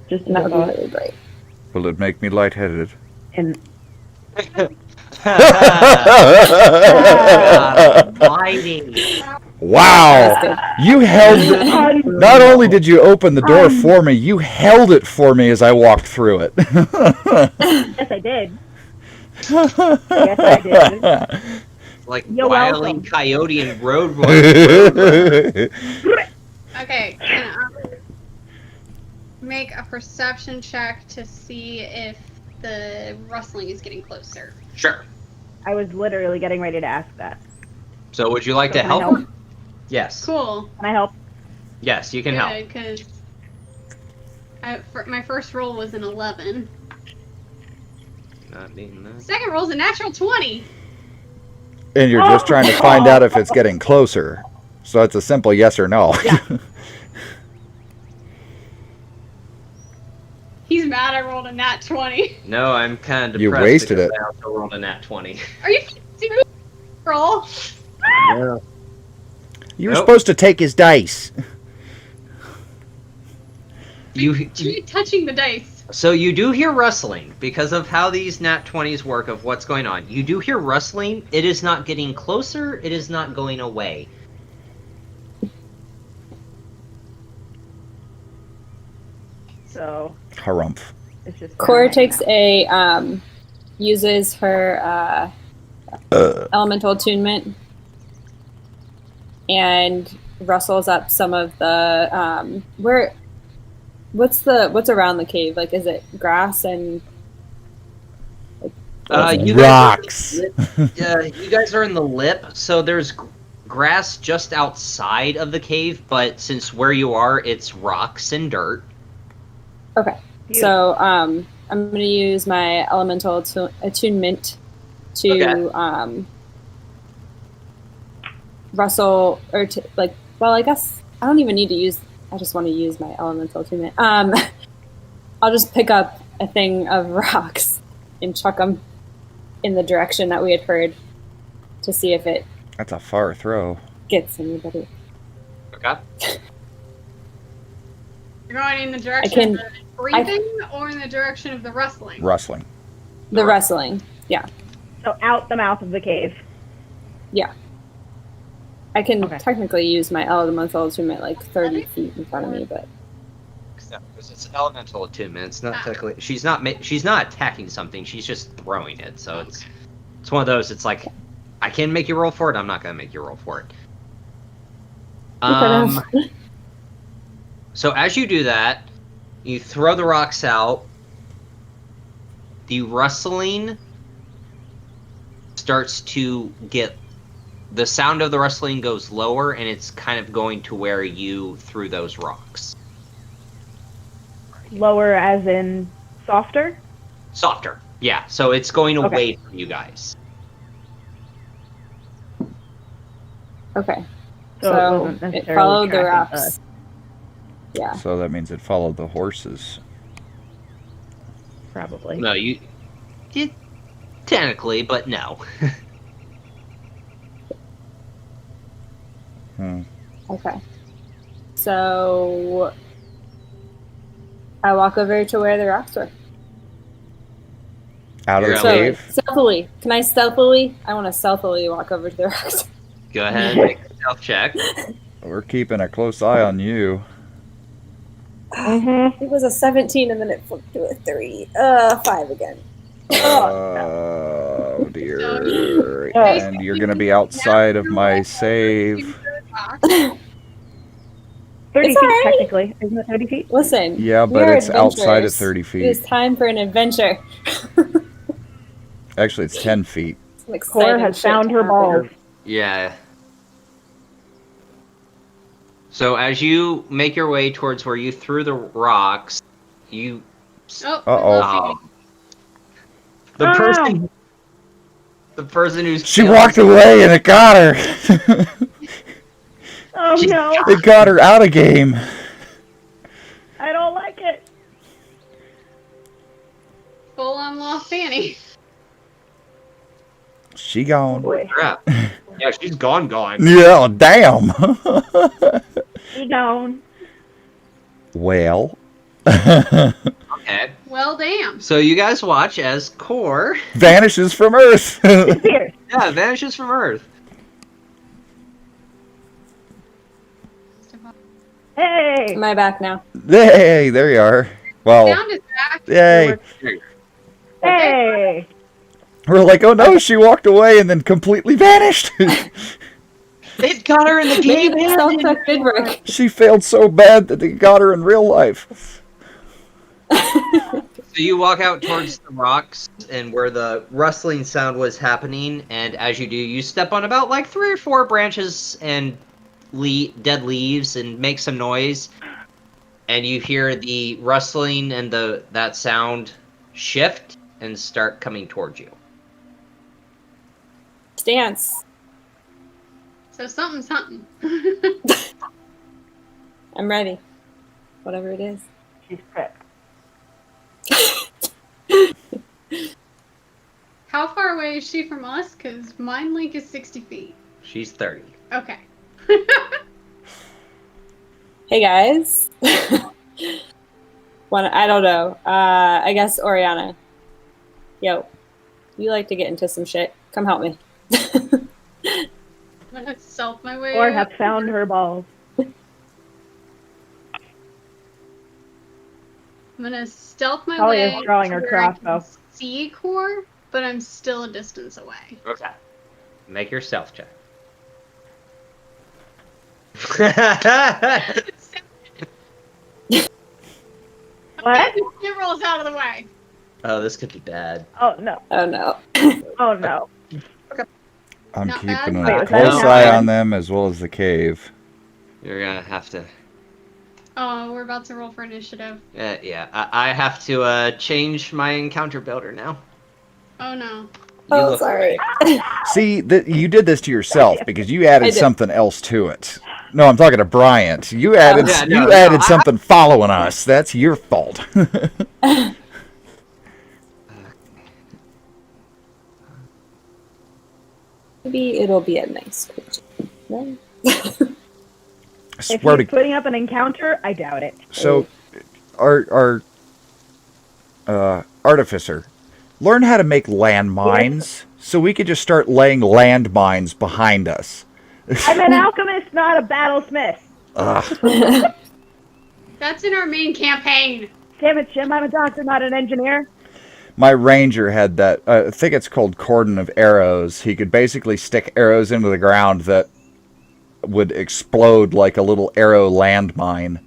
Just And that as would a be really great. Will it make me lightheaded? and Almighty. Wow! You held. Not only did you open the door for me, you held it for me as I walked through it. yes, I did. Yes, I did. Like You're Wile E. welcome. Coyote and Road Warrior. Okay, can I make a perception check to see if the rustling is getting closer? Sure. I was literally getting ready to ask that. So would you like to Can I help? Yes. Cool. Can I help? Yes, you can help. Because my first roll was an 11. Not being that. Second roll's a natural 20. And you're just trying to find out if it's getting closer. So it's a simple yes or no. Yeah. He's mad I rolled a nat 20. No, I'm kind of You depressed wasted because it. I also rolled a nat 20. Are you serious? Roll? Yeah. You were Nope. supposed to take his dice. You touching the dice. So you do hear rustling because of how these nat 20s work of what's going on. You do hear rustling. It is not getting closer. It is not going away. So Harumph. it's just. Cora kinda takes hanging out. uses her elemental attunement and rustles up some of the what's around the cave? Like, is it grass and You Rocks. you guys are in the lip, so there's grass just outside of the cave, but since where you are, it's rocks and dirt. Okay. So I'm going to use my elemental attunement to rustle or to well, I guess I don't even need to use. I just want to use my elemental attunement. I'll just pick up a thing of rocks and chuck them in the direction that we had heard to see if it That's a far throw. gets anybody. Okay. You're going in the direction can- of the breathing or in the direction of the rustling? Rustling. The rustling. Yeah. So out the mouth of the cave. Yeah. I can Okay. technically use my elemental attunement like 30 feet in front of me, but Because it's elemental attunement. It's not technically. She's not attacking something. She's just throwing it. So it's one of those. It's like I can make you roll for it. I'm not gonna make you roll for it. So as you do that, you throw the rocks out. The rustling starts to get. The sound of the rustling goes lower, and it's kind of going to where you threw those rocks. Lower as in softer? Softer, yeah. So it's going Okay. away from you guys. okay. So it So wasn't it necessarily followed the tracking rocks. us. Yeah. So that means it followed the horses. Probably. No, you technically, but no. Okay. So I walk over to where the rocks were. Out of the You're cave? Stealthily. Can I stealthily? I want to stealthily walk over to the rocks. Go ahead and make a stealth check. We're keeping a close eye on you. Mm-hmm. It was a 17 and then it flipped to a 3. 5 again. Oh dear. Oh. And you're gonna be outside of my save. 30 It's feet, alright. technically. Isn't it 30 feet? Listen. Yeah, we but are it's outside of adventurers. 30 It is feet. time for an adventure. Actually, it's 10 feet. Some Cora exciting has shit found her happened. balls. Yeah. So as you make your way towards where you threw the rocks, you Oh, Uh-oh. the person who's She walked away and it got her. Oh no, It got her out of game. I don't like it. full on lost Fanny. She gone. Boy, crap. Yeah, she's gone. Yeah, damn. he gone. Well. Okay. Well, damn. So you guys watch as Core Vanishes from Earth. Here. vanishes from Earth. Hey. Am I back now? Hey, there you are. Well, Sound is back. yay. Hey. We're like, oh no, she walked away and then completely vanished. It got her in the Maybe game. the stealth check did work. She failed so bad that they got her in real life. So you walk out towards the rocks and where the rustling sound was happening, and as you do, you step on about like 3 or 4 branches and dead leaves and make some noise, and you hear the rustling and that sound shift and start coming towards you. Stance. So So something's something. I'm ready. Whatever it is. She's prepped. How far away is she from us? Because mine link is 60 feet. She's 30. Okay. Hey guys. I don't know. I guess Oriana. Yo, you like to get into some shit. Come help me. I'm gonna stealth my way Or up. have found her balls. I'm gonna stealth my Holly way is drawing to her where I can crossbow. see Core, but I'm still a distance away. Okay. Make your stealth check. What? It rolls out of the way. Oh, this could be bad. Oh no. Oh no. Oh no. I'm Not keeping bad. a Wait, was that close an eye eye? on them as well as the cave. You're gonna have to. Oh, we're about to roll for initiative. Yeah. I have to change my encounter builder now. Oh no. You Oh, look sorry. See, you did this to yourself because you added I did. something else to it. No, I'm talking to Bryant. You added Yeah, no, you no, added I- something following us. That's your fault. Maybe it'll be a nice creature. No? I If swear he's to putting up an encounter, I doubt it. So, our artificer, learn how to make landmines so we could just start laying landmines behind us. I'm an alchemist, not a battlesmith. Ugh. That's in our main campaign. Damn it, Jim, I'm a doctor, not an engineer. My ranger had that. I think it's called Cordon of Arrows. He could basically stick arrows into the ground that would explode like a little arrow landmine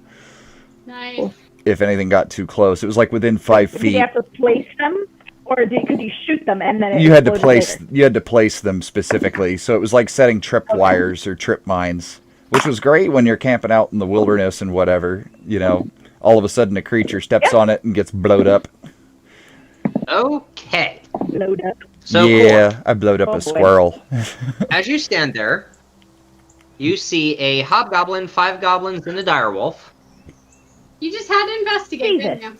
Nice. if anything got too close. It was like within 5 Did feet. you have to place them? Or could you shoot them and then it You had to exploded place later? you had to place them specifically, so it was like setting trip wires or trip mines, which was great when you're camping out in the wilderness and whatever. You know, all of a sudden a creature steps on it and gets blowed up. Okay. Load up. So yeah, I blowed up Oh, a boy. squirrel. as you stand there, you see a hobgoblin, 5 goblins, and a direwolf. You just had to investigate, Jesus. didn't you?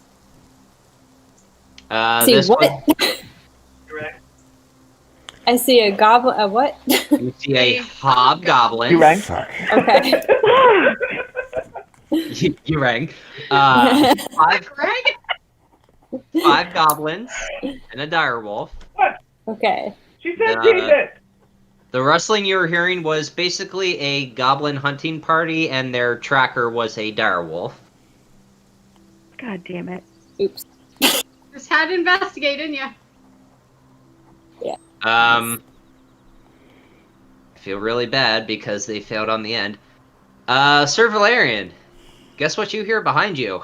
See This what? one, I see a goblin. A what? you see a hobgoblin. You rang? Fuck. Okay. You rang. 5 Greg? 5 goblins and a direwolf. Okay. She said Uh, Jesus! The rustling you were hearing was basically a goblin hunting party, and their tracker was a direwolf. God damn it. Oops. Just had to investigate, didn't you? I feel really bad because they failed on the end. Sir Valerian, guess what you hear behind you?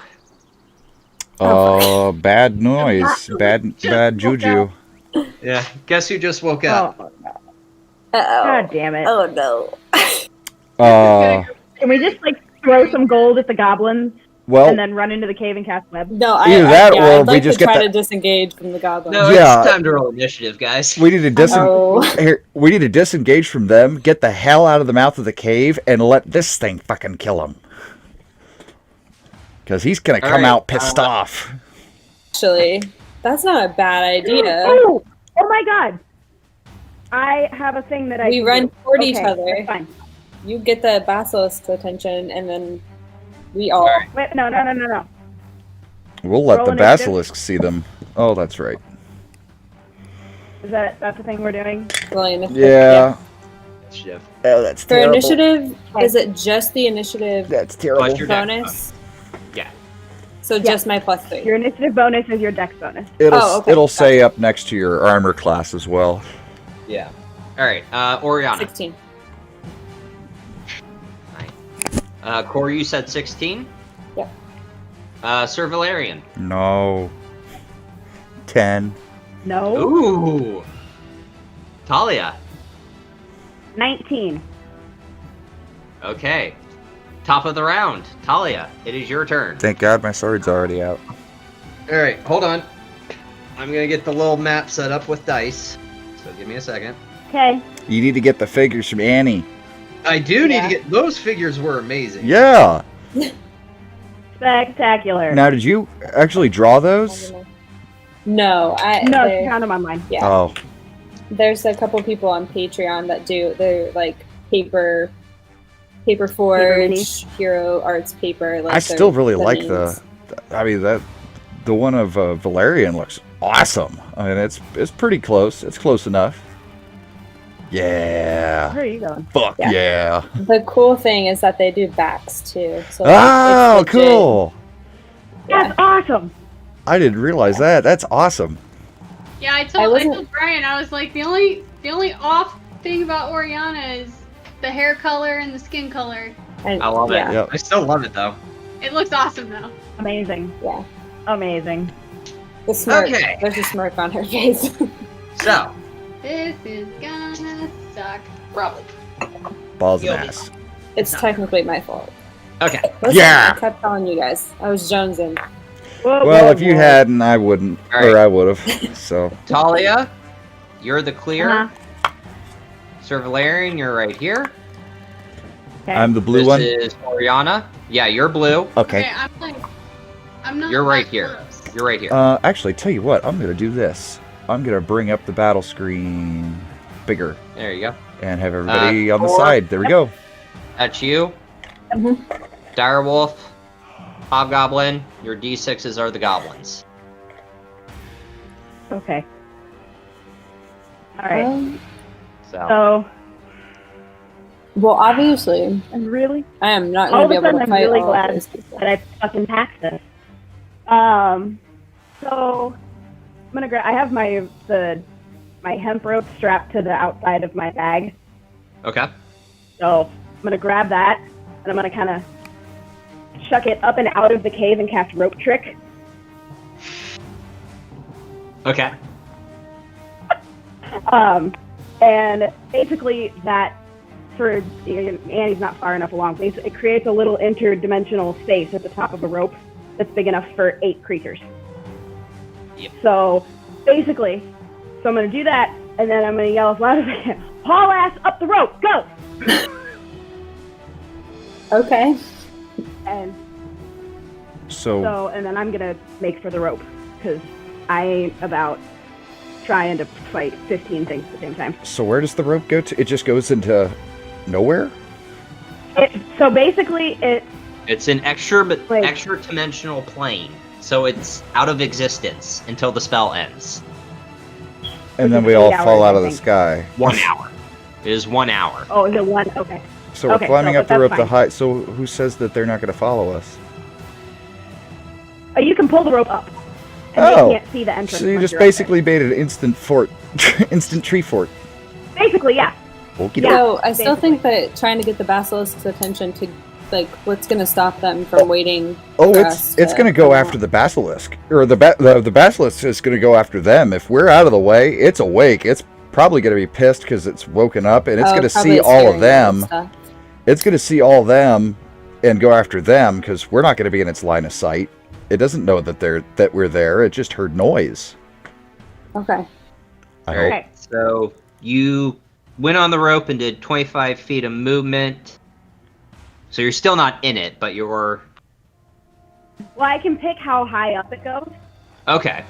Bad noise, bad juju. Yeah, guess who just woke up? Oh, no. Uh-oh. God damn it. Oh no. Can we just, like, throw some gold at the goblins Well, and then run into the cave and cast web? No, Either that or I'd we like just to get try the- to disengage from the goblin. No, Yeah. it's time to roll initiative, guys. we need to Oh. we need to disengage from them, get the hell out of the mouth of the cave, and let this thing fucking kill him. Because he's gonna come Alright, out pissed off. Actually, that's not a bad idea. Oh my god! I have a thing that I We can run do. toward each Okay, other. that's fine. You get the basilisk's attention, and then we all. Alright. Wait, no. We'll let Roll the initiative. basilisk see them. Oh, that's right. That's the thing we're doing? Rolling initiative. Yeah. Initiative. Oh, that's For terrible. initiative, is it just the initiative That's terrible. Plus your dex bonus? Yeah. So just my +3. Your initiative bonus is your dex bonus. Oh, It'll okay. say up next to your armor class as well. Yeah. Alright, Oriana. 16. Corey, you said 16? Yep. Sir Valerian. No. 10. No. Ooh. Talia. 19. Okay. Top of the round. Talia, it is your turn. Thank God my sword's already out. Alright, hold on. I'm gonna get the little map set up with dice. So give me a second. Okay. You need to get the figures from Annie. I do need Yeah. to get those figures were amazing. Yeah. Spectacular. Now, did you actually draw those? No, No, they're- she found them online. yeah. Oh, There's a couple people on Patreon that do. They're like paper forge, hero arts paper. Like I still really the like names. the one of Valerian looks awesome. I mean, it's pretty close. It's close enough. Yeah. Where are you going? Fuck Yeah. yeah. The cool thing is that they do backs too. So Oh, it's legit. cool. Yeah. That's awesome. I didn't realize that. That's awesome. Yeah, I I told wasn't- Brian, I was like, the only off thing about Oriana is the hair color and the skin color. And, I love yeah. it. Yep. I still love it though. It looks awesome though. Amazing. Yeah. Amazing. The smirk. Okay. There's a smirk on her face. So, This is gonna suck. Probably. Balls You'll and be ass. It's technically my fault. okay. Listen, Yeah. I kept telling you guys. I was jonesing. Whoa, Well, whoa, if you whoa. hadn't, I wouldn't, All right. or I would have. So Talia, you're the clear. Uh-huh. Sir Valerian, you're right here. Okay. I'm the blue This one. is Oriana. Yeah, you're blue. Okay. I'm not. You're right that here. close. You're right here. Actually, tell you what, I'm gonna do this. I'm gonna bring up the battle screen bigger There you go. and have everybody on the Thor. side. There we go. That's you. Mhm. Direwolf, Hobgoblin. Your D6s are the goblins. Okay. All right. So, So, Well, obviously, I'm really I am not all going of to a be able sudden to I'm fight really all of glad those people. that I fucking packed this. So I'm gonna grab. I have my hemp rope strapped to the outside of my bag. okay. So I'm gonna grab that and I'm gonna kind of chuck it up and out of the cave and cast Rope Trick. Okay. And basically that, for Annie's not far enough along, it creates a little interdimensional space at the top of a rope that's big enough for 8 creatures. Yep. So basically, I'm gonna do that, and then I'm gonna yell as loud as I can, haul ass up the rope, go! Okay. And So and then I'm gonna make for the rope, because I ain't about trying to fight 15 things at the same time. so where does the rope go to? It just goes into nowhere? So basically, It's an extra Like- dimensional plane, so it's out of existence until the spell ends. And then is we all 8 hours, fall out I of the think. sky. 1 hour. It is 1 hour. oh, is it one? Okay. So we're Okay, climbing so up the that's rope to fine. high. So who says that they're not going to follow us? You can pull the rope up. And Oh. they can't see the entrance. So you once just you're up basically made an instant fort, instant tree fort. there. Basically, yeah. Okie Yeah. So I still basically. think that trying to get the basilisk's attention to, like, what's going to stop them from waiting? Oh, for it's us it's to going to go come after out? the basilisk, or the basilisk is going to go after them. If we're out of the way, it's awake. It's probably going to be pissed because it's woken up, and it's Oh, going to probably see all scaring of them. and stuff. It's going to see all them and go after them because we're not going to be in its line of sight. It doesn't know that we're there. It just heard noise. Okay. I Alright, hope. Okay. so you went on the rope and did 25 feet of movement. So you're still not in it, but you're... Well, I can pick how high up it goes. Okay.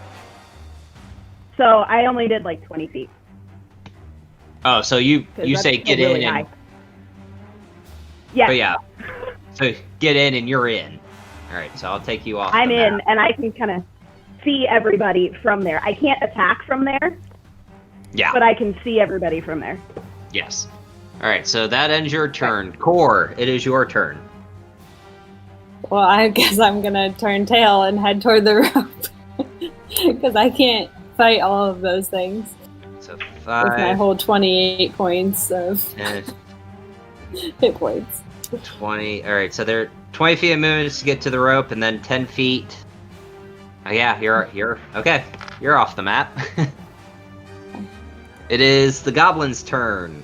So I only did like 20 feet. Oh, so you 'cause you that's say still get really in and... high. Yeah. But yeah. So get in and you're in. Alright, so I'll take you off I'm the in, map. and I can kind of see everybody from there. I can't attack from there, Yeah, but I can see everybody from there. yes. Alright, so that ends your turn. Core, it is your turn. Well, I guess I'm going to turn tail and head toward the rope. Because I can't fight all of those things So with my 5, whole 28 points of 10, hit points. 20. Alright, so there are 20 feet of movement to get to the rope, and then 10 feet. Oh yeah, you're okay. You're off the map. It is the goblin's turn.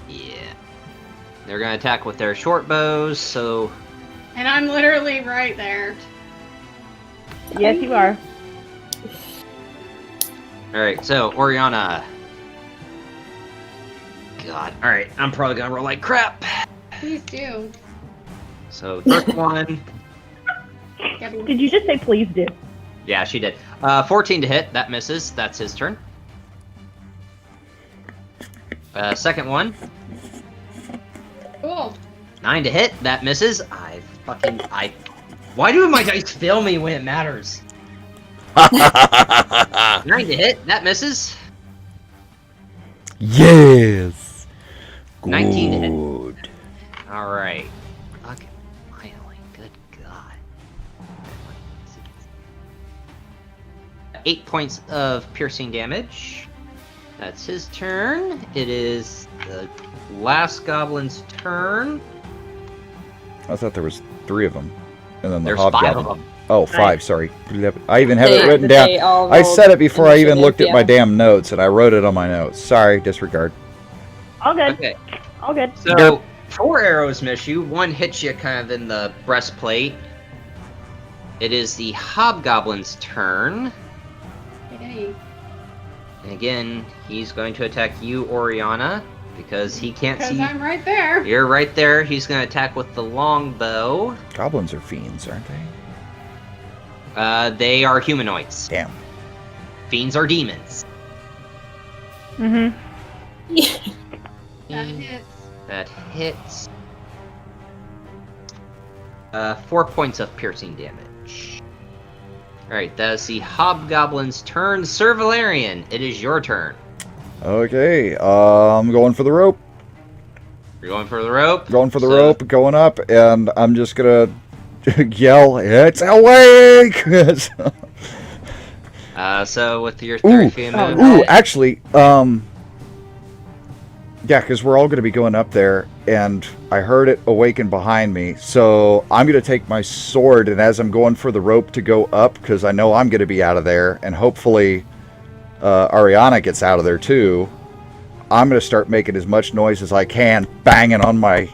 Yeah. They're gonna attack with their short bows, so And I'm literally right there. Yes, you are. Alright, so Oriana. God. Alright, I'm probably gonna roll like crap. Please do. So, first one. Did you just say please do? Yeah, she did. 14 to hit. That misses. That's his turn. Second one. Cool. 9 to hit. That misses. Why do my dice fail me when it matters? 9 to hit. That misses. Yes. 19 to hit. Good. Alright. Okay, finally. Good God. 8 points of piercing damage. That's his turn. It is the last goblin's turn. I thought there was 3 of them, and then the There's 5 hobgoblin. of them. Oh, 5. Sorry. I even have They- it written they down. all I rolled said it before I even initiative, looked at my yeah. damn notes, and I wrote it on my notes. Sorry, disregard. All good. Okay, All good. so 4 arrows miss you. 1 hits you kind of in the breastplate. It is the hobgoblin's turn. Yay. And again, he's going to attack you, Oriana, because he can't Because see. I'm right there. You're right there. He's going to attack with the longbow. Goblins are fiends, aren't they? They are humanoids. Damn. Fiends are demons. Mm-hmm. That hits. That hits. 4 points of piercing damage. Alright, that is the hobgoblin's turn. Sir Valerian, it is your turn. Okay, I'm going for the rope. You're going for the rope? Going for the So- rope, going up, and I'm just gonna yell, "It's awake!" So with your 30 feet Oh, movement, no. Ooh, actually, yeah, because we're all going to be going up there, and I heard it awaken behind me, so I'm going to take my sword, and as I'm going for the rope to go up, because I know I'm going to be out of there, and hopefully Ariana gets out of there too, I'm going to start making as much noise as I can, banging on my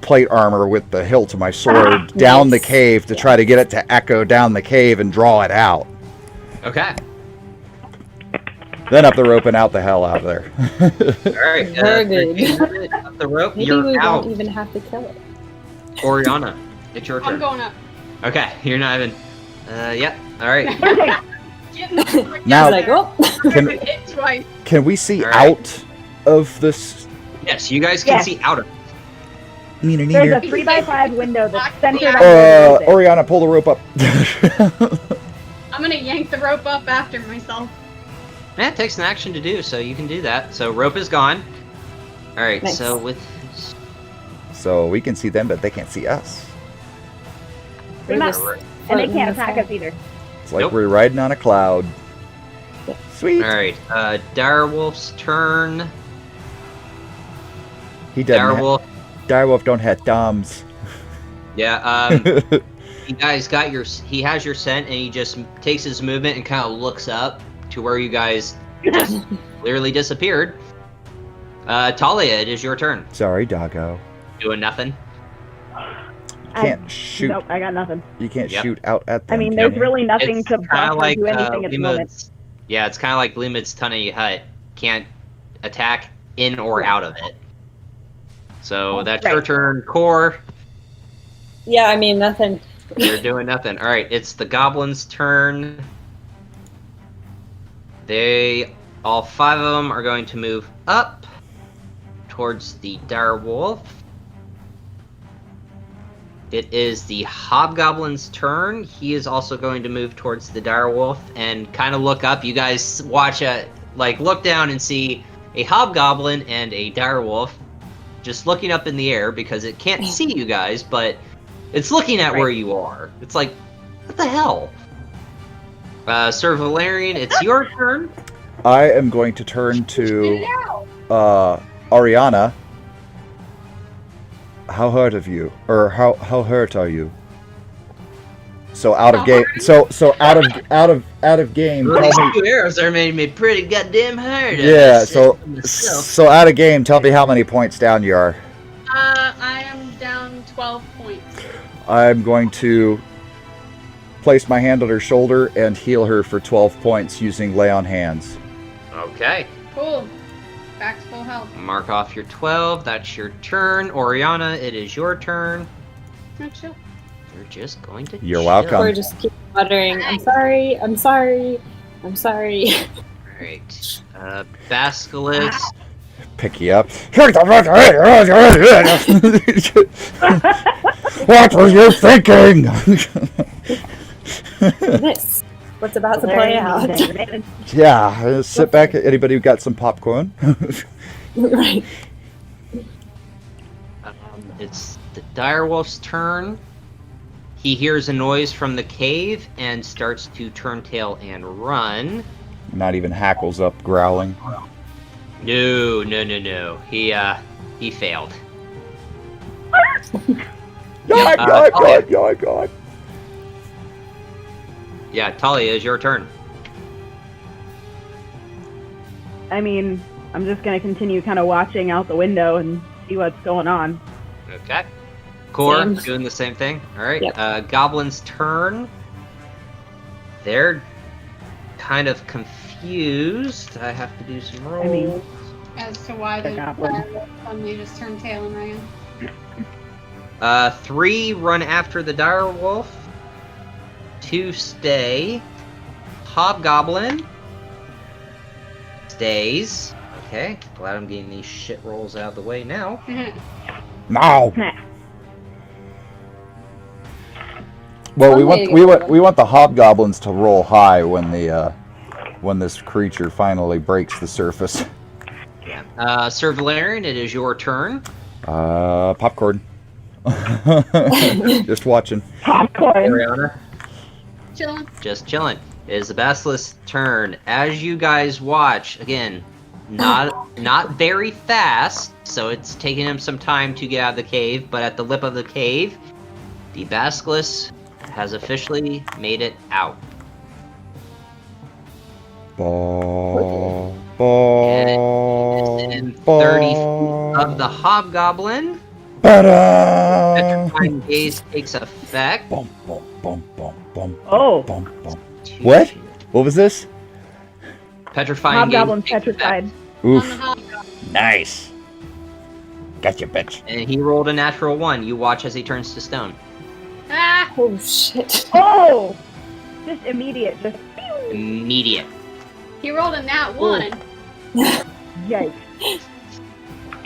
plate armor with the hilt of my sword down the Nice. cave to try to get it to echo down the cave and draw it out. Okay. Then up the rope and out the hell out of there. Alright. Very good. 30 feet movement, up the rope. Maybe You're we out. won't even have to kill it. Oriana, it's your I'm turn. going up. Okay, you're not even. Yeah. Alright. Now- Like, oh. Can- Hit twice. Can we see All right. out of this? Yes, you guys can Yes. see out of it. There's a 3x5 window that's centered Yeah. on the building. Oriana, pull the rope up. I'm gonna yank the rope up after myself. Yeah, it takes an action to do, so you can do that. So rope is gone. Alright, Nice. so with So we can see them, but they can't see us. Pretty much. And they can't attack us either. It's like Nope. we're riding on a cloud. Sweet. Alright, Direwolf's turn. He doesn't. Direwolf. Direwolf don't have thumbs. Yeah, you guys got your. He has your scent, and he just takes his movement and kind of looks up to where you guys just clearly disappeared. Talia, it is your turn. Sorry, doggo. Doing nothing. You can't shoot. Nope, I got nothing. You can't Yep. shoot out at them. I mean, can there's you? really nothing It's to kind block of or like do anything at the moment. Limud's. Yeah, it's kind of like Limud's Tunny Hut. Can't attack in or out of it. So that's your Right. turn, Core. Yeah, I mean, nothing. You're doing nothing. All right, it's the goblin's turn. All 5 of them are going to move up towards the direwolf. It is the hobgoblin's turn. He is also going to move towards the direwolf and kind of look up. You guys watch look down and see a hobgoblin and a direwolf just looking up in the air because it can't see you guys, but it's looking at where you are. It's like, what the hell? Sir Valerian, it's your turn. I am going to turn to Ariana. How hurt of you, or how hurt are you? So out of How game. hurt? So out of game. Well, Tell these me. 2 arrows are made me pretty goddamn hurt. Yeah. So Myself. out of game. Tell me how many points down you are. I am down 12 points. I'm going to place my hand on her shoulder and heal her for 12 points using Lay on Hands. Okay. Cool. Back to full health. Mark off your 12. That's your turn. Oriana, it is your turn. No, chill. You're just going to You're chill. welcome. Or just keep muttering, I'm sorry, I'm sorry, I'm sorry. Alright. Basilisk. Pick you up. What were you thinking? This. What's about to play out. Yeah, sit back. Anybody who got some popcorn? Right. It's the direwolf's turn. He hears a noise from the cave and starts to turn tail and run. Not even hackles up, growling. No. He failed. God. Yeah, Talia, is your turn. I mean, I'm just gonna continue kind of watching out the window and see what's going on. Okay. Core, Same. doing the same thing. Alright. Yep. Goblin's turn. They're kind of confused. I have to do some rolls. I mean, As to why the goblin. suddenly just turned tail and ran. 3 run after the direwolf. 2 stay. Hobgoblin stays. Okay, glad I'm getting these shit rolls out of the way now. No. Nah. Well, Okay, we want the hobgoblins to roll high when this creature finally breaks the surface. Sir Valerian, it is your turn. Popcorn. Just watching. Popcorn. Ariana, Chilling. just chilling. It is the Basilisk's turn. As you guys watch, again, not very fast, so it's taking him some time to get out of the cave, but at the lip of the cave, the Basilisk has officially made it out. Ball. Within 30 feet of the Hobgoblin, Ba-da! Petrifying Gaze takes effect. Bum, bum, bum, bum, bum, Oh. bum, bum. What? What was this? Petrifying Hobgoblin Gaze takes petrified. effect. On the Oof. hobgoblin. Nice. Gotcha, bitch. And he rolled a natural 1. You watch as he turns to stone. Ah! Oh shit. Oh! Just immediate. Just Immediate. He rolled a nat 1. yikes.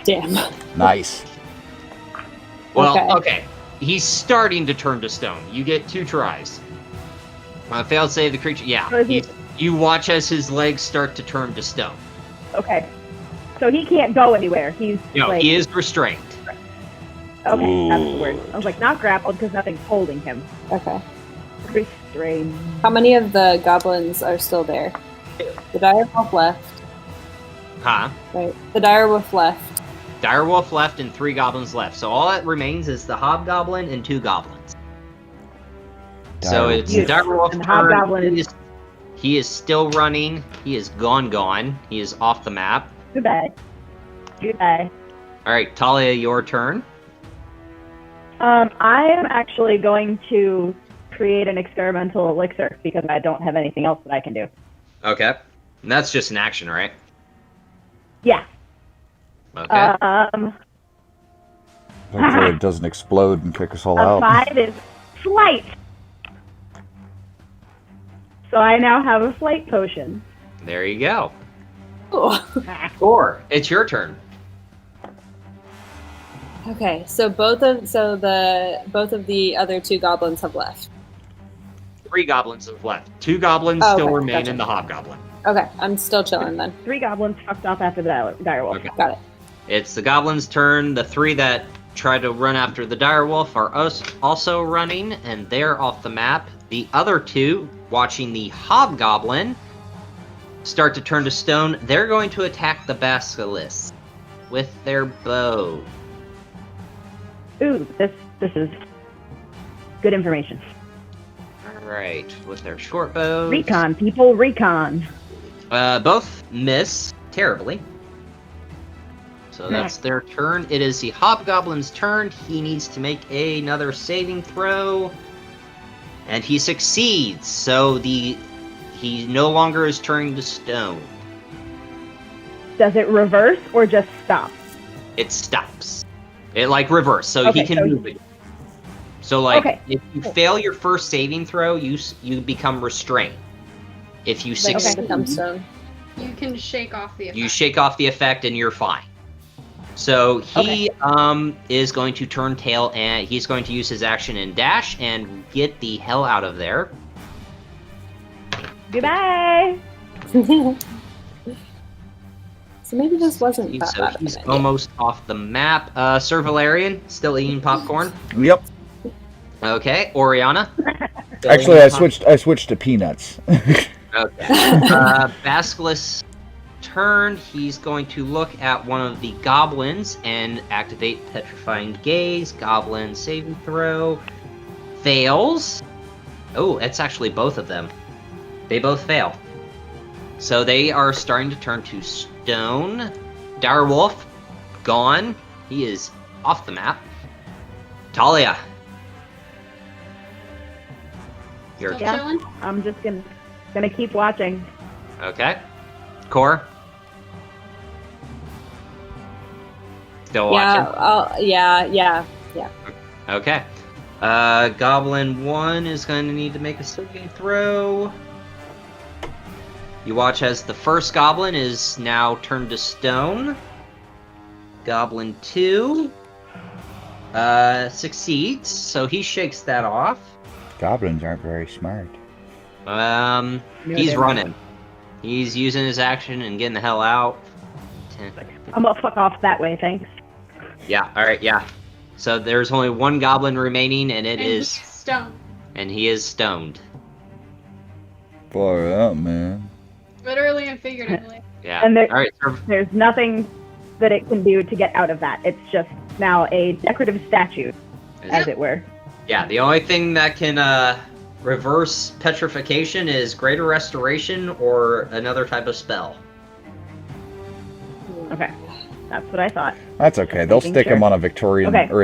Damn. Nice. Well, okay. He's starting to turn to stone. You get 2 tries. Failed save the creature. Yeah. So is he- You watch as his legs start to turn to stone. Okay. So he can't go anywhere. He's No, like, he is restrained. okay, that's the word. I was like, not grappled because nothing's holding him. Okay. Restrained. How many of the goblins are still there? The direwolf left. Huh? Right. The direwolf left. Direwolf left and 3 goblins left. So all that remains is the Hobgoblin and 2 goblins. So it's Yes, Direwolf and the turn. Hobgoblin is- He is still running. He is gone. He is off the map. Goodbye. Goodbye. Alright, Talia, your turn. I am actually going to create an experimental elixir because I don't have anything else that I can do. Okay. And that's just an action, right? Yeah. Okay. Hopefully it doesn't explode and kick us all A out. 5 is flight. So I now have a flight potion. There you go. Oh. 4. It's your turn. Okay, so both of the other 2 goblins have left. 3 goblins have left. 2 goblins Oh, still okay, remain gotcha. in the Hobgoblin. Okay, I'm still chilling then. 3 goblins fucked off after the direwolf. Okay. Got it. It's the goblin's turn. The 3 that tried to run after the direwolf are also running, and they're off the map. The other 2, watching the Hobgoblin start to turn to stone, they're going to attack the Basilisk with their bow. Ooh, this is good information. Alright, with their short bows. Recon, people, recon. Both miss terribly. So that's their turn. It is the Hobgoblin's turn. He needs to make another saving throw. And he succeeds, so he no longer is turning to stone. Does it reverse or just stop? It stops. It like reverse, so Okay, he can so move it. So like, Okay, if you cool. fail your first saving throw, you become restrained. If you Like succeed, become stone. You can shake off the effect. you shake off the effect and you're fine. So he is going to turn tail and he's going to use his action and dash and get the hell out of there. Goodbye. So maybe this wasn't that So bad of he's an idea. almost off the map. Sir Valerian, still eating popcorn. Yep. Okay, Oriana. Still Actually, eating I switched to peanuts. Okay. Basilisk's turn. He's going to look at one of the goblins and activate Petrifying Gaze. Goblin saving throw. Fails. Oh, that's actually both of them. They both fail. So they are starting to turn to stone. Direwolf, gone. He is off the map. Talia. Your Still Yeah. chilling? I'm just gonna keep watching. Okay. Core. Still watching. Yeah. Okay. Goblin 1 is going to need to make a saving throw. You watch as the first goblin is now turned to stone. Goblin 2 succeeds, so he shakes that off. Goblins aren't very smart. No, He's they're running. He's using his action and getting the hell out. I'm gonna fuck off that way, thanks. Yeah, alright, yeah. So there's only one goblin remaining, and it And is, he's stone. and he is stoned. Far out, man. Literally and figuratively. Yeah. And there- Alright, so There's nothing that it can do to get out of that. It's just now a decorative statue, as it were. yeah, the only thing that can reverse petrification is Greater Restoration or another type of spell. Okay, that's what I thought. That's okay. They'll Making stick him sure. on a Victorian Okay. or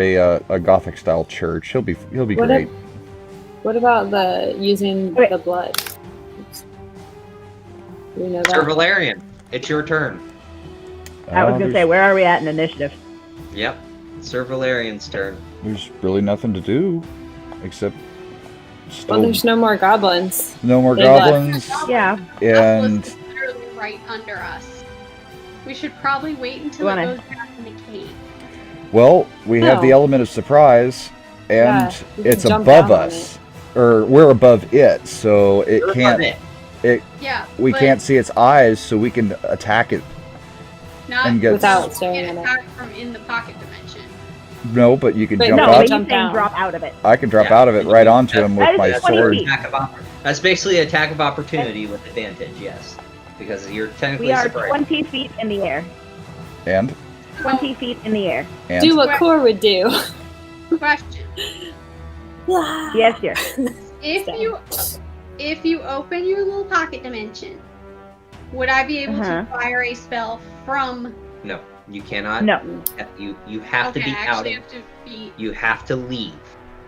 a Gothic style church. He'll be What great. What about the using Wait. the blood? Oops. Do you know Sir that? Valerian, it's your turn. I was gonna say, where are we at in initiative? Yep. Sir Valerian's turn. There's really nothing to do except Well, still there's no more goblins. no more they left. goblins. Yeah. And Basilisk is literally right under us. We should probably wait until You it wanna- goes back in the cave. well, we have the No. element of surprise, and Yeah, you can it's jump above down on us, or we're above it, so it You're can't. above it. Yeah. We but can't see its eyes, so we can attack it. Not and get- Without you staring can at it. attack from in the pocket dimension. No, but you can But jump No, Jump but out. he's jump saying down. drop out of it. I can drop Yeah. out of it right onto him That with is my 20 sword. feet. That's basically an attack of opportunity with advantage, yes. Because you're technically We are surprised. 20 feet in the air. And 20 feet in the air. Do what Where- Core would do. Question: Yes, dear. If you open your little pocket dimension, would I be able Uh-huh. to fire a spell from? No, you cannot. No. You have to Okay, be I out actually of. have to be. You have to leave.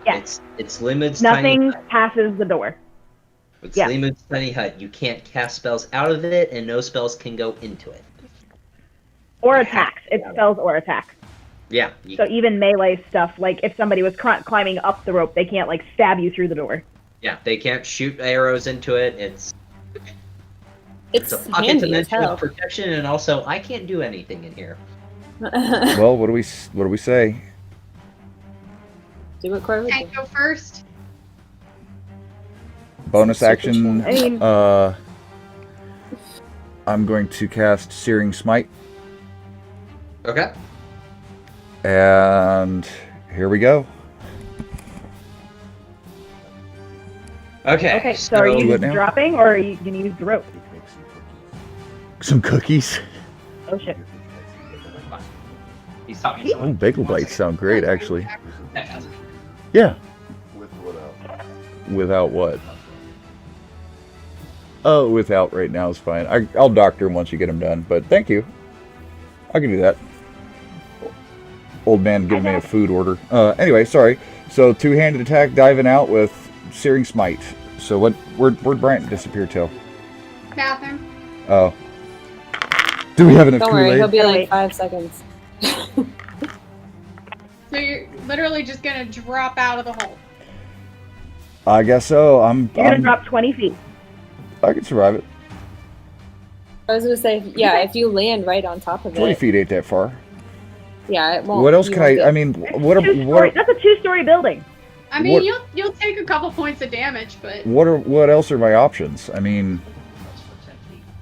Yes. It's Limud's Nothing tiny hut. passes the door. It's yeah. Limud's tiny hut. You can't cast spells out of it, and no spells can go into it. Or You attacks. have to It be out of spells or attacks. Yeah. So even melee stuff, like if somebody was climbing up the rope, they can't like stab you through the door. Yeah, they can't shoot arrows into it. It's It's a pocket handy as dimension hell. with protection, and also I can't do anything in here. well, what do we say? Do what Core would I do. go first. Bonus Super action. I mean, I'm going to cast Searing Smite, Okay. and here we go. Okay. okay, so are Do you it now? dropping or are you going to use the rope? Some cookies. Oh shit. He's talking to Oh, someone. bagel bites sound great, actually. Yeah. Without what? Oh, without right now is fine. I'll doctor him once you get him done, but thank you. I can do that. Old man giving me a food order. Anyway, sorry. So two-handed attack, diving out with Searing Smite. So where'd Bryant disappear to? Bathroom. Oh. Do we have enough Don't worry, Kool-Aid? he'll be like Wait. 5 seconds. So you're literally just gonna drop out of the hole. I guess so. You're gonna drop 20 feet. I can survive it. I was gonna say, yeah, if you land right on top of 20 it, feet ain't that far. yeah, it won't. What else you can won't I? get- I mean, what That's a 2-story building. I mean, What- you'll take a couple points of damage, but what else are my options? I mean,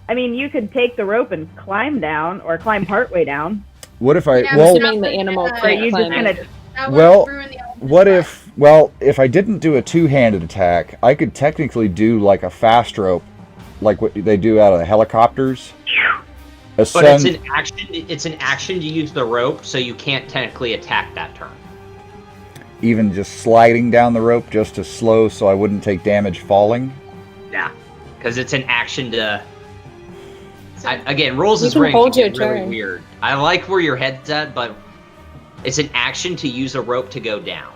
You could take the rope and climb down, or climb partway down. what if I? Yeah, well, assuming the animal Or Or can't you just climb gonna it. that would Well, ruin the elephant's what butt. if? Well, if I didn't do a two-handed attack, I could technically do like a fast rope, like what they do out of the helicopters. But it's Ascend. an action. It's an action to use the rope, so you can't technically attack that turn. Even just sliding down the rope just to slow, so I wouldn't take damage falling. Yeah, because it's an action to. So, Again, rules You is can ring hold can get your really turn. weird. I like where your head's at, but it's an action to use a rope to go down.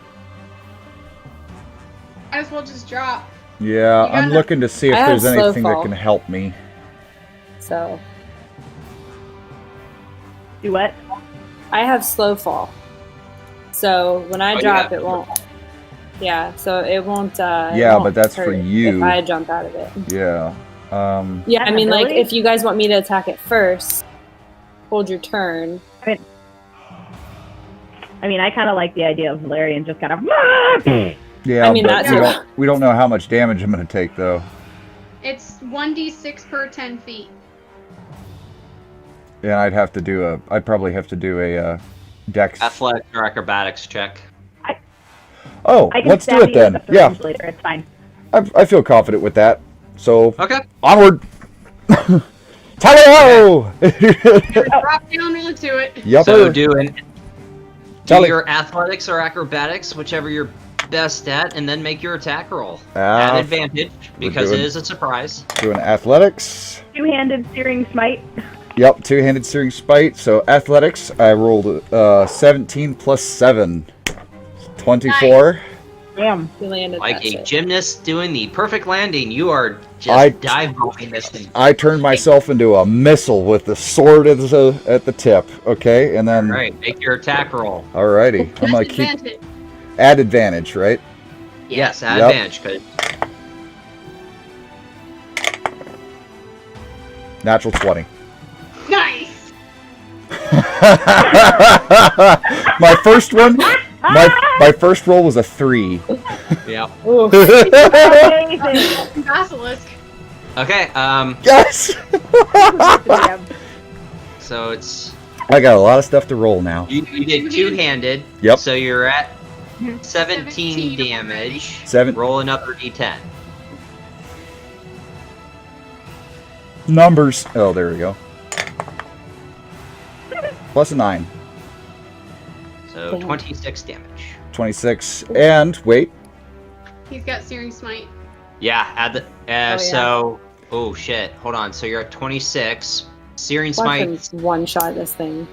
might as well just drop. Yeah, You I'm gotta- looking to see if I have there's slow anything that fall. can help me. So do what? I have slow fall. So when I Oh, you drop, have- it won't. Yeah, so it won't. Yeah, won't but that's for hurt you. If I jump out of it. Yeah. Yeah, I mean, like Ability? if you guys want me to attack it first, hold your turn. I kind of like the idea of Valerian just kind of. Yeah, I mean, but that's- we don't know how much damage I'm going to take, though. It's 1d6 per 10 feet. And I'd probably have to do a dex. Athletics or acrobatics check. Oh, I can let's do stab it you with then. a Yeah, syringe later. It's fine. I feel confident with that. So, Okay. onward! Tally-ho! Drop down into it. Yep. So do Tally. your athletics or acrobatics, whichever you're best at, and then make your attack roll. At advantage, because it doing- is a surprise. Doing athletics. Two-handed Searing Smite. Yep, two-handed Searing Smite. So, athletics, I rolled 17 plus 7. 24. Damn. You landed Like that a shit. gymnast doing the perfect landing, you are just I- dive-bombing this thing. I turned myself into a missile with the sword at the tip. Okay, and then Alright, make your attack roll. alrighty, I'm gonna keep Disadvantage. add advantage, right? Yes, at Yep. advantage, because Natural 20. Nice. My first one, my first roll was a 3. yeah. Ooh. Amazing. Basilisk. Okay, Yes. Damn. so it's I got a lot of stuff to roll now. you did two-handed. Yep. So you're at 17 17 damage. Seven Roll another d10. numbers. Oh, there we go. Plus a 9. So Damn. 26 damage. 26. And wait. He's got Searing Smite. Yeah, add the yeah. so oh shit. Hold on. So you're at 26. Searing Watch Smite. him one shot this thing.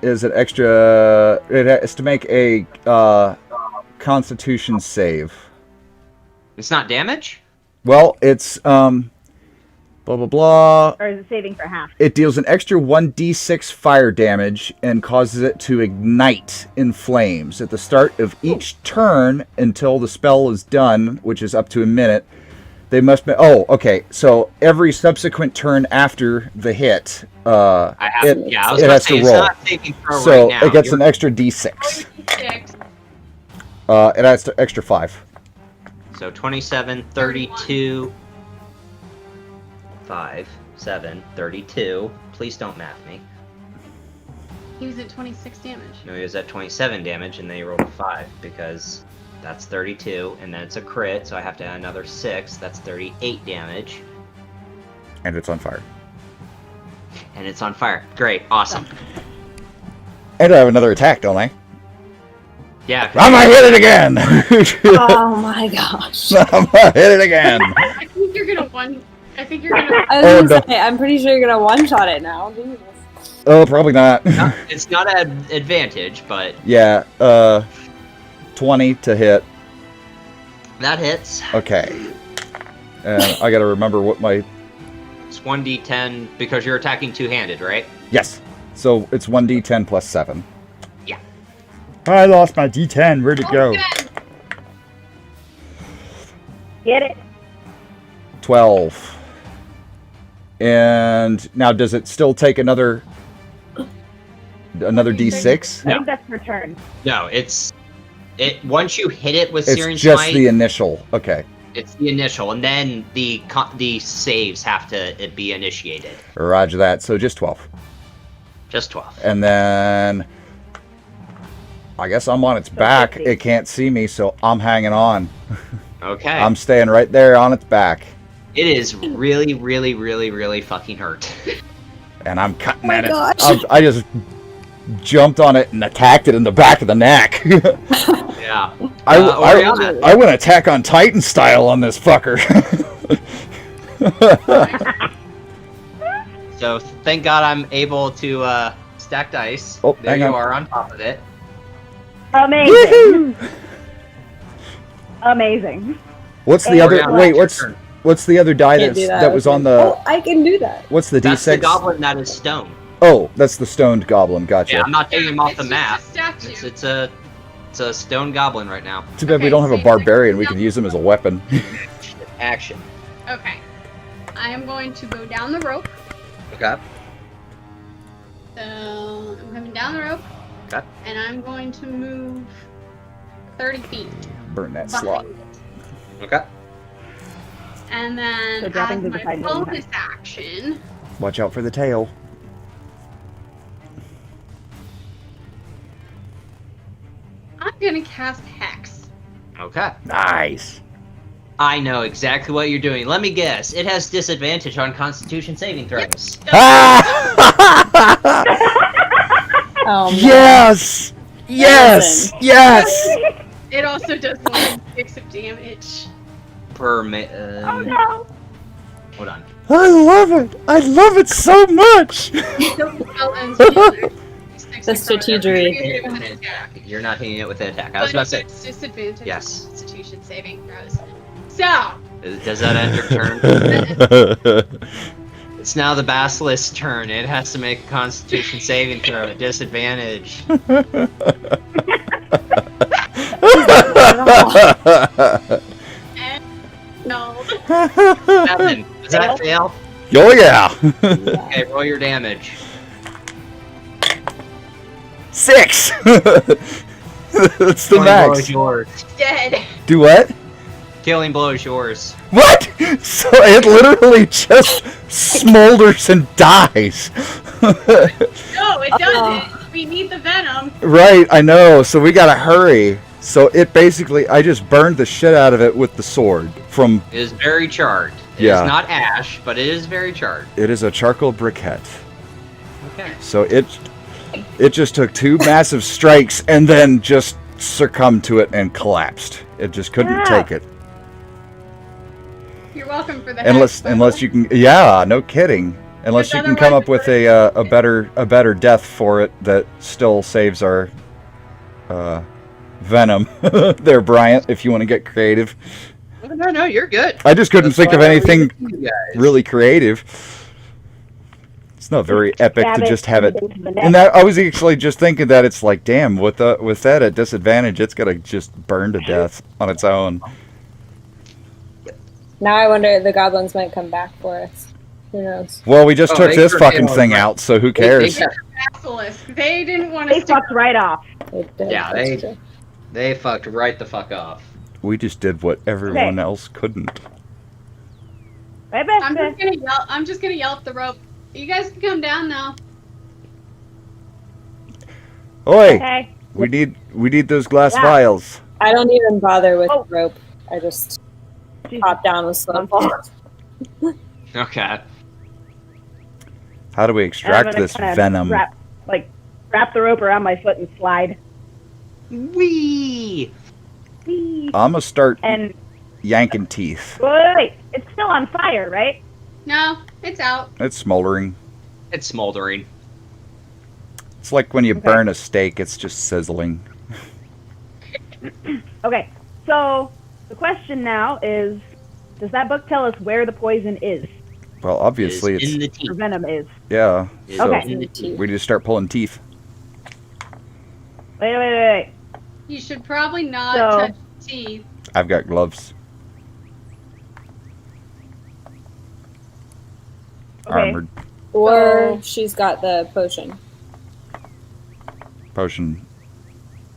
Is an extra. It has to make a Constitution save. It's not damage? Well, it's blah blah blah. Or is it saving for half? It deals an extra 1d6 fire damage and causes it to ignite in flames at the start of each turn until the spell is done, which is up to a minute. They must be. Oh, okay. So every subsequent turn after the hit, I have it, yeah, I was it gonna has say to it's roll. not saving throw So right now. it gets You're- an extra d6. 46. It adds to extra 5. So 27, 32, 5, 7, 32. Please don't math me. He was at 26 damage. No, he was at 27 damage, and then he rolled a 5, because that's 32, and then it's a crit, so I have to add another 6. That's 38 damage, And it's on fire. and it's on fire. Great, awesome. And I have another attack, don't I? Yeah, I'm gonna hit it again! Oh my gosh. I'm gonna hit it again! I think you're gonna I think you're gonna. I was Oh, gonna no. say, I'm pretty sure you're gonna one shot it now. Jesus. Oh, probably not. it's not an advantage, but Yeah, 20 to hit. That hits. Okay. And I gotta remember what my... It's 1d10 because you're attacking two-handed, right? Yes. So it's 1d10 plus 7. Yeah. I lost my d10. Where'd it go? Get it? 12. And now does it still take another d6? I think that's per turn. No, once you hit it with Searing It's just Smite, the initial. Okay. it's the initial, and then the saves have to be initiated. Roger that. So just 12. Just 12. And then I guess I'm on its back. 50. It can't see me, so I'm hanging on. Okay. I'm staying right there on its back. It is really, really, really, really fucking hurt. And I'm cutting Oh my at it. gosh. I just jumped on it and attacked it in the back of the neck. Yeah. I went Attack on Titan style on this fucker. So thank God I'm able to stack dice. Oh, there hang you on. are on top of it. Amazing. Amazing. What's the Hey, other? Oriana, Wait, it's what's your turn. what's the other die Can't do that was okay. on the? Oh, I can do that. What's the That's the d6? goblin that is stone. Oh, that's the stoned goblin. Gotcha. Yeah, I'm not taking him off the It's map. just a statue. It's a stone goblin right now. Too bad we Okay, don't have a so- barbarian. We could use him as a weapon. Action. Okay. I am going to go down the rope. Okay. So I'm coming down the rope. Okay. And I'm going to move 30 feet. Burn that slot. behind it. Okay. And then So dropping as to my the side bonus action, Watch out for the tail. I'm gonna cast Hex. Okay. Nice. I know exactly what you're doing. Let me guess. It has disadvantage on Constitution saving throws. Oh, man. Yes. Yes. Yes. It also does 1d6 of damage. Per Oh no. Hold on. I love it. I love it so much. The strategery. You're not hitting it with the attack. I was about to say. It's disadvantage Yes. on Constitution saving throws. So, Does that end your turn? It's now the Basilisk's turn. It has to make a Constitution saving throw at disadvantage. and no. 7. Does that fail? Oh yeah. Okay, roll your damage. 6. That's the Killing blow max. is yours. Dead. Do what? Killing blow is yours. What? So it literally just smolders and dies. No, it doesn't. We need the venom. Right, I know. So we gotta hurry. So it basically, I just burned the shit out of it with the sword. From It is very charred. It Yeah. is not ash, but it is very charred. it is a charcoal briquette. Okay. So it just took 2 massive strikes and then just succumbed to it and collapsed. It just couldn't take it. You're welcome for the Unless you can, yeah, no kidding. Unless you can come up with a better death for it that still saves our venom. There, Bryant, if you want to get creative. No, you're good. I just couldn't That's think of why I anything read it to you guys. really creative. It's not very epic Stab to it just have it. into the neck. And that I was actually just thinking that it's like, damn, with that at disadvantage, it's gonna just burn to death on its own. Now I wonder the goblins might come back for us. Who knows? Well, we just Oh, took they this sure fucking did. thing out, so who They cares? got- Basilisk. They didn't want They to stick fucked right off. Yeah, they fucked right the fuck off. We just did what everyone else couldn't. Right back. I'm just gonna yell up the rope. You guys can come down now. Oi, Okay. we need those glass Yeah. vials. I don't even bother with Oh. rope. I just Jesus. hop down with slow fall. Okay. How do we And I'm extract gonna this kinda venom? Wrap the rope around my foot and slide. Wee. Whee! I'm gonna start And yanking teeth. wait, it's still on fire, right? No, it's out. It's smoldering. It's smoldering. It's like when you Okay. burn a steak, it's just sizzling. Okay, so The question now is, does that book tell us where the poison is? Well, obviously Is in it's... the teeth. Or venom is? Yeah, Is so Okay. in the teeth. we just start pulling teeth. Wait. You should probably not So- touch teeth. I've got gloves. Okay. Armored. Or she's got the potion. Potion.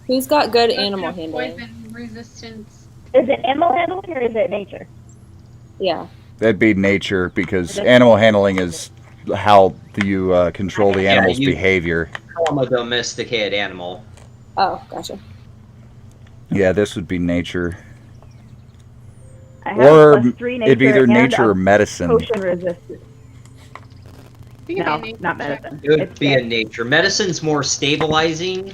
Who's got good Potion animal of handling? Poison resistance. Is it animal handling or is it nature? Yeah. That'd be nature, because Okay. animal handling is how you control the Yeah, animal's you- behavior. From a domesticated animal. Oh, gotcha. Yeah, this would be nature. I have Or +3 nature it'd be either and nature a or medicine. potion resistance. You can No, be a nature not check. medicine. It would It's be dead. in nature. Medicine's more stabilizing,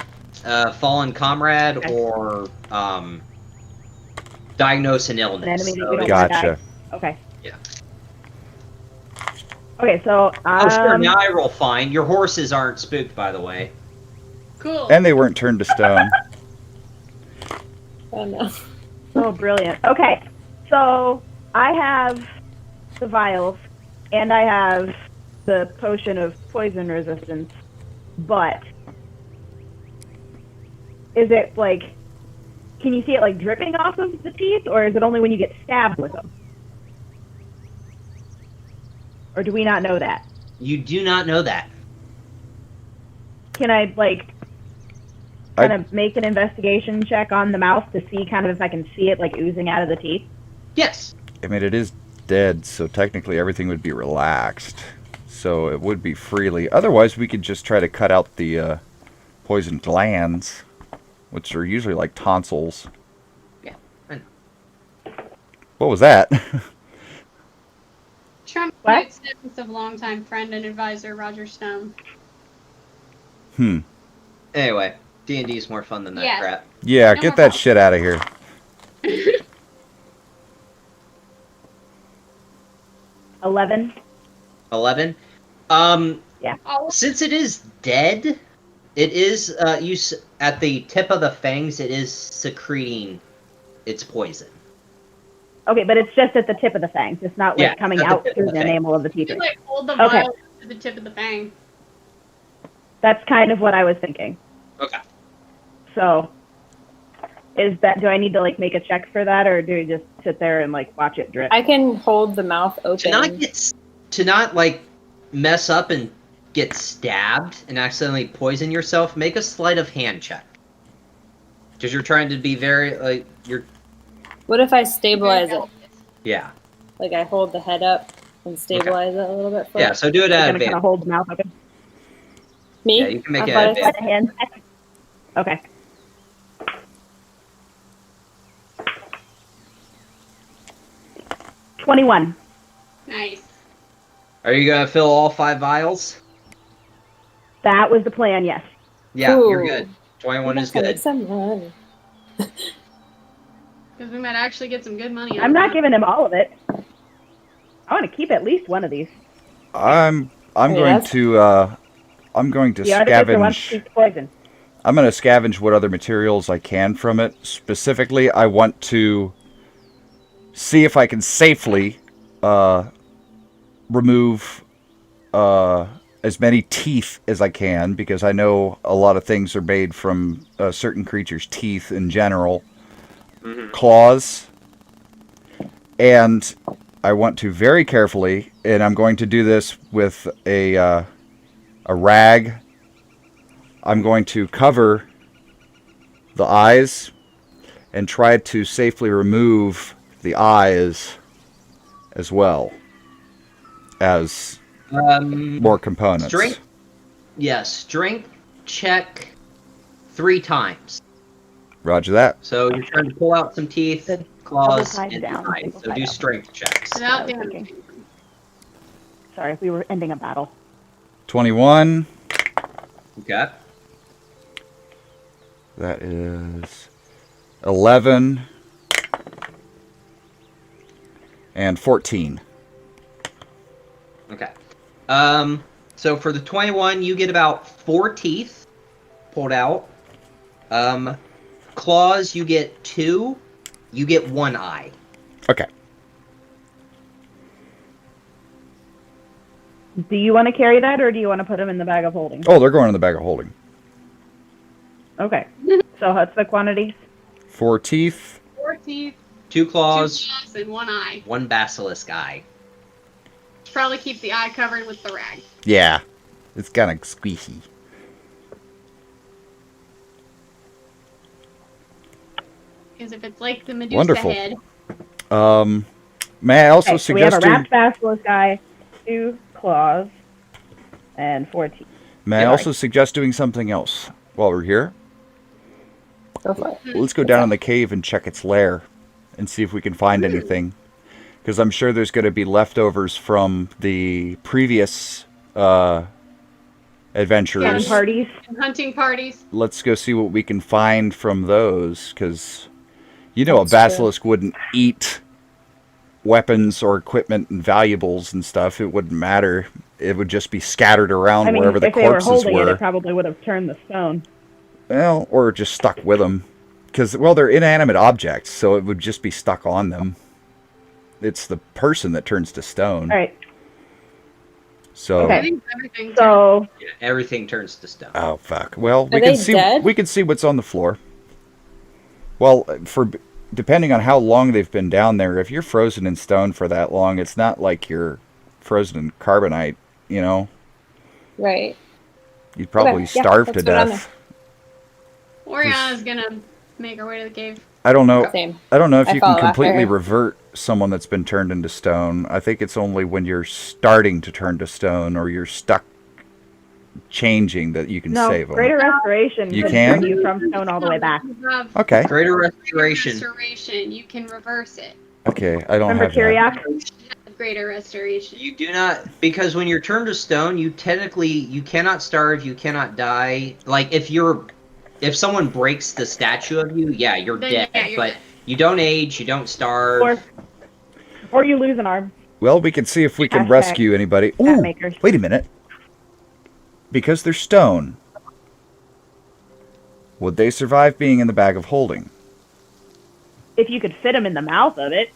fallen comrade, Okay. or diagnose an illness. An enemy that you So don't they- want. Gotcha. Okay. Yeah. Okay, so Oh, sure, now I roll fine. Your horses aren't spooked, by the way. Cool. And they weren't turned to stone. Oh no. oh, brilliant. Okay, so I have the vials and I have the potion of poison resistance, but is it like, can you see it like dripping off of the teeth, or is it only when you get stabbed with them? Or do we not know that? You do not know that. Can I like kind of make an investigation check on the mouth to see kind of if I can see it like oozing out of the teeth? Yes. I mean, it is dead, so technically everything would be relaxed. So it would be freely. Otherwise, we could just try to cut out the poisoned glands, which are usually like tonsils. Yeah, I know. What was that? Trump What? sentence of longtime friend and advisor Roger Stone. Anyway, D&D is more fun than that Yes. crap. Yeah, No get more that problems. shit out of here. 11. 11. Oh, Since it is dead, it is at the tip of the fangs. It is secreting its poison. Okay, but it's just at the tip of the fangs. It's not like Yeah, coming at the out tip of through the the fang. enamel of the teeth. you like hold the Okay. vial to the tip of the fang. That's kind of what I was thinking. Okay. So, do I need to like make a check for that, or do we just sit there and like watch it drip? I can hold the mouth open. To not like mess up and get stabbed and accidentally poison yourself, make a sleight of hand check. Because you're trying to be very What if I stabilize it? yeah. Like I hold the head up and stabilize it a little bit first? Yeah, so do it I'm at gonna kind advantage. of hold the mouth open. Me? Yeah, you can make I it thought at I Sleight said- of hand. Okay. $21. Nice. Are you gonna fill all 5 vials? That was the plan. Yes. Yeah, you're Ooh. good. 21 is Make good. some money. Because we might actually get some good money. I'm not giving him all of it. I want to keep at least one of these. I'm Oh, going yes? to I'm going to The artificer wants to scavenge. keep the poison. I'm going to scavenge what other materials I can from it. Specifically, I want to see if I can safely remove as many teeth as I can, because I know a lot of things are made from certain creatures' teeth in general. Claws. And I want to very carefully, and I'm going to do this with a rag. I'm going to cover the eyes and try to safely remove the eyes as well as more components. Strength. Yes, strength check 3 times. Roger that. So you're trying to pull out some teeth, The claws, double side and down, eyes. single So side do up. strength checks. Without I was damage. thinking. Sorry, we were ending a battle. 21. Okay. That is 11. And 14. Okay. So for the 21, you get about 4 teeth pulled out. Claws, you get 2. You get one eye. Okay. Do you want to carry that, or do you want to put them in the bag of holding? Oh, they're going in the bag of holding. Okay. So what's the quantity? 4 teeth. 4 teeth, 2 2 claws, claws, and 1 eye. 1 basilisk eye. Probably keep the eye covered with the rag. Yeah. It's kind of squeaky. Because if it's like the Medusa Wonderful. head, May I also Okay, so we have suggest a wrapped basilisk eye, 2 claws, and 4 teeth. May I also suggest doing something else while we're here? Go for it. Let's go down in the cave and check its lair and see if we can find anything. Because I'm sure there's going to be leftovers from the previous adventures. And parties. and hunting parties. Let's go see what we can find from those. Because, you know, That's a basilisk wouldn't eat weapons or equipment and valuables and stuff. It wouldn't matter. It would just be scattered around I mean, wherever the if they were corpses holding were. it probably would have turned the stone. Well, or just stuck with them. Because, well, they're inanimate objects, so it would just be stuck on them. It's the person that turns to stone. All right. So, Okay. I think everything. So Yeah, everything turns to stone. oh fuck. Well, we Are can they see dead? we can see what's on the floor. Well, for depending on how long they've been down there, if you're frozen in stone for that long, it's not like you're frozen in carbonite, you know. Right. You'd probably Okay, yeah, starve to that's what I'm death. Oriana's gonna make her way to the cave. I don't know. Same. I don't know if I you can follow after completely her. revert someone that's been turned into stone. I think it's only when you're starting to turn to stone or you're stuck changing that you can no, save them. greater restoration You would can? turn you from stone all the way back. You have Okay. Greater greater restoration. restoration. You can reverse it. Okay. I don't Remember have that. Kyriak? Greater restoration. You do not, because when you're turned to stone, you cannot starve, you cannot die. Like, if someone breaks the statue of you, yeah, you're Then, dead. yeah, you're but dead. you don't age, you don't starve. Or you lose an arm. Well, we can see if we can Hashtag rescue anybody. Ooh, Hatmakers. wait a minute. Because they're stone, would they survive being in the bag of holding? If you could fit them in the mouth of it.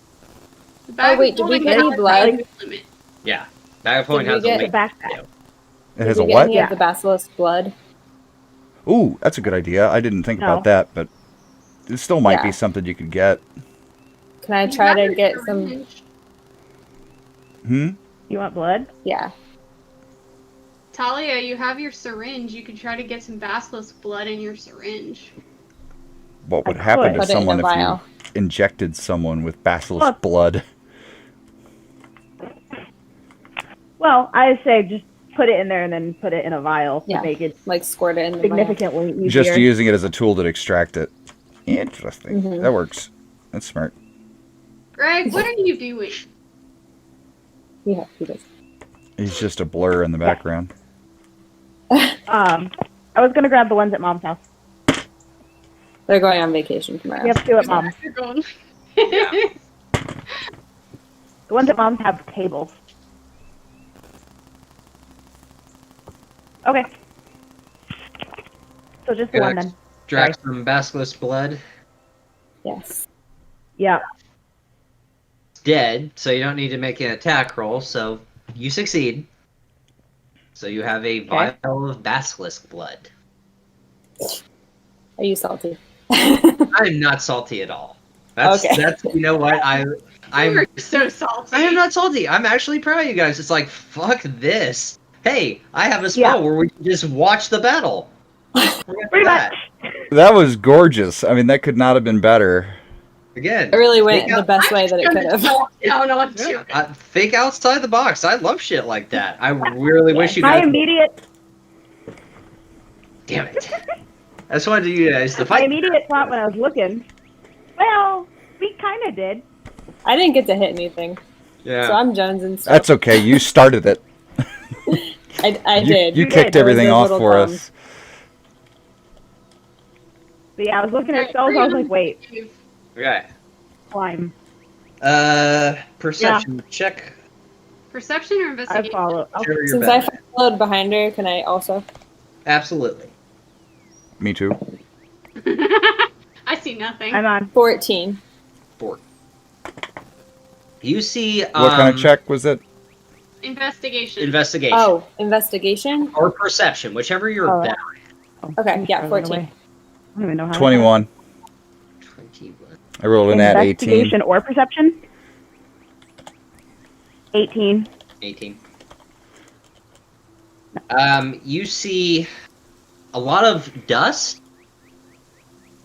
The bag wait, of did we holding get has any a blood? time limit. Yeah. Bag of holding Did we has a get The link. backpack. It has Did a we get what? any Yeah. of the basilisk blood? Ooh, that's a good idea. I didn't think No. about that, but it still might be Yeah. something you could get. Can I You try have to your get some? syringe. You want blood? Yeah. Talia, you have your syringe. You could try to get some basilisk blood in your syringe. What would I happen could. to Put it in a someone if you vial. injected someone with basilisk Look. blood? Well, I say just put it in there and then put it in a vial to Yeah. make it Like squirt it in the vial. significantly easier. Just using it as a tool to extract it. Interesting. Mhm. That works. That's smart. Greg, what are you doing? Yeah, he does. He's just a blur in the background. I was gonna grab the ones at Mom's house. They're going on vacation tomorrow. We have 2 at Mom's. You're going. The ones at Mom's have tables. Okay. So just the one then. Extract some basilisk blood. Yes. Yeah. It's dead, so you don't need to make an attack roll, so you succeed. So you have a vial of basilisk blood. Are you salty? I'm not salty at all. That's Okay. that's you know what I'm You're so salty. I am not salty. I'm actually proud of you guys. It's like fuck this. Hey, I have a spell Yeah. where we can just watch the battle. Pretty much. That was gorgeous. I mean, that could not have been better. Again, It really went Fake the best way that it could have. Down onto yeah, think outside the box. I love shit like that. I really wish you My guys. immediate Damn it! I just wanted you guys to my fight. immediate thought when I was looking, well, we kind of did. I didn't get to hit anything, Yeah. so I'm jonesing stuff. That's okay. You started it. I did. You You kicked did. everything Those off little for thumbs. us. But yeah, I was looking at spells. I was like, wait, Okay. climb. Perception check. Perception or I investigation? follow. Sure, you're Since I better. followed behind her, can I also? Absolutely. Me too. I see nothing. I'm on. 14. board. You see... What kind of check was it? Investigation. Investigation. Oh, investigation? Or perception, whichever you're better at. Okay, yeah, Throw it 14. away. I don't even know how. 21. 21. I rolled an at 18. Investigation or perception? 18. 18. You see a lot of dust,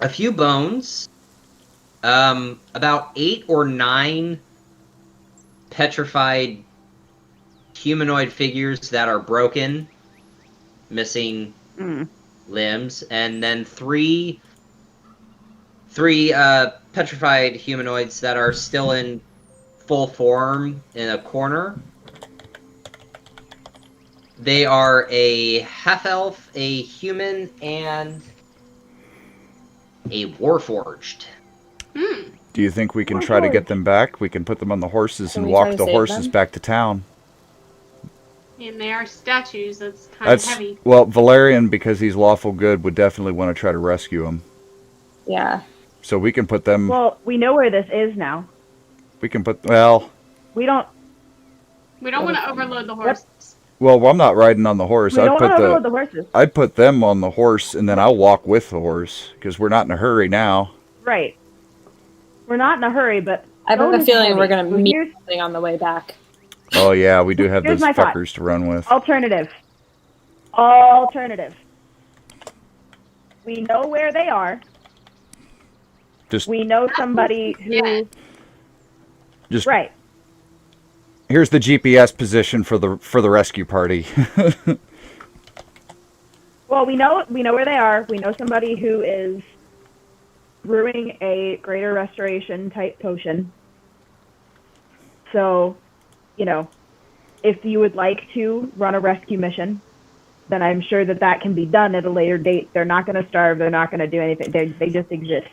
a few bones, about 8 or 9 petrified humanoid figures that are broken, missing limbs, and then three petrified humanoids that are still in full form in a corner. They are a half-elf, a human, and a warforged. Do you think we can try to get them back? We can put them on the horses Can and we try walk to the save horses them? back to town. And they are statues. That's kind of heavy. Well, Valerian, because he's lawful good, would definitely want to try to rescue them. Yeah. So we can put them... Well, we know where this is now. We can put... Well... We don't... We don't want to overload the horses. Well, I'm not riding on the horse. We don't want to overload the horses. I'd put them on the horse, and then I'll walk with the horse, because we're not in a hurry now. Right. We're not in a hurry, but... I have a Bones feeling heavy. we're going to So meet here's- something on the way back. Oh, yeah, we do have Here's those my thought. fuckers to run with. Alternative. Alternative. We know where they are. Just, We know somebody who... Yeah. just Right. here's the GPS position for the rescue party. Well, we know where they are. We know somebody who is brewing a greater restoration type potion. So, if you would like to run a rescue mission, then I'm sure that can be done at a later date. They're not going to starve. They're not going to do anything. They just exist.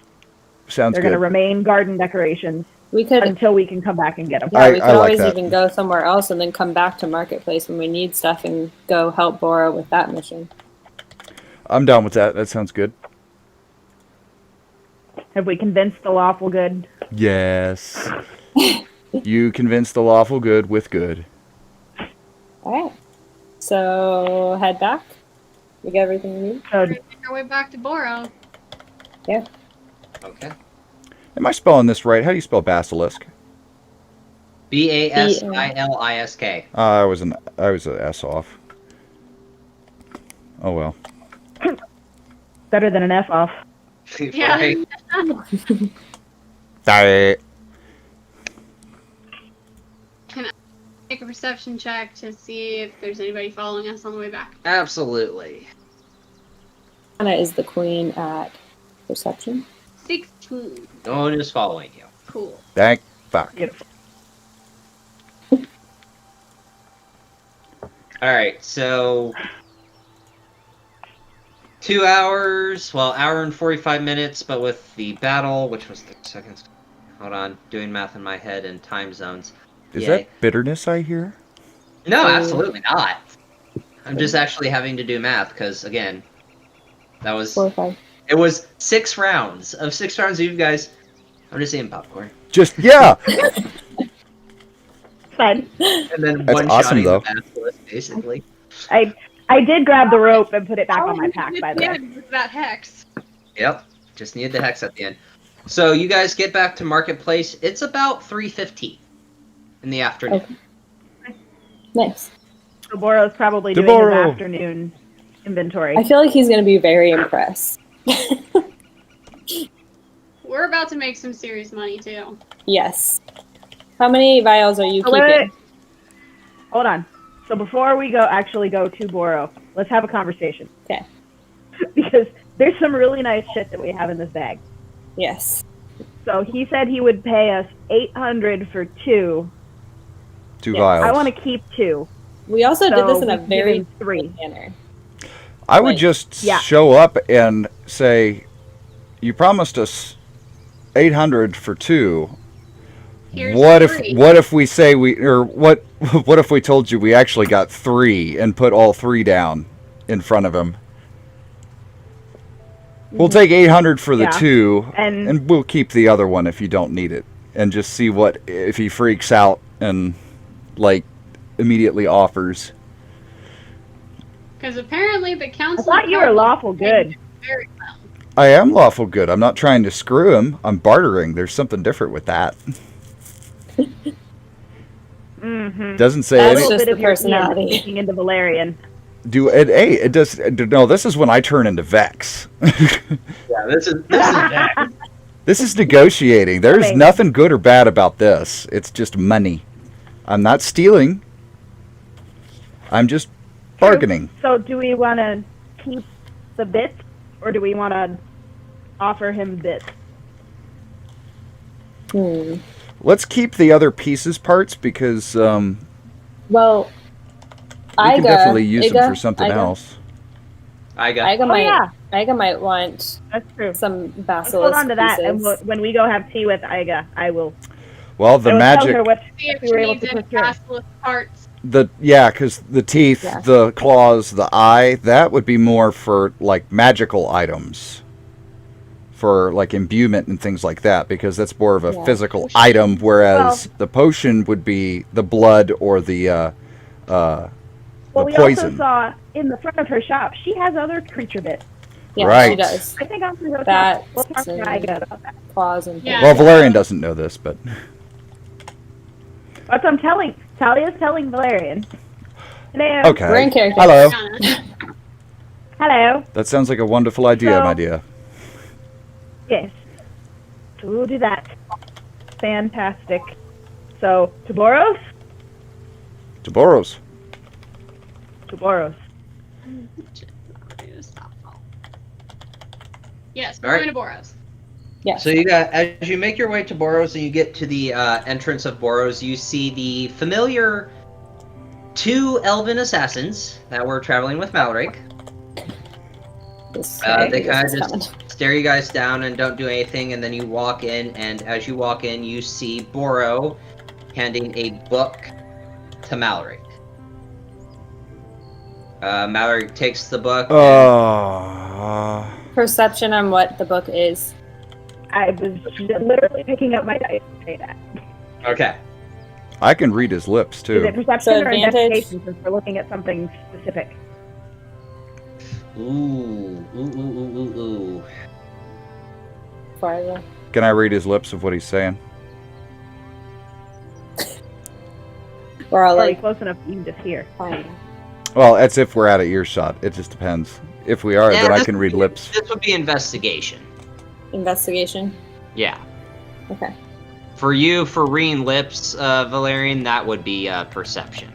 Sounds They're going to good. remain garden decorations We could, until we can come back and get them. yeah, we could I like always that. even go somewhere else and then come back to Marketplace when we need stuff and go help Boro with that mission. I'm down with that. That sounds good. Have we convinced the lawful good? Yes. You convinced the lawful good with good. Alright. So, head back. We got everything we need? So, We're gonna make our way back to Boro. Yeah. Okay. Am I spelling this right? How do you spell basilisk? Basilisk. I was an S off. Oh well. better than an F off. Yeah. Right. Die. Make a perception check to see if there's anybody following us on the way back. Absolutely. Anna is the queen at perception. 16. No one is following you. Cool. Thank fuck. Beautiful. Alright, so 2 hours, well, hour and 45 minutes, but with the battle, which was 30 seconds. Hold on, doing math in my head and time zones. Is Yay. that bitterness I hear? No, absolutely not. I'm just actually having to do math, because, again, that was... 4 or 5. It was 6 rounds. Of 6 rounds of you guys, I'm just eating popcorn. Just, yeah! Fine. And then That's awesome, one-shotting though. the basilisk, basically. I did grab the rope and put it back on my pack, by the way. With that hex. Yep, just needed the hex at the end. So you guys get back to Marketplace. It's about 3:15 in the afternoon. Okay. Nice. So Boro's probably doing Boro. his afternoon inventory. I feel like he's going to be very impressed. We're about to make some serious money, too. Yes. How many vials are you Oh, keeping? wait. Hold on. So before we actually go to Boro, let's have a conversation. Okay. Because there's some really nice shit that we have in this bag. Yes. So he said he would pay us 800 for 2. 2 Yeah, vials. I want to keep 2. We also did So this in a we can very give him 3. good manner. I would like- just Yeah. show up and say, you promised us 800 for 2. Here's What three. if we say what if we told you we actually got 3 and put all 3 down in front of him? We'll take 800 for the Yeah. 2 And and we'll keep the other one if you don't need it. and just see what if he freaks out and like immediately offers. Because apparently the I Council thought of you were Cardinals lawful good. very well. I am lawful good. I'm not trying to screw him. I'm bartering. There's something different with that. Mm-hmm. Doesn't say That's any. just Bit the of your personality. Ian speaking into Valerian. It does. No, this is when I turn into Vex. Yeah, this is that. This is negotiating. There's Okay. nothing good or bad about this. It's just money. I'm not stealing. I'm just bargaining. So do we want to keep the bits, or do we want to offer him bits? Let's keep the other pieces parts because Well, we can Iga, definitely use them Iga- for something Iga- else. Iga might want That's true. some Let's basilisk hold on to that, pieces. and when we go have tea with Iga, I will. Well, the I will magic. Tell her what See if we she were able needs to any procure. basilisk parts. Because the teeth, Yeah. the claws, the eye, that would be more for like magical items. For like imbuement and things like that, because that's more of a Yeah. physical item, whereas the potion would be the blood or the Well, we poison. also saw in the front of her shop, she has other creature bits. Yeah, Right. she does. I think after we'll That talk to Iga about that. claws and Yeah. Well, Valerian doesn't know this, but That's what I'm telling. Talia's telling Valerian. Hello. okay. We're in character. Hello. Honest. Hello. That sounds like a wonderful idea, So- my dear. Yes. So we'll do that. Fantastic. So, to Boros? To Boros. To Boros. Yes, All we're right. going to Boros. Yes. So you got as you make your way to Boros and you get to the entrance of Boros, you see the familiar two elven assassins that were traveling with Malric. They kind of just stare you guys down and don't do anything, and then you walk in, and as you walk in, you see Boro handing a book to Malric. Malric takes the book. Perception on what the book is. I was literally picking up my dice to say that. Okay. I can read his lips Is too. it perception So or advantage? investigation since we're looking at something specific? Ooh. Farther. Can I read his lips of what he's saying? We're all Already like, close enough for you to hear. fine. Well, that's if we're out of earshot. It just depends. If we are, Yeah, then I this can would read be- lips. This would be investigation. Investigation. Yeah. Okay. For you, for reading lips, Valerian, that would be perception.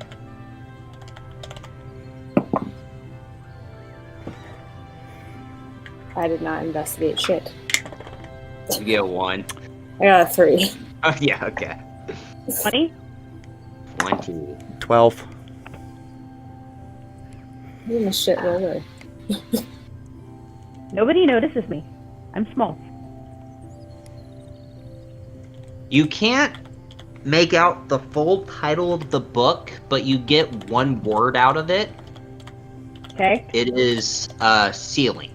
I did not investigate shit. You get a 1. I got a 3. Oh, yeah, okay. 20? 20. 12. I'm a shit roller. Nobody notices me. I'm small. You can't make out the full title of the book, but you get one word out of it. Okay? It is sealing.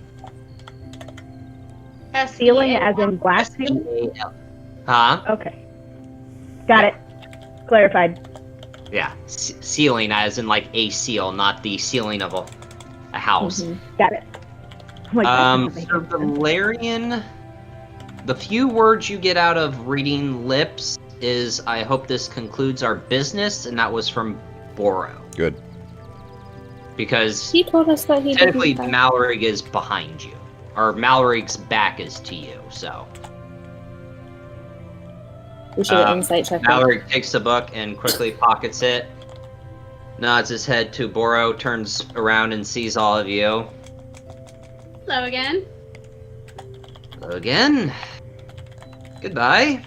Sealing as in blasting? S-E-A-L. Huh? Okay. Got it. Clarified. Yeah. Sealing as in like a seal, not the ceiling of a house. Mhm. Got it. I'm like, that doesn't make For any sense. Valerian, the few words you get out of reading lips is, I hope this concludes our business, and that was from Boro. Good. Because He told us that he technically didn't. Mallorig is behind you. Or Malorig's back is to you, so. We should insight check. him. Mallorig takes the book and quickly pockets it, nods his head to Boro, turns around and sees all of you. Hello again. Hello again. Goodbye.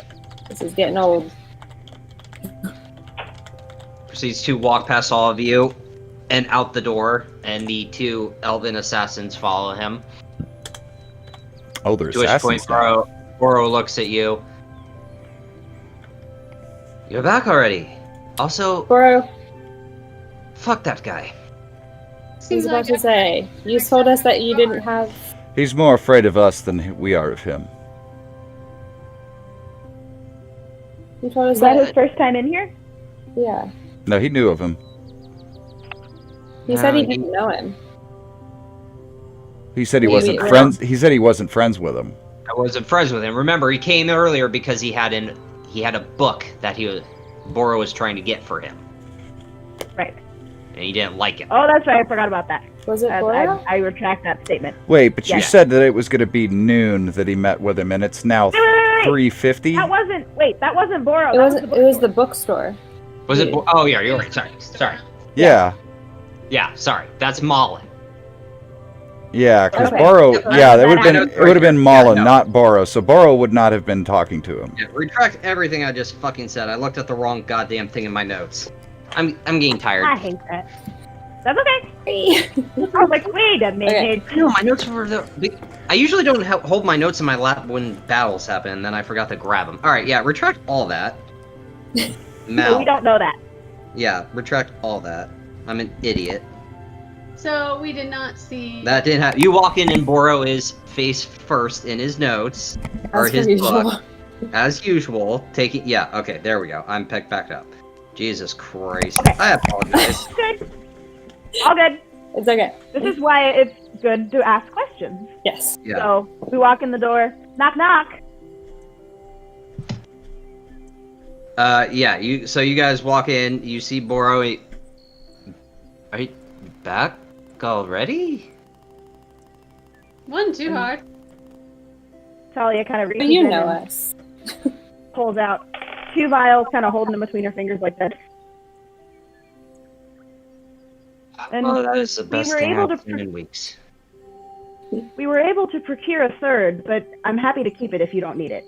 This is getting old. Proceeds to walk past all of you and out the door, and the two elven assassins follow him. Oh, they're To which point assassins now. Boro looks at you. You're back already. Also, Boro, fuck that guy. I was Seems about like to say, you told us that you didn't have. He's more afraid of us than we are of him. He told us Is that that. his first time in here? Yeah. No, he knew of him. He said he didn't know him. He said he Maybe wasn't we're friends. He said he wasn't friends with him. I wasn't friends with him. Remember, he came earlier because he had a book that Boro was trying to get for him, Right. and he didn't like it. Oh, that's right. I forgot about that. Was it Boro? I retract that statement. Wait, but you Yeah. said that it was going to be noon that he met with him, and it's now Wait. 3:50. That wasn't Boro. It That was the bookstore. Was it? Oh, yeah, you're right. Sorry. Yeah, Yeah, sorry. That's Malin. yeah, because Okay. Boro. Yeah, That it would have been Malin, Yeah, no. not Boro. So Boro would not have been talking to him. Yeah, retract everything I just fucking said. I looked at the wrong goddamn thing in my notes. I'm getting tired. I hate that. That's okay. I was like, wait a minute. I know my notes were I usually don't hold my notes in my lap when battles happen, and then I forgot to grab them. All right, yeah, retract all that. Mal. We don't know that. Yeah, retract all that. I'm an idiot. So we did not see. That didn't happen. You walk in and Boro is face first in his notes or As his per usual. book, as usual. Taking okay, there we go. I'm picked back up. Jesus Christ, Okay. I apologize. Good. All good. It's okay. This is why it's good to ask questions. Yes. Yeah. So we walk in the door. Knock, knock. Yeah. You guys walk in. You see Boro. Are you back already? One too hard. Talia kind of But reaches you in know and us. pulls out 2 vials, kind of holding them between her fingers like this. And Oh, that is the best were thing able I've to seen in weeks. we were able to procure a third, but I'm happy to keep it if you don't need it.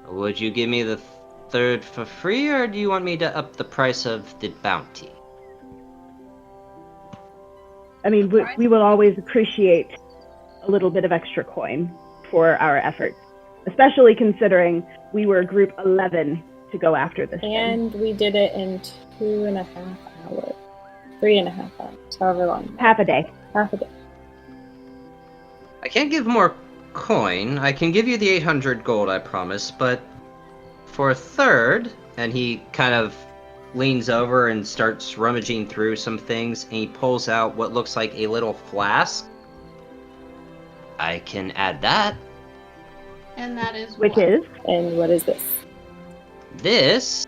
Would you give me the third for free, or do you want me to up the price of the bounty? I mean, we will always appreciate a little bit of extra coin for our efforts, especially considering we were group 11 to go after this thing. And we did it in 2.5 hours. 3.5 hours. However long. Half a day. Half a day. I can't give more coin. I can give you the 800 gold, I promise, but for a third, and he kind of leans over and starts rummaging through some things, and he pulls out what looks like a little flask. I can add that. And that is Which what? is? And what is this? This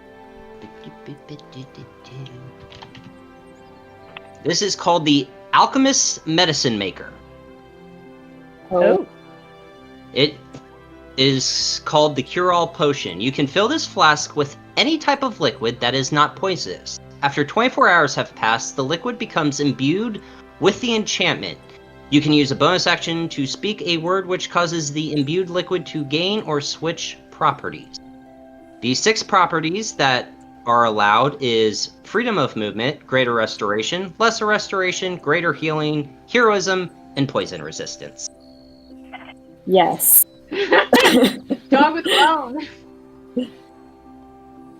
is called the Alchemist Medicine Maker. Oh. It is called the Cure-All Potion. You can fill this flask with any type of liquid that is not poisonous. After 24 hours have passed, the liquid becomes imbued with the enchantment. You can use a bonus action to speak a word which causes the imbued liquid to gain or switch properties. The 6 properties that are allowed is freedom of movement, greater restoration, lesser restoration, greater healing, heroism, and poison resistance. Yes. Dog with bone.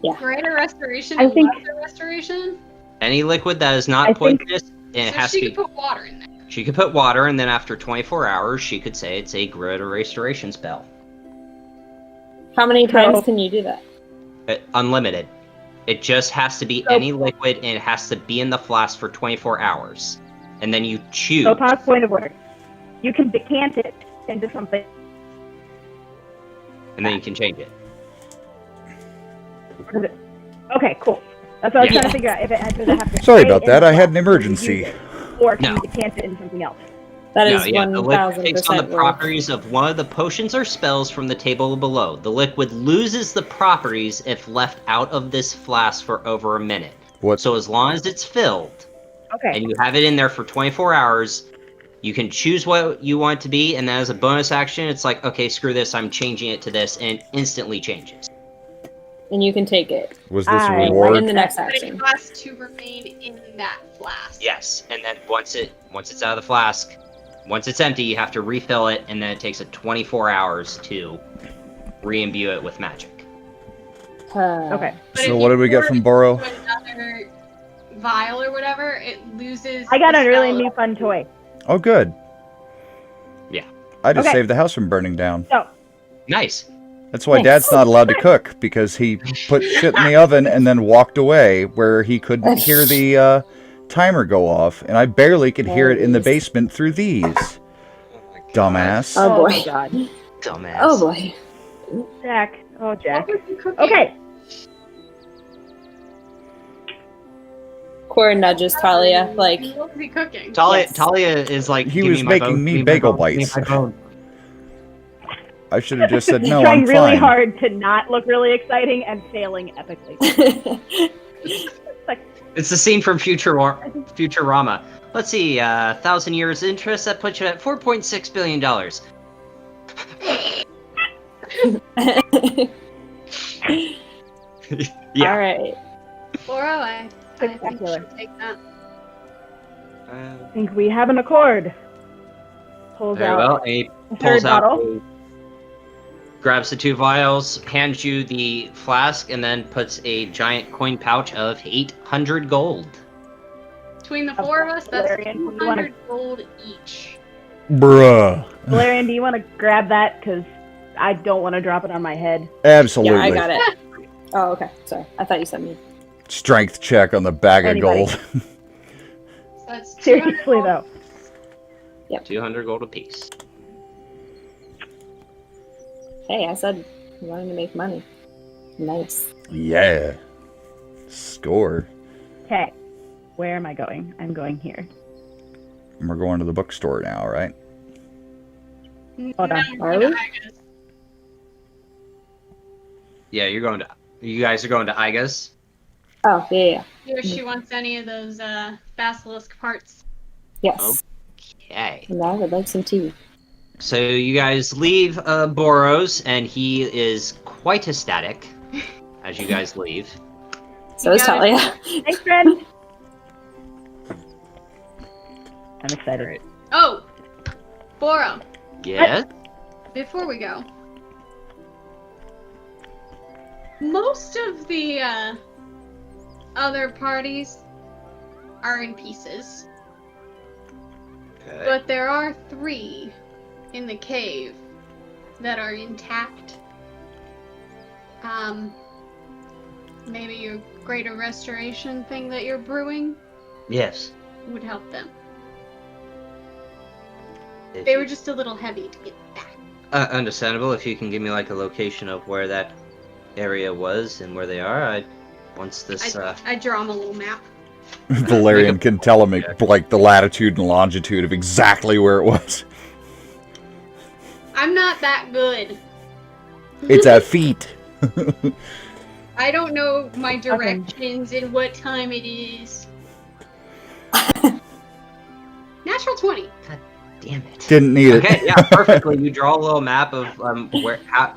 Yeah. Greater restoration I and think- lesser restoration. Any liquid that is not I think- poisonous, it So has she to could be. put water in there. She could put water, and then after 24 hours, she could say it's a greater restoration spell. How many times So- can you do that? Unlimited. It just has to be So- any liquid, and it has to be in the flask for 24 hours. And then you choose. So pause point of order. You can decant it into something. And then you can change it. Okay, cool. That's what I was Yeah. trying to figure out. If it does it have to Sorry stay about in that. the I had an flask emergency. when you use it, or can No. you decant it into something else? That No, is yeah, the liquid takes on the 1000% worth. properties of one of the potions or spells from the table below. The liquid loses the properties if left out of this flask for over a minute. What? So as long as it's filled, Okay. and you have it in there for 24 hours, you can choose what you want it to be, and then as a bonus action, it's like, okay, screw this, I'm changing it to this, and it instantly changes. And you can take it Was this a I like reward? in the next But it action. has to remain in that flask. Yes, and then once it's out of the flask, once it's empty, you have to refill it, and then it takes 24 hours to re-imbue it with magic. Okay. But So if what you did we get pour from it Boro? into another vial or whatever, it loses. I got the a really spell. new fun toy. Oh, good. Yeah. I just Okay. saved the house from burning down. So, Nice. That's why Thanks. Dad's not allowed to cook, because he put shit in the oven and then walked away where he couldn't hear the timer go off, and I barely could hear it in the basement through these. Oh my God. Dumbass. Oh boy. my god. Dumbass. Oh boy. Jack. Oh, Jack. What was he cooking? Okay. Cora nudges Talia, like, What was he cooking? Yes. Talia is like, He "Give was me my making bone, me give my bagel bone, give me bites. my bone." I should have just said, He's no, trying I'm really fine. hard to not look really exciting and failing epically. It's the scene from Futurama. Let's see, 1,000 years interest, that puts you at $4.6 billion. Yeah. All right. Boro, I think you Spectacular. should take that. I think we have an accord. Pulls Very out well. And he a pulls third out, bottle. grabs the 2 vials, hands you the flask, and then puts a giant coin pouch of 800 gold. Between the 4 of us, that's Valerian, do you 200 gold each. Bruh. Valerian, do you want to grab that? Because I don't want to drop it on my head. Absolutely. Yeah, I got it. Oh, okay. Sorry. I thought you said me. Strength check on the bag of Anybody. gold. So that's 200 Seriously, gold. though. 200 gold apiece. Hey, I said I wanted to make money. Nice. Yeah. Score. Okay. Where am I going? I'm going here. We're going to the bookstore now, right? Hold on. No, Are we're we? not Igus. Yeah, you guys are going to Igas. Oh, yeah. See if she wants any of those basilisk parts. Yes. Okay. And I would like some tea. So you guys leave Boros, and he is quite ecstatic as you guys leave. So is got it. Talia. Thanks, friend. I'm excited. Alright. Oh! Boro, Yes? before we go. Most of the other parties are in pieces. Okay. But there are 3 in the cave that are intact. Maybe your greater restoration thing that you're brewing Yes. would help them. If They you- were just a little heavy to get back. Understandable. If you can give me like a location of where that area was and where they are, once this I draw them a little map. Valerian can tell him like the latitude and longitude of exactly where it was. I'm not that good. It's a feat. I don't know my directions and what time it is. Natural 20. God damn it. Didn't need it. Okay, yeah, perfectly. You draw a little map of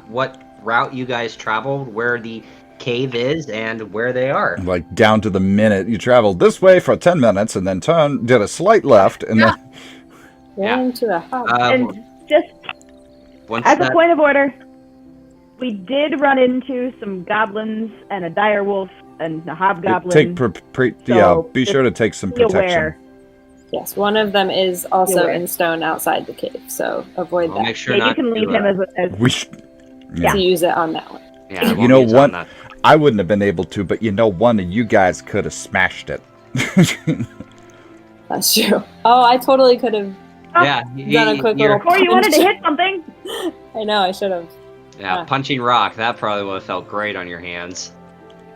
what route you guys traveled, where the cave is, and where they are. Like down to the minute. You traveled this way for 10 minutes and then did a slight left and Yeah. Ran Yeah. into a hub. And just Once as a that, point of order, we did run into some goblins and a dire wolf and a hobgoblin. be sure to take some Be protection. aware. Yes, one of them is also Beware. in stone outside the cave, so avoid I'll that. make sure Yeah, you not can leave to, him as We should, yeah. To use it on that one. yeah, You we'll know use what? on that. I wouldn't have been able to, but one of you guys could have smashed it. That's true. Oh, I totally could have Yeah, done a quick little Or you wanted to punch. hit something? I know, I should have. Yeah, punching rock, that probably would have felt great on your hands.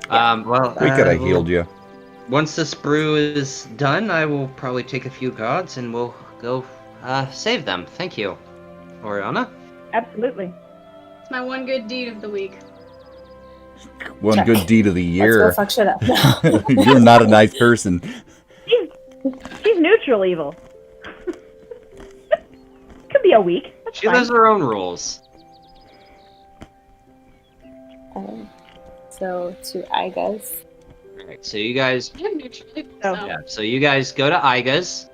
Yeah. We could have healed you. Once this brew is done, I will probably take a few gods and we'll go save them. Thank you. Oriana? Absolutely. It's my one good deed of the week. One Check. good deed of the Let's year. go fuck shit up. No. You're not a nice person. She's neutral evil. Could be a week. That's She fine. has her own rules. So to Igas. Alright, so you guys I'm neutrally, Oh. so. Yeah, so you guys go to Igas.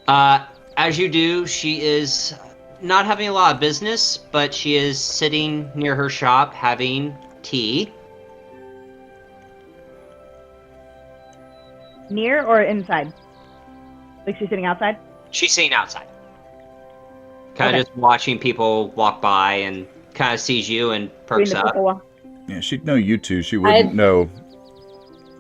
As you do, she is not having a lot of business, but she is sitting near her shop having tea. Near or inside? Like she's sitting outside? She's sitting outside. Kind of Okay. just watching people walk by and kind of sees you and Between perks the up. purple. Yeah, she'd know you two. She wouldn't know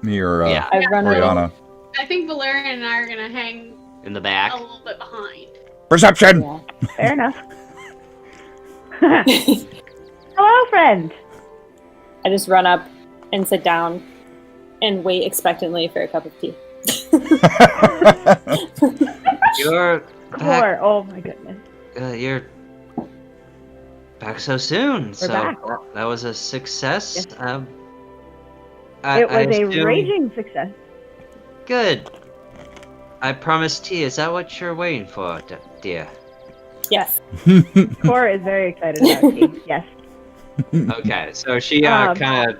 me or Yeah. I run over. Oriana. I think Valerian and I are gonna hang In the back. a little bit behind. Perception! Yeah. Fair enough. Hello, friend. I just run up and sit down and wait expectantly for a cup of tea. You're back. Core. Oh my goodness. You're back so soon. So back. that was a success. Yes. I It was a assume- raging success. Good. I promised tea. Is that what you're waiting for, dear? Yes. Core is very excited about tea. Yes. Okay, so she kind of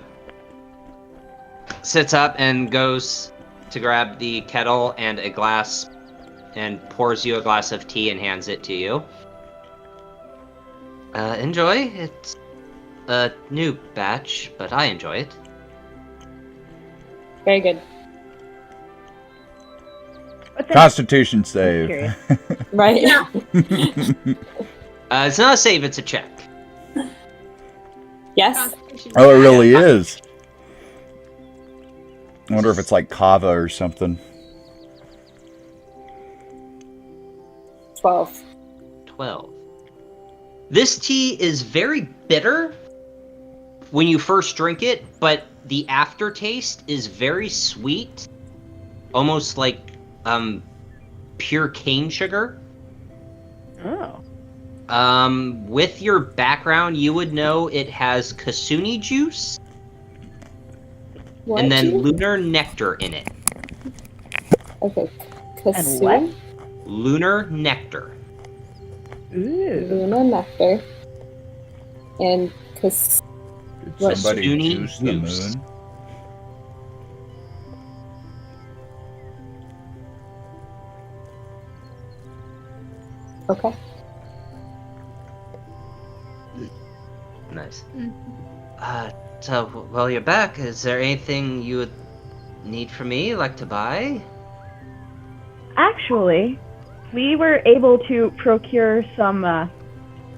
sits up and goes to grab the kettle and a glass and pours you a glass of tea and hands it to you. Enjoy. It's a new batch, but I enjoy it. Very good. What's that? Constitution I'm save. curious. Right? Yeah. It's not a save, it's a check. Yes. Constitution. Oh, it really is. I wonder if it's like kava or something. 12. 12. This tea is very bitter when you first drink it, but the aftertaste is very sweet. Almost like pure cane sugar. Oh. With your background, you would know it has kasuni juice What? and then lunar nectar in it. Okay. And what? Kasui, Lunar nectar. Ooh. Luna nectar, and kas. Did What? somebody Kasuni juice the juice. moon? Okay. Nice. Mhm. So, while you're back, is there anything you would need from me, like to buy? Actually, we were able to procure some,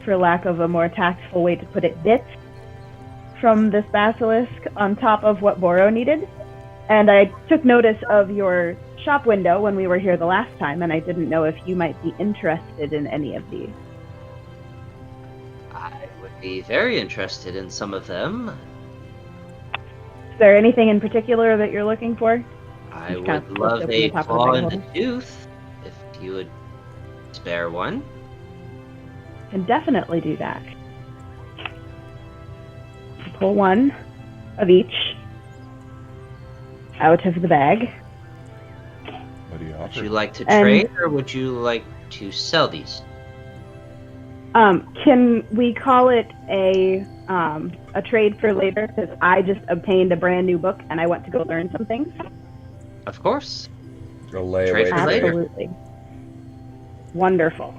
for lack of a more tactful way to put it, bits from this basilisk on top of what Boro needed. And I took notice of your shop window when we were here the last time, and I didn't know if you might be interested in any of these. I would be very interested in some of them. Is there anything in particular that you're looking for? I Just kind would of love flipped a open the top of the claw bag in the holder. tooth, if you would spare one. Can definitely do that. Pull one of each out of the bag. What do you Would offer? you like to And- trade, or would you like to sell these? Can we call it a trade for later? Because I just obtained a brand new book and I went to go learn some things. Of course. Go lay Trade away for later. Absolutely. Wonderful.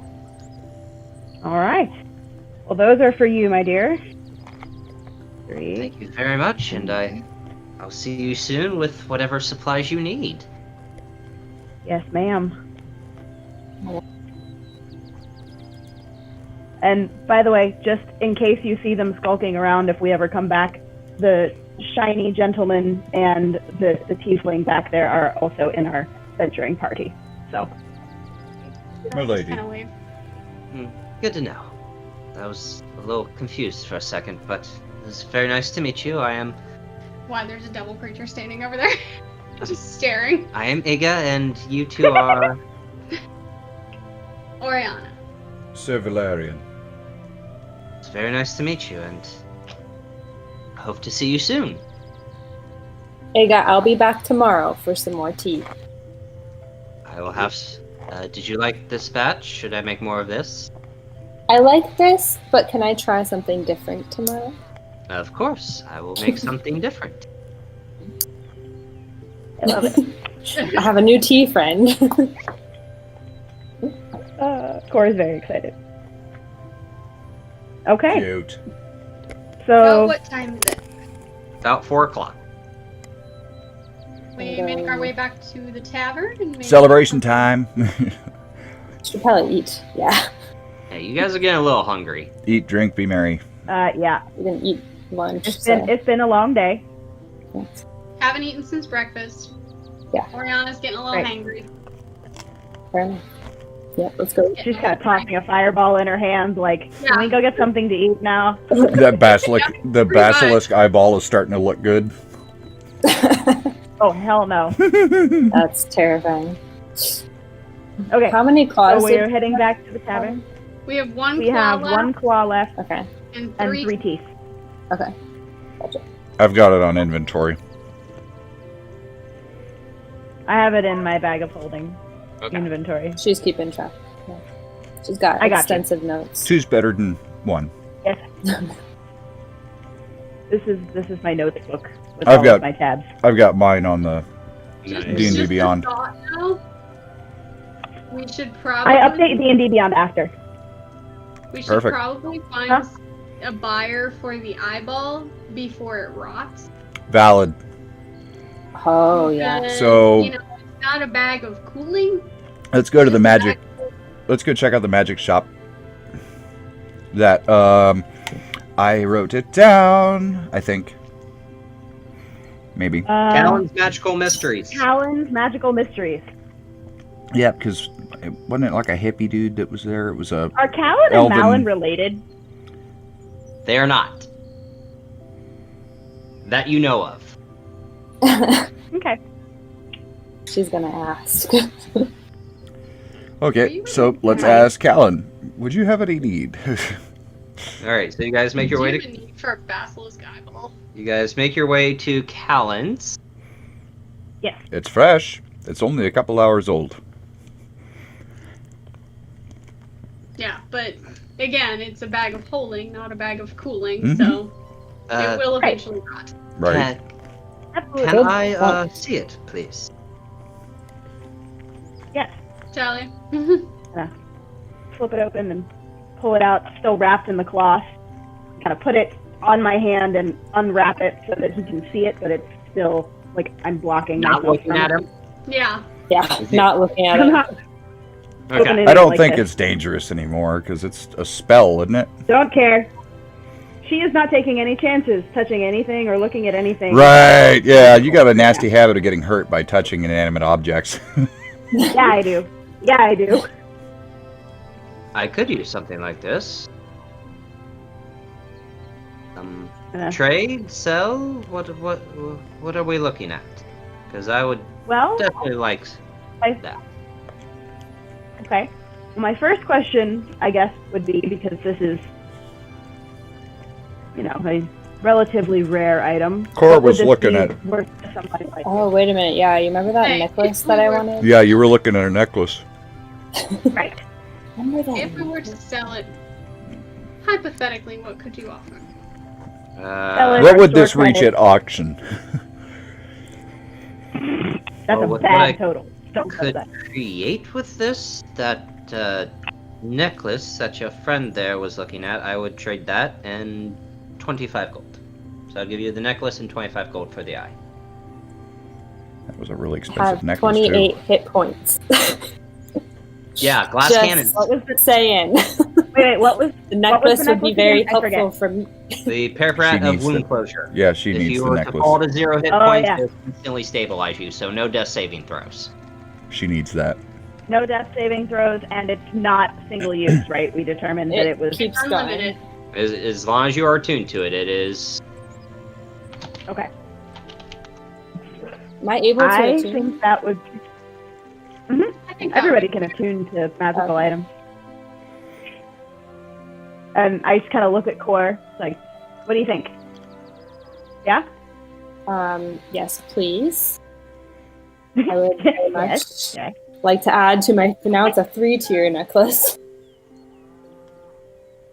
All right. Well, those are for you, my dear. 3. Thank you very much, and I'll see you soon with whatever supplies you need. Yes, ma'am. And by the way, just in case you see them skulking around, if we ever come back, the shiny gentleman and the tiefling back there are also in our venturing party. So, My lady. Kind of wave. Good to know. I was a little confused for a second, but it was very nice to meet you. I am Why, there's a devil creature standing over there, just staring. Iga, and you two are... Oriana. Sir Valerian. It's very nice to meet you, and I hope to see you soon. Aga, I'll be back tomorrow for some more tea. I will have... did you like this batch? Should I make more of this? I like this, but can I try something different tomorrow? Of course, I will make something different. I love it. I have a new tea friend. Cora is very excited. Okay, Cute. so What time is it? About 4 o'clock. We make our way back to the tavern and maybe Celebration time. Should probably eat. Yeah. Hey, you guys are getting a little hungry. Eat, drink, be merry. Yeah. We didn't eat lunch. It's been a long day. Haven't eaten since breakfast. Yeah. Oriana's getting a little hangry. Fair enough. Yeah, let's go. She's kind of tossing a fireball in her hand, like, can we go get something to eat now? That basilisk eyeball is starting to look good. Oh, hell no. That's terrifying. Okay. How many claws? So we're heading back to the tavern. We have one We claw have left one claw left Okay. and and three. 3 teeth. Okay. Gotcha. I've got it on inventory. I have it in my bag of holding Okay. inventory. She's keeping track. Yeah. She's got I got extensive notes. 2's better than 1. Yes. This is my notes book with I've all got- of my tabs. I've got mine on the Nice. D&D Just a Beyond. thought, though. We should probably. I update D&D Beyond after. We should Perfect. probably find Huh? a buyer for the eyeball before it rots. Valid. Oh yeah. Because, So- you know, it's not a bag of cooling. Let's go to the it's a magic. bag of- Let's go check out the magic shop. That I wrote it down. I think. Maybe. Callan's Magical Mysteries. Talon's Magical Mysteries. Yeah, because it wasn't like a hippie dude that was there. It was a Are Callan Elven- and Malin related? They are not. That you know of. Okay. She's gonna ask. Okay, so let's ask Callan. Would you have any need? Alright, so you guys make your way Do to you have a need for a basilisk eyeball? you guys make your way to Callan's. It's fresh. It's only a couple hours old. Yeah, but again, it's a bag of holding, not a bag of cooling, Mhm. so Uh, it will right. eventually rot. Right. Absolutely. Can I see it, please? Yes. Charlie? Flip it open and pull it out, still wrapped in the cloth. Kind of put it on my hand and unwrap it so that he can see it, but it's still like I'm blocking Not myself looking from at it. him. Yeah. Yeah, not looking at I'm it. not Okay. opening I it don't like think this. it's dangerous anymore because it's a spell, isn't it? Don't care. She is not taking any chances touching anything or looking at anything. Right. Yeah, you got a nasty habit of getting hurt by touching inanimate objects. Yeah, I do. Yeah, I do. I could use something like this. Trade, sell. What are we looking at? Because I would Well, definitely like I- that. okay. My first question, I guess, would be, because this is, you know, a relatively rare item. Cora what would was this looking be at it. worth to somebody like Oh, wait a minute. Yeah, you remember that Hey, necklace if that we I were- wanted? Yeah, you were looking at a necklace. you? Right. Remember that? If we were to sell it, hypothetically, what could you offer? Sell it. What would Store this reach credit. at auction? That's Well, a what bad I total. Don't sell could that. create with this, that necklace that your friend there was looking at, I would trade that and 25 gold. So I'll give you the necklace and 25 gold for the eye. That was a really expensive Have necklace 28 hit points. Yeah, glass Just cannons. What was the saying. wait? What was The necklace would be necklace very again? I forget. helpful for me. The parapet She of needs wound the- closure. too. Yeah, she If needs you the were to necklace. fall to 0 hit Oh, points, yeah. it'll instantly stabilize you, so no death saving throws. She needs that. no death saving throws, and it's not single use, right? We determined that it was keeps Unlimited. going. As long as you are attuned to it, it is. okay. Am I able to I attune? think that would. I think that Everybody would can attune to magical Okay. items. And I just kind of look at Core, like, what do you think? Yeah? Yes, please. I would very much Yes. Okay. like to add to my. Now it's a 3-tier necklace.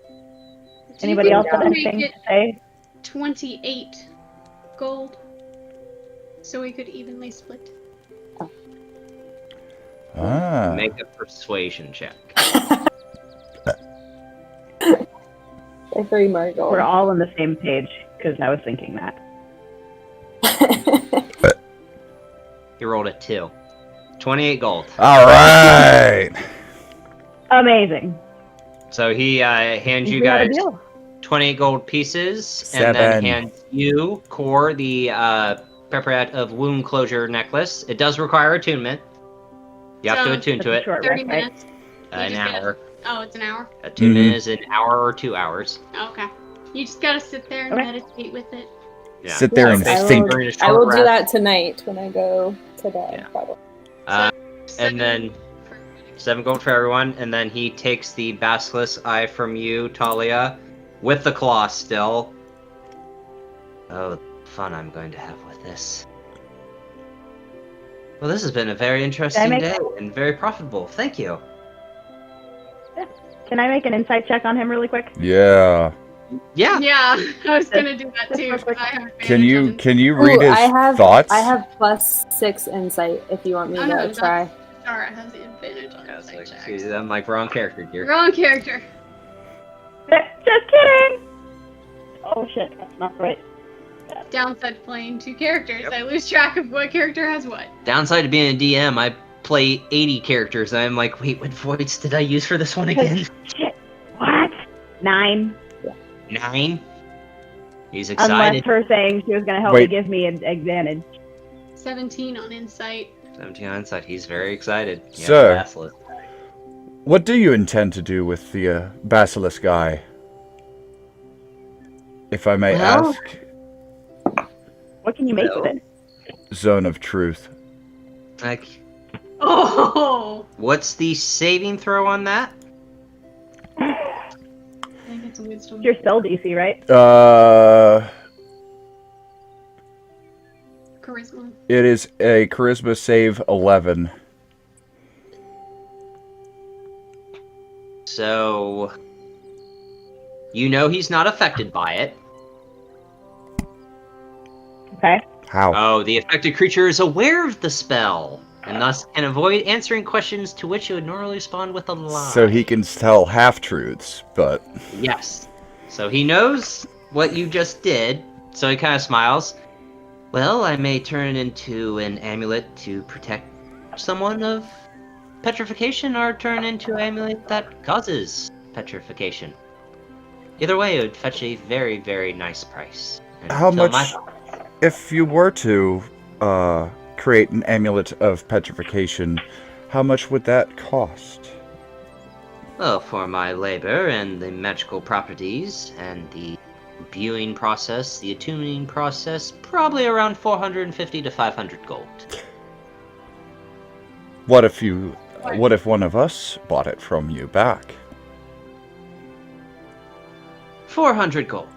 Do you Anybody think else we have could anything make to it say? 28 gold, so we could evenly split. Ah. Make a persuasion check. I 3 more gold. We're all on the same page, because I was thinking that. You rolled a 2. 28 gold. All right. Amazing. So he hands you We got a guys deal. 20 gold pieces, and then hands you, Core, the Preparat of Wound Closure necklace. It does require attunement. You have to attune to it. 30 minutes. An hour. Oh, it's an hour? Attunement is an hour or 2 hours. Okay. You just gotta sit there and meditate with it. Yeah. Sit there and think. I will do that tonight when I go today, probably. And then 7 gold for everyone, and then he takes the Basilisk Eye from you, Talia, with the claw still. Oh, the fun I'm going to have with this. Well, this has been a very interesting day and very profitable. Thank you. Can I make an insight check on him really quick? Yeah. Yeah. Yeah, I was gonna do that too. Can you read his thoughts? I have +6 insight if you want me to try. Star has the advantage on insight checks. I'm like wrong character here. Wrong character. Just kidding. Oh shit, that's not right. Downside playing 2 characters. I lose track of what character has what. Downside to being a DM, I play 80 characters. I'm like, wait, what voice did I use for this one again? Shit. What? 9. 9? He's excited. Unless her saying she was going to help me give me an advantage. 17 on insight. 17 on insight. He's very excited. Sir, what do you intend to do with the Basilisk Eye? If I may ask. What can you make with it? Zone of Truth. Like, oh! What's the saving throw on that? I think it's a wisdom. Your spell DC, right? Charisma. It is a Charisma save 11. So, you know he's not affected by it. Okay. How? Oh, the affected creature is aware of the spell, and thus can avoid answering questions to which it would normally respond with a lie. So he can tell half-truths, but... Yes. So he knows what you just did, so he kind of smiles. Well, I may turn it into an amulet to protect someone of petrification, or turn into an amulet that causes petrification. Either way, it would fetch a very, very nice price. And how much... If you were to create an amulet of petrification, how much would that cost? Well, for my labor and the magical properties and the imbuing process, the attuning process, probably around 450 to 500 gold. What if one of us bought it from you back? 400 gold.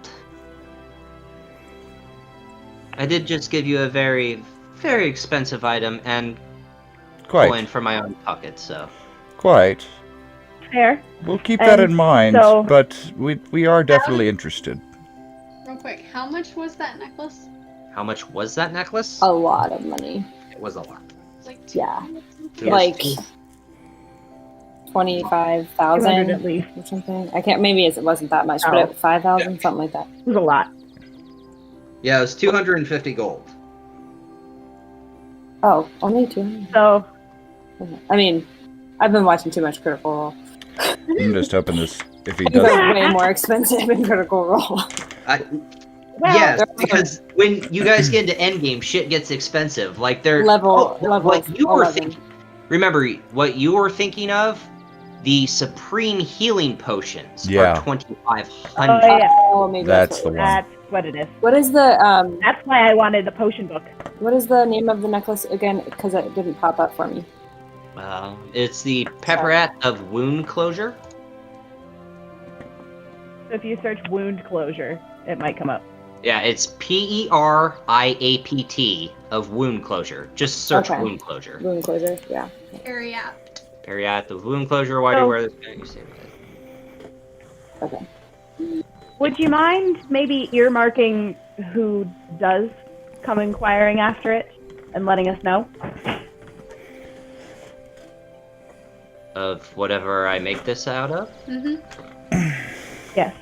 I did just give you a very, very expensive item and coin from my own pocket, so... Quite. Fair. We'll keep that in mind, but we are definitely interested. Real quick, how much was that necklace? How much was that necklace? A lot of money. It was a lot. Like like 25,000 at least or something. I can't. Maybe it wasn't that much, but 5,000, something like that. It was a lot. Yeah, it was 250 gold. Oh, only 200. So, I mean, I've been watching too much Critical Role. I'm just hoping this, if he These does... are way more expensive in Critical Role. Yes, because when you guys get into endgame, shit gets expensive. Like they're level what you were 11. thinking. Remember what you were thinking of? The supreme healing potions are 2,500. Oh yeah, oh, maybe that's the one. That's what it is. What is the That's why I wanted the potion book. What is the name of the necklace again? Because it didn't pop up for me. It's the Preparat of Wound Closure. So if you search wound closure, it might come up. Yeah, it's Periapt of Wound Closure. Just search Wound Closure. Wound Closure, yeah. Periapt of Wound Closure. Why do you wear this? You save it. Okay. Would you mind maybe earmarking who does come inquiring after it and letting us know? Of whatever I make this out of? Yes.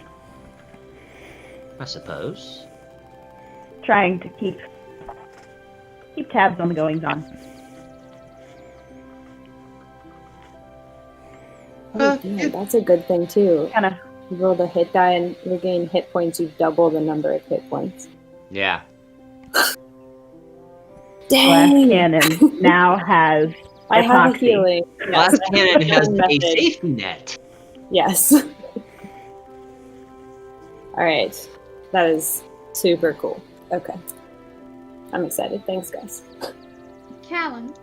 I suppose. Trying to keep tabs on the goings on. Oh, yeah, that's a good thing too. Kind of You roll the hit die and regain hit points, you double the number of hit points. Yeah. Glass Dang! Cannon now has I have a epoxy. healing. Glass Cannon has a Method. safety net. Yes. Alright. That is super cool. Okay. I'm excited. Thanks, guys. Callan,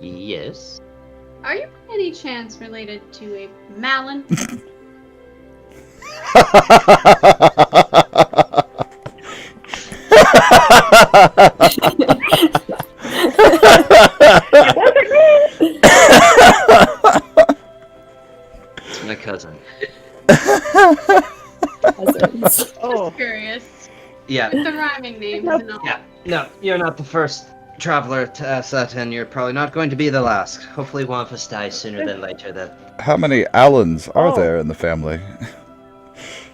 Yes. are you by any chance related to a Malin? It's my cousin. Cousins. Oh, Just curious. Yeah. With the rhyming names Nope. and all. Yeah. No, you're not the first traveler to ask that, and you're probably not going to be the last. Hopefully one of us dies sooner than later, then. How many Allens are Oh. there in the family?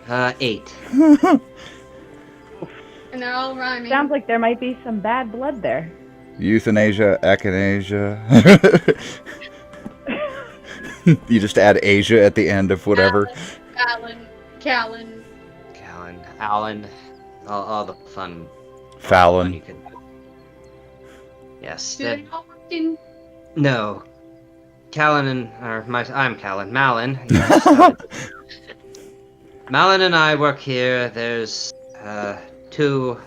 8. And they're all rhyming. sounds like there might be some bad blood there. Euthanasia, echinacea. You just add Asia at the end of whatever. Callan. Callan, Alan, all the fun. Fallon. You could do. Yes. Do they all work in? No. Callan and I'm Callan. Malin. Malin and I work here. There's 2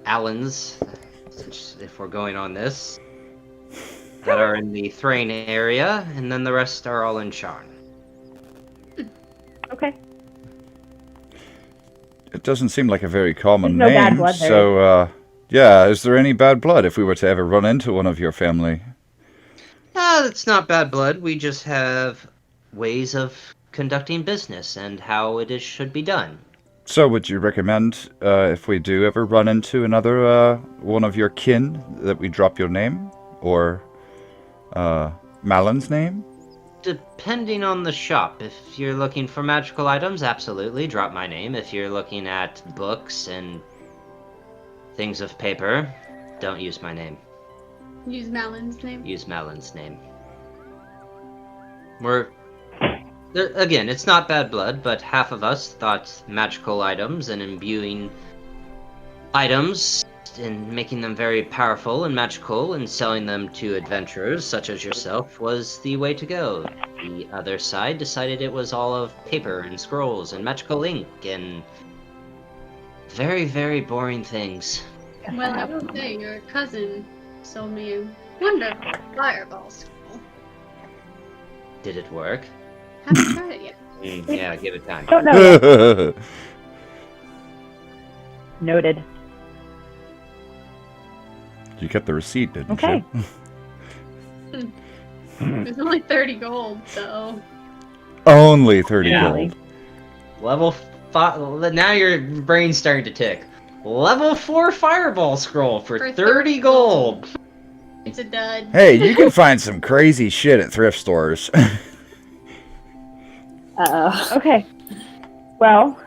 Allens, if we're going on this, that are in the Thrain area, and then the rest are all in Sharn. Okay. It doesn't seem like a very common There's no bad name. blood there. So, yeah, is there any bad blood if we were to ever run into one of your family? It's not bad blood. We just have ways of conducting business and how it should be done. So, would you recommend, if we do ever run into another one of your kin, that we drop your name? Or Malin's name? Depending on the shop. If you're looking for magical items, absolutely, drop my name. If you're looking at books and things of paper, don't use my name. Use Malin's name. Use Malin's name. Again, it's not bad blood, but half of us thought magical items and imbuing items and making them very powerful and magical and selling them to adventurers such as yourself was the way to go. The other side decided it was all of paper and scrolls and magical ink and very, very boring things. Well, I will say your cousin sold me a wonderful fireball scroll. Did it work? Haven't tried it yet. Yeah, give it time. Don't know yet. Noted. You kept the receipt, didn't Okay. you? It's only 30 gold, so. Only 30 Yeah. gold. Level 5. Now your brain's starting to tick. Level 4 fireball scroll for For 30 gold. It's a dud. Hey, you can find some crazy shit at thrift stores. Uh-oh. Okay. Well,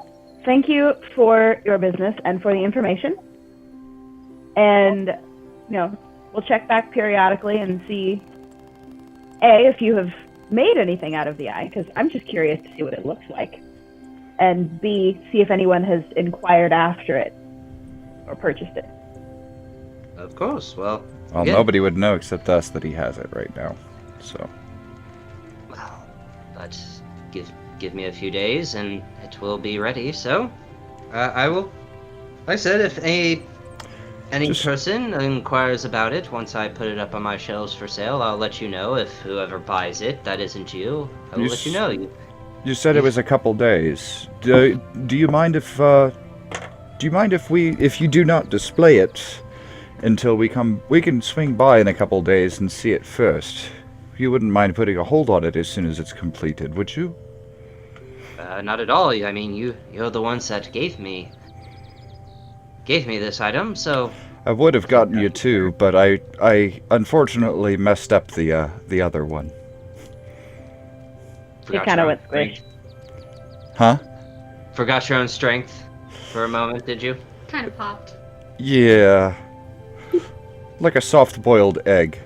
thank you for your business and for the information. And, we'll check back periodically and see, A, if you have made anything out of the eye, because I'm just curious to see what it looks like. And B, see if anyone has inquired after it or purchased it. Of course, well, Well, yeah. nobody would know except us that he has it right now. So, Well, but give me a few days and it will be ready. So, I will. Like I said, if any Just- person inquires about it, once I put it up on my shelves for sale, I'll let you know. If whoever buys it, that isn't you, I will You let you s- know. you said it was a couple days. Do you mind if if you do not display it until we come? We can swing by in a couple days and see it first. You wouldn't mind putting a hold on it as soon as it's completed, would you? Not at all. I mean, you're the ones that gave me this item, so I would have gotten you two, but I unfortunately messed up the other one. forgot kinda your went own squish. strength. Huh? Forgot your own strength for a moment, did you? Kind of popped. Yeah. Like a soft-boiled egg.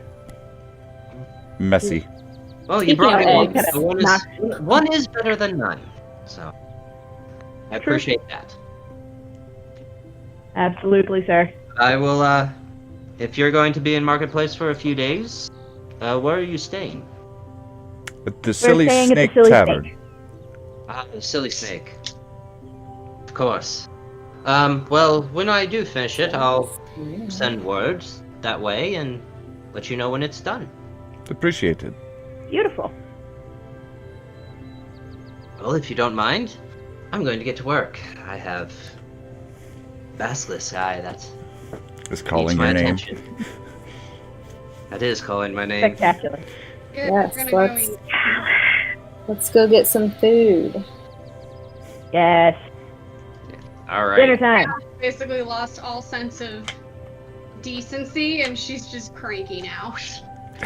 Messy. Well, you Speaking brought of me eggs, one. One is better than none. So I appreciate that. Absolutely, sir. I will, if you're going to be in Marketplace for a few days, where are you staying? At the We're Silly staying at Snake the Silly Tavern. Snake. Ah, the Silly Snake. Of course. Well, when I do finish it, I'll send words that way and let you know when it's done. Appreciated. Beautiful. Well, if you don't mind, I'm going to get to work. I have Basilisk Eye that Is needs calling my your name. attention. That is calling my name. Spectacular. Good, Yes, we're gonna go eat. let's go get some food. Yes. All right. Dinner time. Basically lost all sense of decency, and she's just cranky now.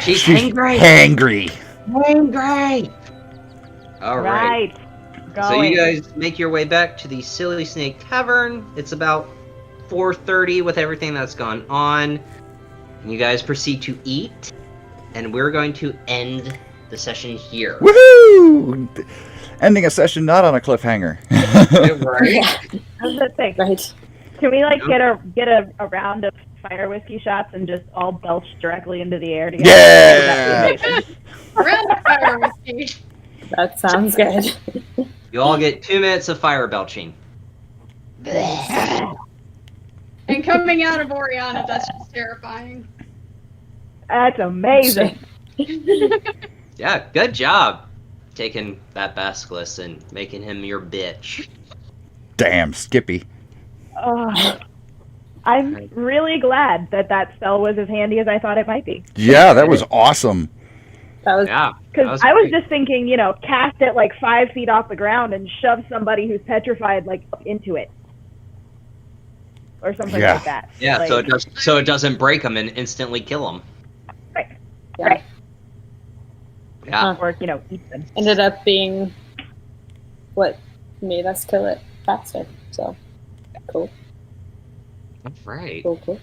She's hangry. Hangry. Hangry. All right. Right. So Going. you guys make your way back to the Silly Snake Tavern. It's about 4:30 with everything that's gone on. And you guys proceed to eat. And we're going to end the session here. Woohoo! Ending a session not on a cliffhanger. Right? How's that thing? Right. Can we like get a round of fire whiskey shots and just all belch directly into the air together? Yeah! Rapid fire whiskey. That sounds good. You all get 2 minutes of fire belching. And coming out of Oriana, that's just terrifying. That's amazing. Yeah, good job taking that Basilisk and making him your bitch. Damn, Skippy. I'm really glad that spell was as handy as I thought it might be. Yeah, that was awesome. That was Yeah. Because I was just thinking, cast it like 5 feet off the ground and shove somebody who's petrified like up into it, or something Yeah. like that. Yeah, Like, so it doesn't break him and instantly kill him. right, yeah. right. Yeah. Or eat them. Ended up being what made us kill it faster. So cool. Right. Cool.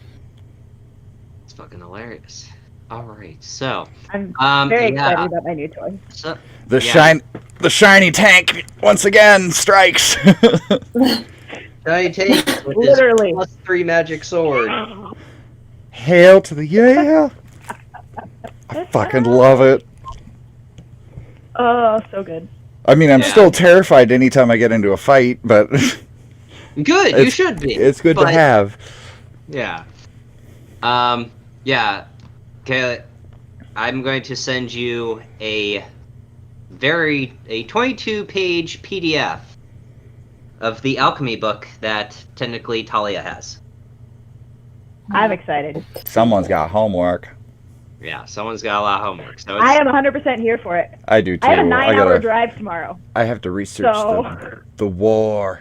It's fucking hilarious. All right. So, I'm very yeah, excited about my new toy. So, The Yeah. the shiny tank once again strikes. Johnny Take with his Literally. +3 magic sword. Hail to the yeah. I fucking love it. Oh, so good. I mean, I'm Yeah. still terrified anytime I get into a fight, but Good, you It's- should be. it's good to But- have. Yeah. Yeah. Okay. I'm going to send you a 22-page PDF of the Alchemy Book that technically Talia has. I'm excited. Someone's got homework. Yeah, someone's got a lot of homework. So I it's, am 100% here for it. I do too. I have a 9-hour gotta, drive tomorrow. I have to research So- the war.